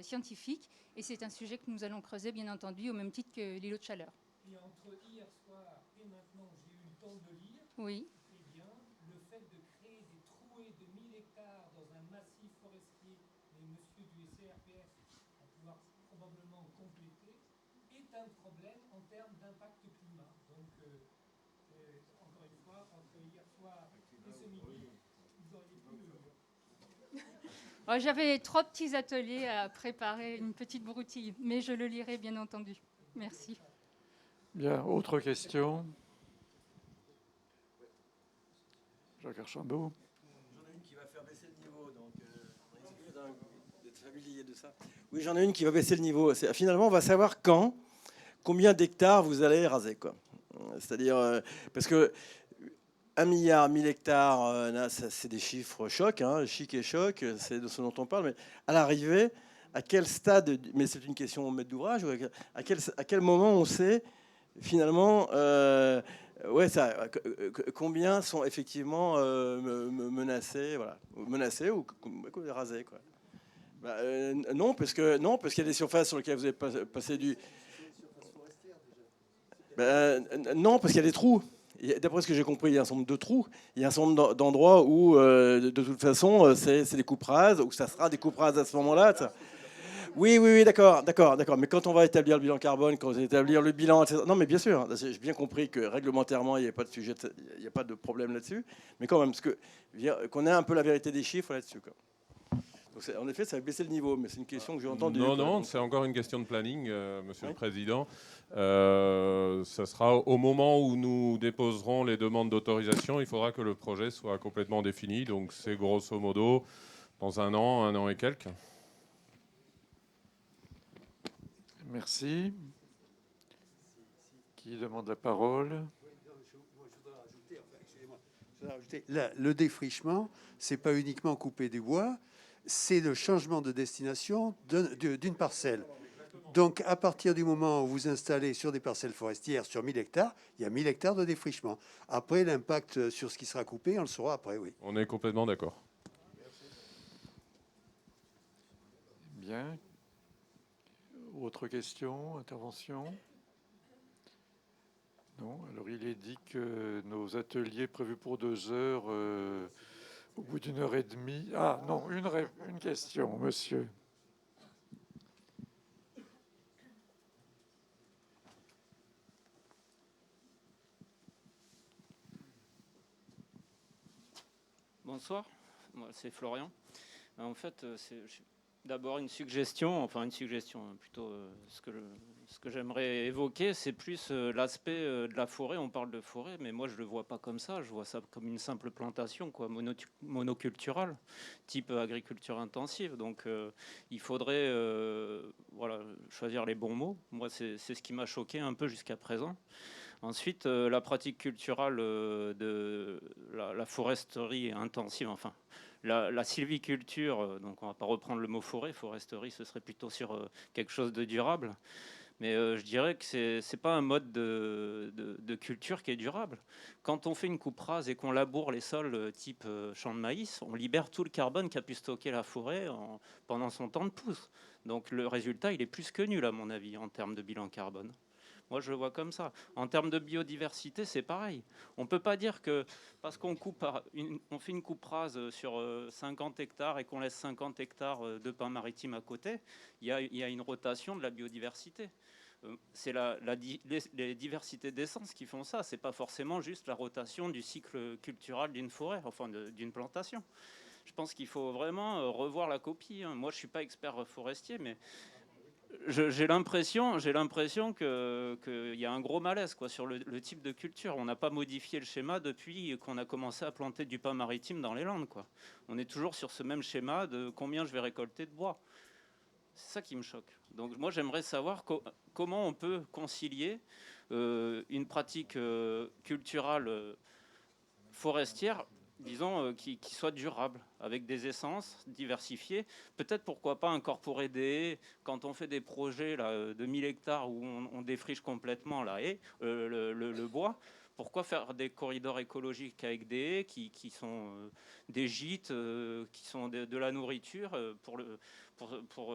scientifique et c'est un sujet que nous allons creuser, bien entendu, au même titre que l'îlot de chaleur. Et entre hier soir et maintenant, j'ai eu le temps de lire. Oui. Eh bien, le fait de créer des trouées de 1000 hectares dans un massif forestier, et monsieur du CRPF va pouvoir probablement complété, est un problème en termes d'impact climat. Donc, encore une fois, entre hier soir et ce midi, vous auriez pu J'avais 3 petits ateliers à préparer, une petite broutille, mais je le lirai bien entendu. Merci. Bien, autre question. Jacques Archambault. J'en ai une qui va faire baisser le niveau, donc on risque d'être familier de ça. Oui, j'en ai une qui va baisser le niveau. Finalement, on va savoir combien d'hectares vous allez raser, quoi. C'est-à-dire, parce que 1 milliard 1000 hectares, là, c'est des chiffres chocs, hein, chic et choc, c'est de ce dont on parle, mais à l'arrivée, à quel stade, mais c'est une question au maître d'ouvrage, à quel moment on sait finalement, combien sont effectivement menacés, voilà, menacés ou rasés, quoi. Non, parce qu'il y a des surfaces sur lesquelles vous avez passé du... non, parce qu'il y a des trous. D'après ce que j'ai compris, il y a un certain nombre de trous. Il y a un certain nombre d'endroits où, de toute façon, c'est des coupes rases, ou ça sera des coupes rases à ce moment-là. Oui, d'accord. Mais quand on va établir le bilan carbone, quand on va établir le bilan, etc. Non, mais bien sûr, j'ai bien compris que réglementairement, il n'y a pas de sujet, il n'y a pas de problème là-dessus. Mais quand même, qu'on ait un peu la vérité des chiffres là-dessus, quoi. Donc en effet, ça va baisser le niveau, mais c'est une question que j'ai entendue. Non, c'est encore une question de planning, Monsieur le Président. Ça sera au moment où nous déposerons les demandes d'autorisation. Il faudra que le projet soit complètement défini. Donc c'est grosso modo dans un an et quelques. Merci. Qui demande la parole? Le défrichement, c'est pas uniquement couper du bois, c'est le changement de destination d'une parcelle. Donc, à partir du moment où vous installez sur des parcelles forestières sur 1000 hectares, il y a 1000 hectares de défrichement. Après, l'impact sur ce qui sera coupé, on le saura après, oui. On est complètement d'accord. Bien. Autre question, intervention? Non. Alors, il est dit que nos ateliers prévus pour 2 heures, au bout d'une heure et demie... Ah non, une question, monsieur. Bonsoir, moi c'est Florian. En fait, c'est d'abord une suggestion, plutôt ce que j'aimerais évoquer, c'est plus l'aspect de la forêt. On parle de forêt, mais moi je le vois pas comme ça. Je vois ça comme une simple plantation, quoi, monoculturale, type agriculture intensive. Donc il faudrait choisir les bons mots. Moi, c'est ce qui m'a choqué un peu jusqu'à présent. Ensuite, la pratique culturelle de la foresterie intensive, enfin, la sylviculture, donc on ne va pas reprendre le mot foresterie, ce serait plutôt sur quelque chose de durable. Mais je dirais que ce n'est pas un mode de culture qui est durable. Quand on fait une coupe rase et qu'on laboure les sols type champ de maïs, on libère tout le carbone qu'a pu stocker la forêt pendant son temps de pousse. Donc le résultat, il est plus que nul, à mon avis, en termes de bilan carbone. Moi, je le vois comme ça. En termes de biodiversité, c'est pareil. On ne peut pas dire que parce qu'on fait une coupe rase sur 50 hectares et qu'on laisse 50 hectares de pins maritimes à côté, il y a une rotation de la biodiversité. C'est les diversités d'essences qui font ça. Ce n'est pas forcément juste la rotation du cycle culturel d'une forêt, enfin d'une plantation. Je pense qu'il faut vraiment revoir la copie. Moi, je ne suis pas expert forestier, mais... J'ai l'impression qu'il y a un gros malaise, quoi, sur le type de culture. On n'a pas modifié le schéma depuis qu'on a commencé à planter du pin maritime dans les Landes, quoi. On est toujours sur ce même schéma de combien je vais récolter de bois. C'est ça qui me choque. Donc moi, j'aimerais savoir comment on peut concilier une pratique culturelle forestière, disons, qui soit durable, avec des essences diversifiées. Peut-être, pourquoi pas, incorporer des haies. Quand on fait des projets là, de 1000 hectares où on défriche complètement la haie, le bois, pourquoi faire des corridors écologiques avec des haies qui sont des gîtes, qui sont de la nourriture pour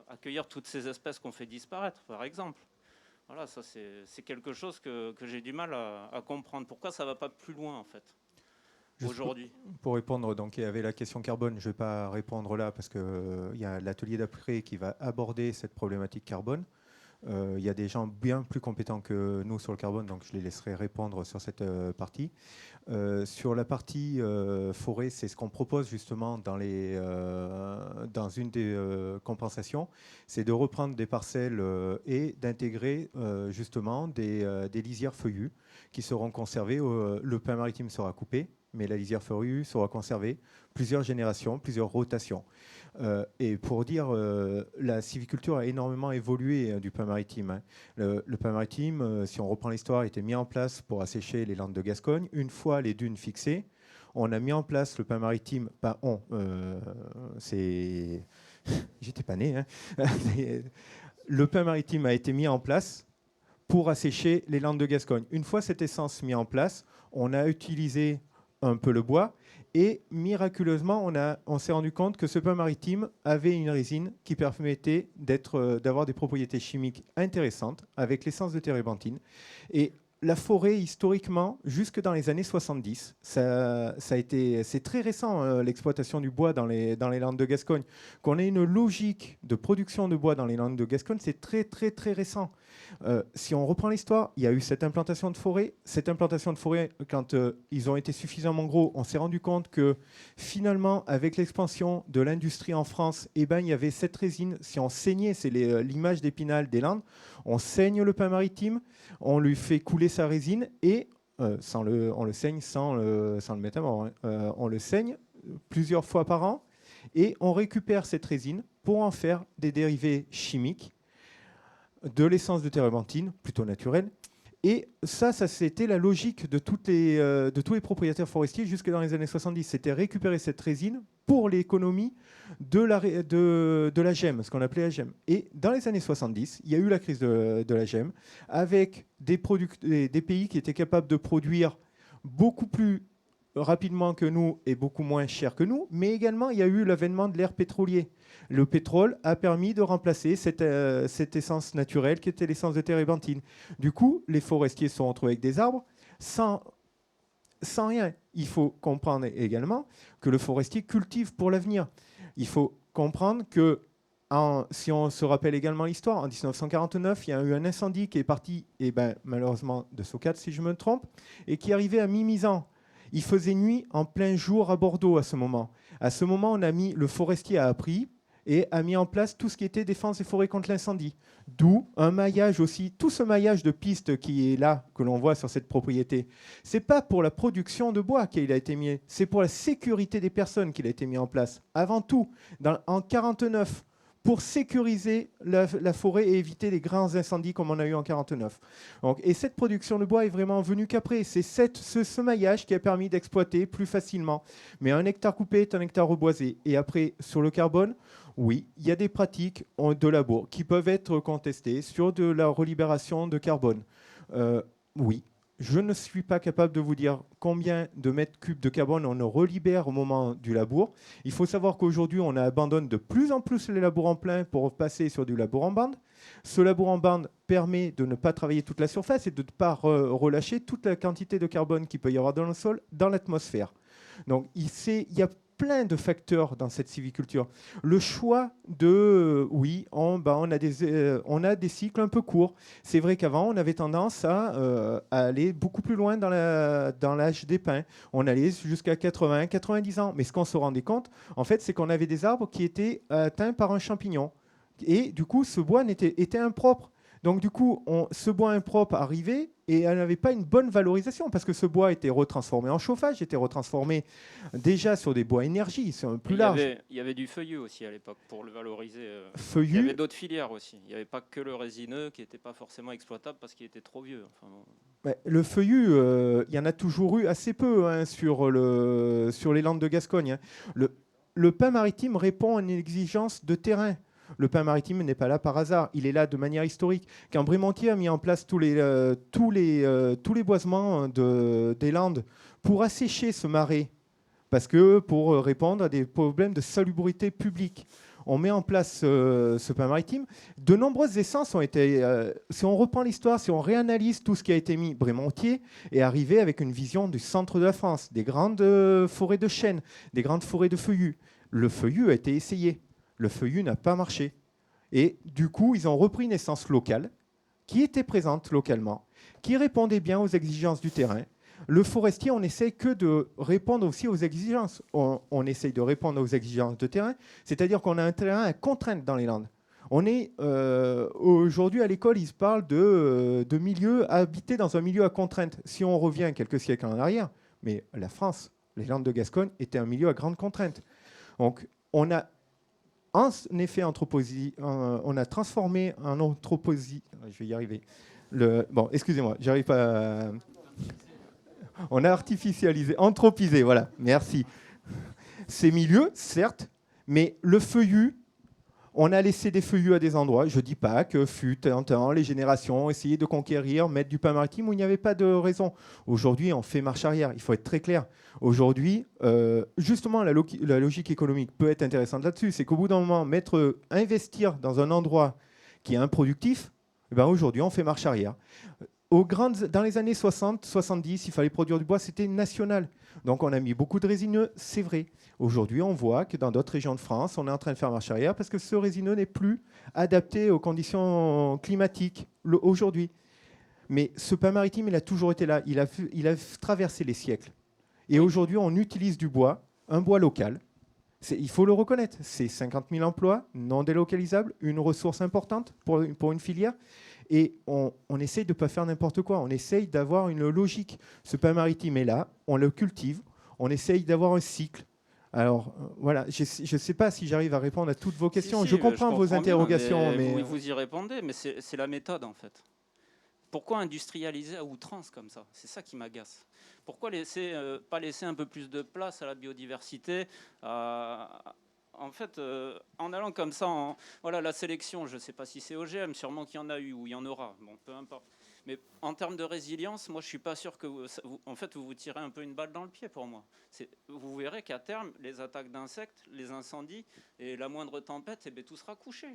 accueillir toutes ces espèces qu'on fait disparaître, par exemple. Voilà, ça c'est quelque chose que j'ai du mal à comprendre. Pourquoi ça ne va pas plus loin, en fait? aujourd'hui? Pour répondre, donc il y avait la question carbone, je ne vais pas répondre là parce qu'il y a l'atelier d'après qui va aborder cette problématique carbone. Il y a des gens bien plus compétents que nous sur le carbone, donc je les laisserai répondre sur cette partie. Sur la partie forêt, c'est ce qu'on propose justement dans une des compensations, c'est de reprendre des parcelles et d'intégrer justement des lisières feuillues qui seront conservées. Le pin maritime sera coupé, mais la lisière feuillue sera conservée plusieurs générations, plusieurs rotations. Et pour dire, la sylviculture a énormément évolué du pin maritime. Hein. Le pin maritime, si on reprend l'histoire, a été mis en place pour assécher les landes de Gascogne. Une fois les dunes fixées, on a mis en place le pin maritime. Pas on, c'est... J'étais pas né. Hein. Le pin maritime a été mis en place pour assécher les landes de Gascogne. Une fois cette essence mise en place, on a utilisé un peu le bois. Et miraculeusement, on s'est rendu compte que ce pin maritime avait une résine qui permettait d'avoir des propriétés chimiques intéressantes avec l'essence de térébenthine. Et la forêt, historiquement, jusque dans les années 70, c'est très récent, l'exploitation du bois dans les landes de Gascogne. Qu'on ait une logique de production de bois dans les landes de Gascogne, c'est très, très, très récent. Si on reprend l'histoire, il y a eu cette implantation de forêt. Cette implantation de forêt, quand ils ont été suffisamment gros, on s'est rendu compte que finalement, avec l'expansion de l'industrie en France, il y avait cette résine. Si on saignait, c'est l'image d'Épinal des Landes, on saigne le pin maritime, on lui fait couler sa résine et on le saigne sans le mettre à mort. Hein. On le saigne plusieurs fois par an et on récupère cette résine pour en faire des dérivés chimiques de l'essence de térébenthine, plutôt naturelle. Et ça c'était la logique de tous les propriétaires forestiers jusque dans les années 70. C'était récupérer cette résine pour l'économie de la gemme, ce qu'on appelait la gemme. Et dans les années 70, il y a eu la crise de la gemme, avec des pays qui étaient capables de produire beaucoup plus rapidement que nous et beaucoup moins cher que nous, mais également il y a eu l'avènement de l'ère pétrolier. Le pétrole a permis de remplacer cette essence naturelle qui était l'essence de térébenthine. Du coup, les forestiers se sont retrouvés avec des arbres sans rien. Il faut comprendre également que le forestier cultive pour l'avenir. Il faut comprendre que, si on se rappelle également l'histoire, en 1949, il y a eu un incendie qui est parti, malheureusement de Socat si je me trompe, et qui arrivait à mi-misant. Il faisait nuit en plein jour à Bordeaux à ce moment. À ce moment, le forestier a appris et a mis en place tout ce qui était défense des forêts contre l'incendie. D'où un maillage aussi, tout ce maillage de pistes qui est là, que l'on voit sur cette propriété. Ce n'est pas pour la production de bois qu'il a été mis, c'est pour la sécurité des personnes qu'il a été mis en place. Avant tout, en 1949, pour sécuriser la forêt et éviter les grands incendies comme on a eu en 1949. Et cette production de bois est vraiment venue qu'après. C'est ce maillage qui a permis d'exploiter plus facilement. Mais un hectare coupé est un hectare reboisé. Et après, sur le carbone, oui, il y a des pratiques de labour qui peuvent être contestées sur de la relibération de carbone. Oui. Je ne suis pas capable de vous dire combien de mètres cubes de carbone on relibère au moment du labour. Il faut savoir qu'aujourd'hui, on abandonne de plus en plus les labours en plein pour passer sur du labour en bande. Ce labour en bande permet de ne pas travailler toute la surface et de ne pas relâcher toute la quantité de carbone qu'il peut y avoir dans le sol, dans l'atmosphère. Donc, il y a plein de facteurs dans cette sylviculture. Le choix de, on a des cycles un peu courts. C'est vrai qu'avant, on avait tendance à aller beaucoup plus loin dans l'âge des pins. On allait jusqu'à 80, 90 ans. Mais ce qu'on se rendait compte, en fait, c'est qu'on avait des arbres qui étaient atteints par un champignon. Et du coup, ce bois était impropre. Donc du coup, ce bois impropre arrivait et elle n'avait pas une bonne valorisation parce que ce bois était retransformé en chauffage, était retransformé déjà sur des bois énergie, c'est plus large. Il y avait du feuillu aussi à l'époque pour le valoriser. Feuillu. Il y avait d'autres filières aussi. Il n'y avait pas que le résineux qui n'était pas forcément exploitable parce qu'il était trop vieux. Enfin, bon. Le feuillu, il y en a toujours eu assez peu sur les landes de Gascogne. Hein. Le pin maritime répond à une exigence de terrain. Le pin maritime n'est pas là par hasard, il est là de manière historique. Quand Brémontier a mis en place tous les boisements des Landes pour assécher ce marais, parce que pour répondre à des problèmes de salubrité publique, on met en place ce pain maritime. De nombreuses essences ont été... si on reprend l'histoire, si on réanalyse tout ce qui a été mis, Brémontier est arrivé avec une vision du centre de la France, des grandes forêts de chênes, des grandes forêts de feuillus. Le feuillu a été essayé. Le feuillu n'a pas marché. Et du coup, ils ont repris une essence locale qui était présente localement, qui répondait bien aux exigences du terrain. Le forestier, on essaie que de répondre aussi aux exigences. On essaye de répondre aux exigences de terrain, c'est-à-dire qu'on a un terrain à contrainte dans les Landes. On est aujourd'hui à l'école, ils se parlent de milieu habités dans un milieu à contrainte. Si on revient quelques siècles en arrière, mais la France, les Landes de Gascogne étaient un milieu à grande contrainte. Donc, on a en effet on a transformé en anthroposie. Je vais y arriver. Bon, excusez-moi, j'arrive pas. On a artificialisé, anthropisé, voilà, merci. Ces milieux, certes, mais le feuillu, on a laissé des feuillus à des endroits. Je ne dis pas que fut un temps, les générations ont essayé de conquérir, mettre du pain maritime où il n'y avait pas de raison. Aujourd'hui, on fait marche arrière, il faut être très clair. Aujourd'hui, justement, la logique économique peut être intéressante là-dessus. C'est qu'au bout d'un moment, investir dans un endroit qui est improductif, eh ben aujourd'hui, on fait marche arrière. Dans les années 60, 70, il fallait produire du bois, c'était national. Donc on a mis beaucoup de résineux, c'est vrai. Aujourd'hui, on voit que dans d'autres régions de France, on est en train de faire marche arrière parce que ce résineux n'est plus adapté aux conditions climatiques aujourd'hui. Mais ce pain maritime, il a toujours été là. Il a traversé les siècles. Et aujourd'hui, on utilise du bois, un bois local. Il faut le reconnaître. C'est 50 000 emplois non délocalisables, une ressource importante pour une filière. Et on essaye de ne pas faire n'importe quoi. On essaye d'avoir une logique. Ce pain maritime est là, on le cultive, on essaye d'avoir un cycle. Alors, voilà, je ne sais pas si j'arrive à répondre à toutes vos questions. Je comprends vos interrogations. Mais vous y répondez, mais c'est la méthode, en fait. Pourquoi industrialiser à outrance comme ça? C'est ça qui m'agace. Pourquoi pas laisser un peu plus de place à la biodiversité, en fait, en allant comme ça, voilà, la sélection, je ne sais pas si c'est OGM, sûrement qu'il y en a eu ou il y en aura, bon, peu importe. Mais en termes de résilience, moi, je ne suis pas sûr que vous tirez un peu une balle dans le pied pour moi. Vous verrez qu'à terme, les attaques d'insectes, les incendies et la moindre tempête, tout sera couché.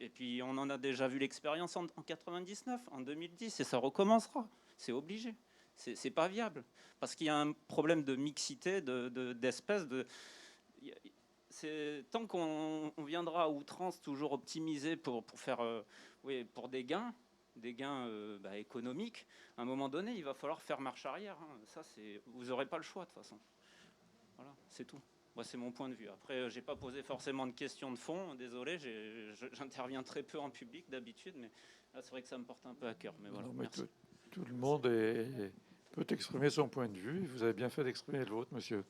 Et puis, on en a déjà vu l'expérience en 99, en 2010, et ça recommencera. C'est obligé. C'est pas viable. Parce qu'il y a un problème de mixité d'espèces. Tant qu'on viendra à outrance toujours optimiser pour faire pour des gains économiques, à un moment donné, il va falloir faire marche arrière. Ça, vous n'aurez pas le choix de toute façon. Voilà, c'est tout. Moi, c'est mon point de vue. Après, j'ai pas posé forcément de questions de fond. Désolé, j'interviens très peu en public d'habitude, mais là, c'est vrai que ça me porte un peu à cœur. Mais voilà, merci. Tout le monde peut exprimer son point de vue. Vous avez bien fait d'exprimer le vôtre, monsieur.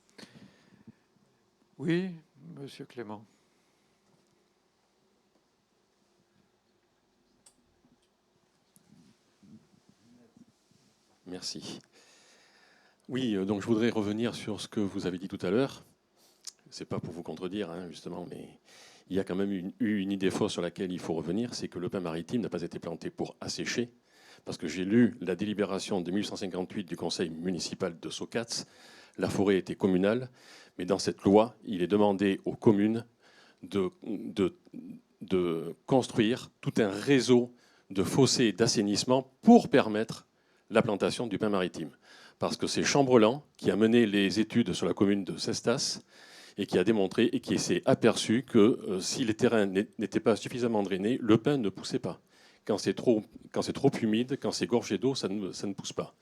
Oui, monsieur Clément. Merci. Oui, donc je voudrais revenir sur ce que vous avez dit tout à l'heure. C'est pas pour vous contredire, justement, mais il y a quand même eu une idée fausse sur laquelle il faut revenir, c'est que le pain maritime n'a pas été planté pour assécher, parce que j'ai lu la délibération de 1858 du conseil municipal de Socats. La forêt était communale, mais dans cette loi, il est demandé aux communes de construire tout un réseau de fossés d'assainissement pour permettre la plantation du pain maritime. Parce que c'est Chambrelan qui a mené les études sur la commune de Cestas et qui a démontré et qui s'est aperçu que si les terrains n'étaient pas suffisamment drainés, le pain ne poussait pas. Quand c'est trop humide, quand c'est gorgé d'eau, ça ne pousse pas.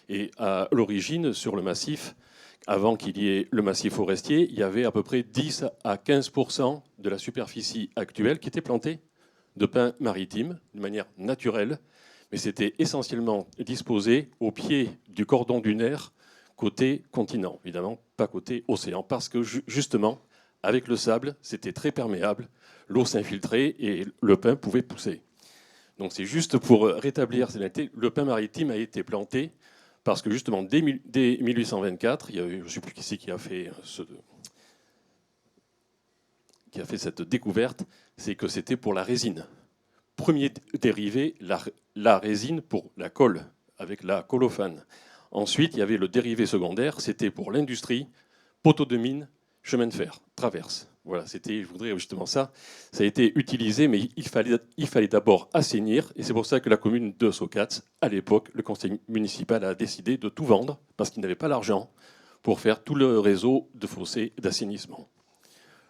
Et à l'origine, sur le massif, avant qu'il y ait le massif forestier, il y avait à peu près 10 à 15% de la superficie actuelle qui était plantée de pin maritime, de manière naturelle, mais c'était essentiellement disposé au pied du cordon dunaire, côté continent, évidemment, pas côté océan, parce que justement, avec le sable, c'était très perméable, l'eau s'infiltrait et le pin pouvait pousser. Donc c'est juste pour rétablir cette réalité, le pin maritime a été planté parce que justement, dès 1824, il y a eu, je ne sais plus qui c'est qui a fait cette découverte, c'est que c'était pour la résine. Premier dérivé, la résine pour la colle, avec la colophane. Ensuite, il y avait le dérivé secondaire, c'était pour l'industrie, poteaux de mine chemin de fer, traverse. Voilà, je voudrais justement ça. Ça a été utilisé, mais il fallait d'abord assainir. Et c'est pour ça que la commune de Socats, à l'époque, le conseil municipal a décidé de tout vendre parce qu'il n'avait pas l'argent pour faire tout le réseau de fossés d'assainissement.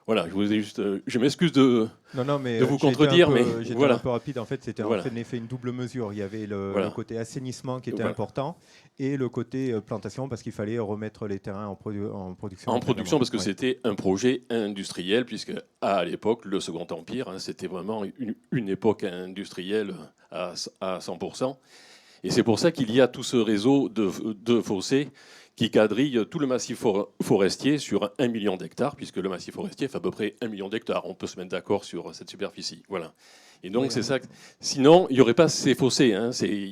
Voilà, je m'excuse de vous contredire, mais j'étais voilà. un peu rapide. En fait, c'était en effet une double mesure. Il y avait le côté assainissement qui était important et le côté plantation parce qu'il fallait remettre les terrains en production. En production, parce que c'était un projet industriel, puisque à l'époque, le Second Empire, c'était vraiment une époque industrielle à 100%. Et c'est pour ça qu'il y a tout ce réseau de fossés qui quadrille tout le massif forestier sur 1 million d'hectares, puisque le massif forestier fait à peu près 1 million d'hectares. On peut se mettre d'accord sur cette superficie. Voilà. Et donc, c'est ça. Sinon, il n'y aurait pas ces fossés. Hein.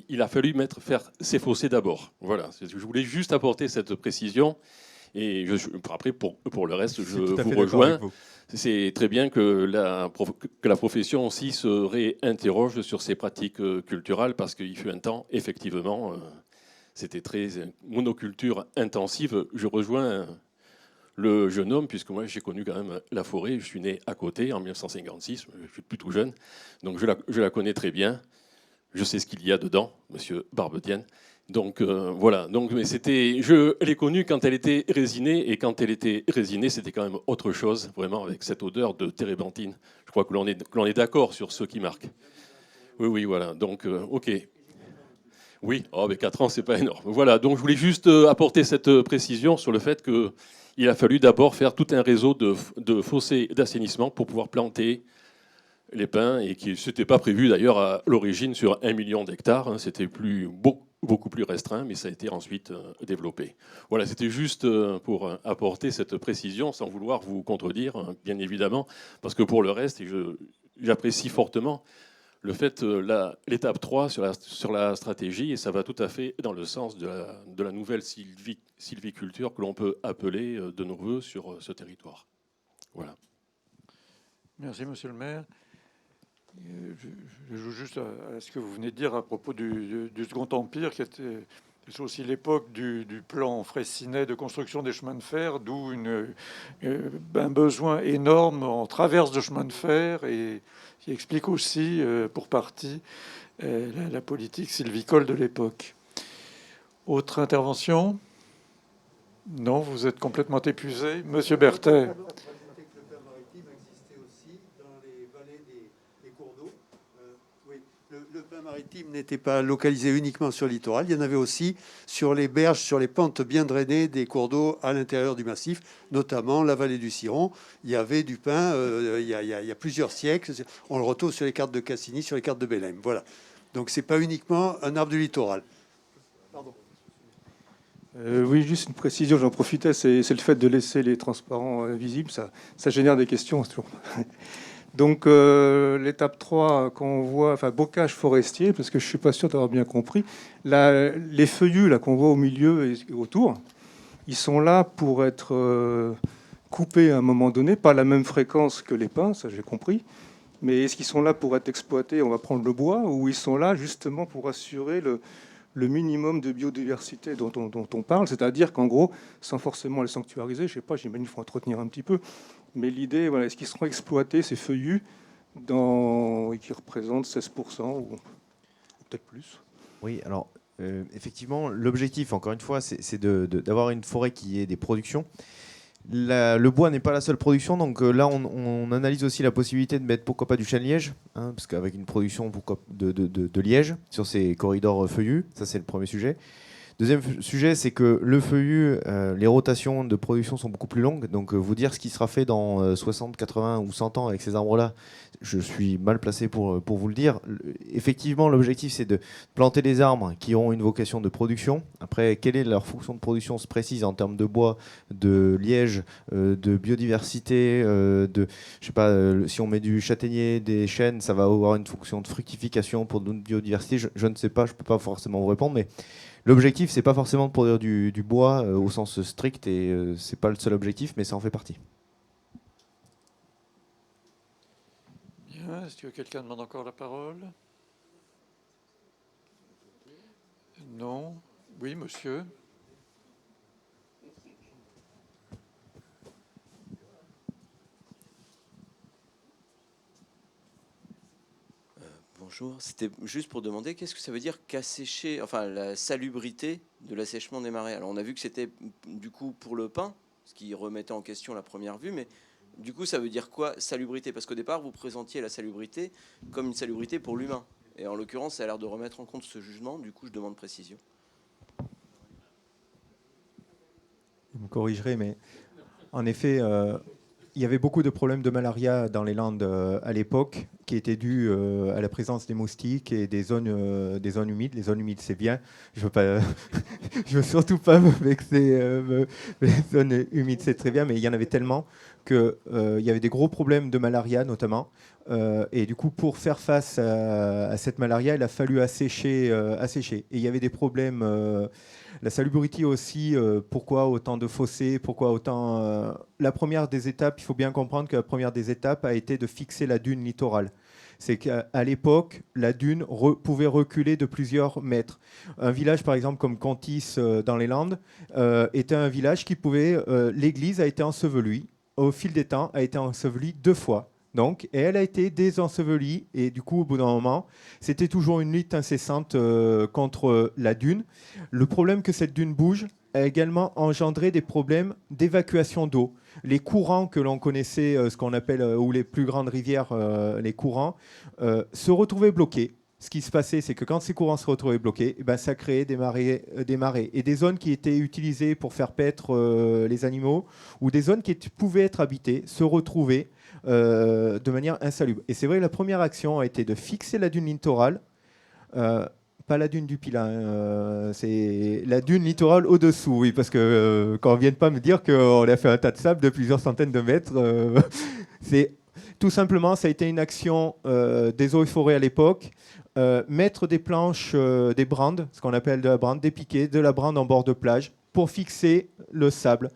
Il a fallu faire ces fossés d'abord. Voilà. Je voulais juste apporter cette précision. Et après, pour le reste, je vous rejoins. C'est très bien que la profession aussi se réinterroge sur ses pratiques culturelles, parce qu'il fut un temps, effectivement, c'était très monoculture intensive. Je rejoins le jeune homme, puisque moi j'ai connu quand même la forêt. Je suis né à côté en 1956, je suis plus tout jeune, donc je la connais très bien. Je sais ce qu'il y a dedans, monsieur Barbedienne. Donc voilà. Donc, mais je l'ai connue quand elle était résinée, et quand elle était résinée, c'était quand même autre chose, vraiment, avec cette odeur de térébenthine. Je crois que l'on est d'accord sur ce qui marque. Oui, voilà. Donc, ok. Oui, mais 4 ans, c'est pas énorme. Voilà, donc je voulais juste apporter cette précision sur le fait qu'il a fallu d'abord faire tout un réseau de fossés d'assainissement pour pouvoir planter les pins, et qui n'était pas prévu d'ailleurs à l'origine sur 1 million d'hectares. Hein, c'était beaucoup plus restreint, mais ça a été ensuite développé. Voilà, c'était juste pour apporter cette précision, sans vouloir vous contredire, bien évidemment, parce que pour le reste, j'apprécie fortement le fait, l'étape 3 sur la stratégie, et ça va tout à fait dans le sens de la nouvelle sylviculture que l'on peut appeler de nos voeux sur ce territoire. Voilà. Merci, monsieur le maire. Je joue juste à ce que vous venez de dire à propos du Second Empire, qui était aussi l'époque du plan Freycinet de construction des chemins de fer, d'où un besoin énorme en traverse de chemins de fer, et qui explique aussi, pour partie, la politique sylvicole de l'époque. Autre intervention? Non, vous êtes complètement épuisé. Monsieur Berthet. Le pain maritime n'était pas localisé uniquement sur le littoral, il y en avait aussi sur les berges, sur les pentes bien drainées des cours d'eau à l'intérieur du massif, notamment la vallée du Ciron. Il y avait du pain il y a plusieurs siècles. On le retrouve sur les cartes de Cassini, sur les cartes de Bélem. Voilà. Donc c'est pas uniquement un arbre du littoral. Pardon. Oui, juste une précision, j'en profitais, c'est le fait de laisser les transparents visibles, ça génère des questions. Donc l'étape 3, quand on voit, bocage forestier, parce que je ne suis pas sûr d'avoir bien compris, les feuillus là, qu'on voit au milieu et autour, ils sont là pour être coupés à un moment donné, pas à la même fréquence que les pins, ça j'ai compris, mais est-ce qu'ils sont là pour être exploités, on va prendre le bois, ou ils sont là justement pour assurer le minimum de biodiversité dont on parle, c'est-à-dire qu'en gros, sans forcément les sanctuariser, je sais pas, j'imagine qu'il faut entretenir un petit peu, mais l'idée, voilà, est-ce qu'ils seront exploités, ces feuillus, qui représentent 16% ou peut-être plus? Oui, alors effectivement, l'objectif, encore une fois, c'est d'avoir une forêt qui ait des productions. Le bois n'est pas la seule production, donc là on analyse aussi la possibilité de mettre pourquoi pas du chêne-liège, hein, parce qu'avec une production de liège sur ces corridors feuillus, ça c'est le premier sujet. Deuxième sujet, c'est que le feuillu, les rotations de production sont beaucoup plus longues, donc vous dire ce qui sera fait dans 60, 80 ou 100 ans avec ces arbres-là, je suis mal placé pour vous le dire. Effectivement, l'objectif, c'est de planter des arbres qui ont une vocation de production. Après, quelle est leur fonction de production se précise en termes de bois, de liège, de biodiversité, je sais pas, si on met du châtaignier, des chênes, ça va avoir une fonction de fructification pour notre biodiversité. Je ne sais pas, je ne peux pas forcément vous répondre, mais l'objectif, c'est pas forcément de produire du bois au sens strict, et c'est pas le seul objectif, mais ça en fait partie. Bien, est-ce que quelqu'un demande encore la parole? Non? Oui, monsieur. Bonjour, c'était juste pour demander qu'est-ce que ça veut dire qu'assécher, enfin la salubrité de l'assèchement des marais. Alors on a vu que c'était du coup pour le pain, ce qui remettait en question la première vue, mais du coup ça veut dire quoi salubrité? Parce qu'au départ vous présentiez la salubrité comme une salubrité pour l'humain. Et en l'occurrence ça a l'air de remettre en compte ce jugement, du coup je demande précision. Vous me corrigerez, mais en effet, il y avait beaucoup de problèmes de malaria dans les Landes à l'époque, qui étaient dus à la présence des moustiques et des zones humides. Les zones humides, c'est bien. Je veux pas, je veux surtout pas me vexer. Les zones humides, c'est très bien, mais il y en avait tellement qu'il y avait des gros problèmes de malaria, notamment. Et du coup, pour faire face à cette malaria, il a fallu assécher. Et il y avait des problèmes. La salubrité aussi, pourquoi autant de fossés, pourquoi autant... La première des étapes, il faut bien comprendre que la première des étapes a été de fixer la dune littorale. C'est qu'à l'époque, la dune pouvait reculer de plusieurs mètres. Un village, par exemple, comme Contis dans les Landes, était un village qui pouvait... L'église a été ensevelie, au fil des temps, a été ensevelie 2 fois. Donc, et elle a été désensevelie, et du coup, au bout d'un moment, c'était toujours une lutte incessante contre la dune. Le problème que cette dune bouge a également engendré des problèmes d'évacuation d'eau. Les courants que l'on connaissait, ce qu'on appelle, ou les plus grandes rivières, les courants, se retrouvaient bloqués. Ce qui se passait, c'est que quand ces courants se retrouvaient bloqués, eh ben, ça créait des marées et des zones qui étaient utilisées pour faire paître les animaux, ou des zones qui pouvaient être habitées, se retrouvaient de manière insalubre. Et c'est vrai, la première action a été de fixer la dune littorale, pas la dune du Pilat, c'est la dune littorale au-dessous, oui, parce que qu'on ne vienne pas me dire qu'on a fait un tas de sable de plusieurs centaines de mètres. C'est tout simplement, ça a été une action des eaux et forêts à l'époque, mettre des planches, des brandes, ce qu'on appelle de la brande, des piquets, de la brande en bord de plage, pour fixer le sable.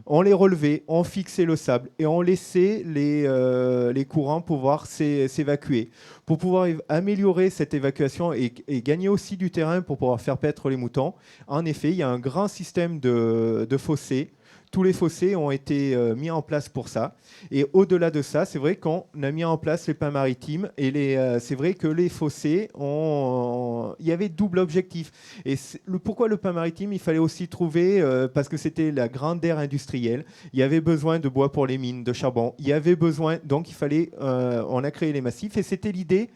On les relevait, on fixait le sable et on laissait les courants pouvoir s'évacuer. Pour pouvoir améliorer cette évacuation et gagner aussi du terrain pour pouvoir faire paître les moutons, en effet, il y a un grand système de fossés. Tous les fossés ont été mis en place pour ça. Et au-delà de ça, c'est vrai qu'on a mis en place les pins maritimes. Et c'est vrai que les fossés, il y avait double objectif. Et pourquoi le pin maritime? Il fallait aussi trouver, parce que c'était la grande ère industrielle, il y avait besoin de bois pour les mines, de charbon. Il y avait besoin, donc il fallait, on a créé les massifs. Et c'était l'idée.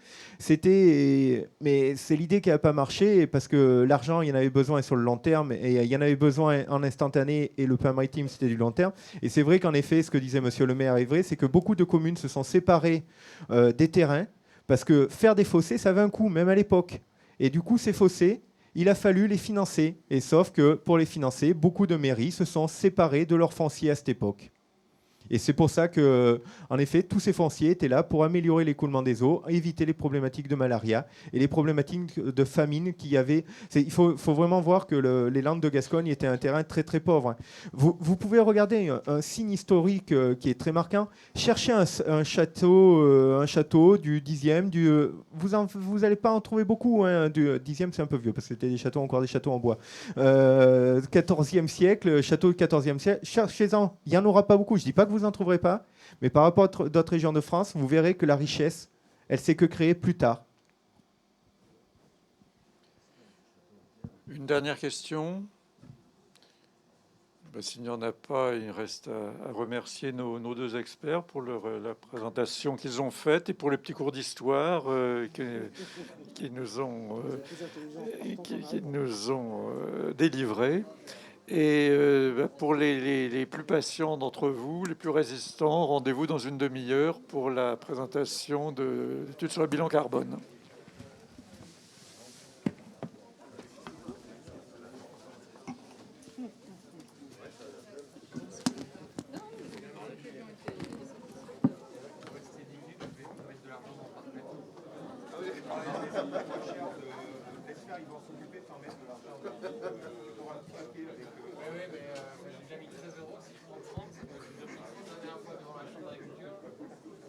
Mais c'est l'idée qui n'a pas marché parce que l'argent, il y en avait besoin sur le long terme et il y en avait besoin en instantané et le pain maritime, c'était du long terme. Et c'est vrai qu'en effet, ce que disait monsieur le maire est vrai, c'est que beaucoup de communes se sont séparées des terrains parce que faire des fossés, ça avait un coût, même à l'époque. Et du coup, ces fossés, il a fallu les financer. Et sauf que pour les financer, beaucoup de mairies se sont séparées de leurs fonciers à cette époque. Et c'est pour ça que, en effet, tous ces fonciers étaient là pour améliorer l'écoulement des eaux, éviter les problématiques de malaria et les problématiques de famine qu'il y avait. Il faut vraiment voir que les Landes de Gascogne étaient un terrain très très pauvre. Vous pouvez regarder un signe historique qui est très marquant. Cherchez un château du 10e. Vous n'allez pas en trouver beaucoup. Du 10e, c'est un peu vieux parce que c'était encore des châteaux en bois. 14e siècle, château du 14e siècle. Cherchez-en. Il n'y en aura pas beaucoup. Je ne dis pas que vous n'en trouverez pas, mais par rapport à d'autres régions de France, vous verrez que la richesse, elle s'est que créée plus tard. Une dernière question. S'il n'y en a pas, il reste à remercier nos 2 experts pour la présentation qu'ils ont faite et pour les petits cours d'histoire qu'ils nous ont délivrés. Et pour les plus patients d'entre vous, les plus résistants, rendez-vous dans une demi-heure pour la présentation de l'étude sur le bilan carbone. Oui, mais j'ai déjà mis 13 €.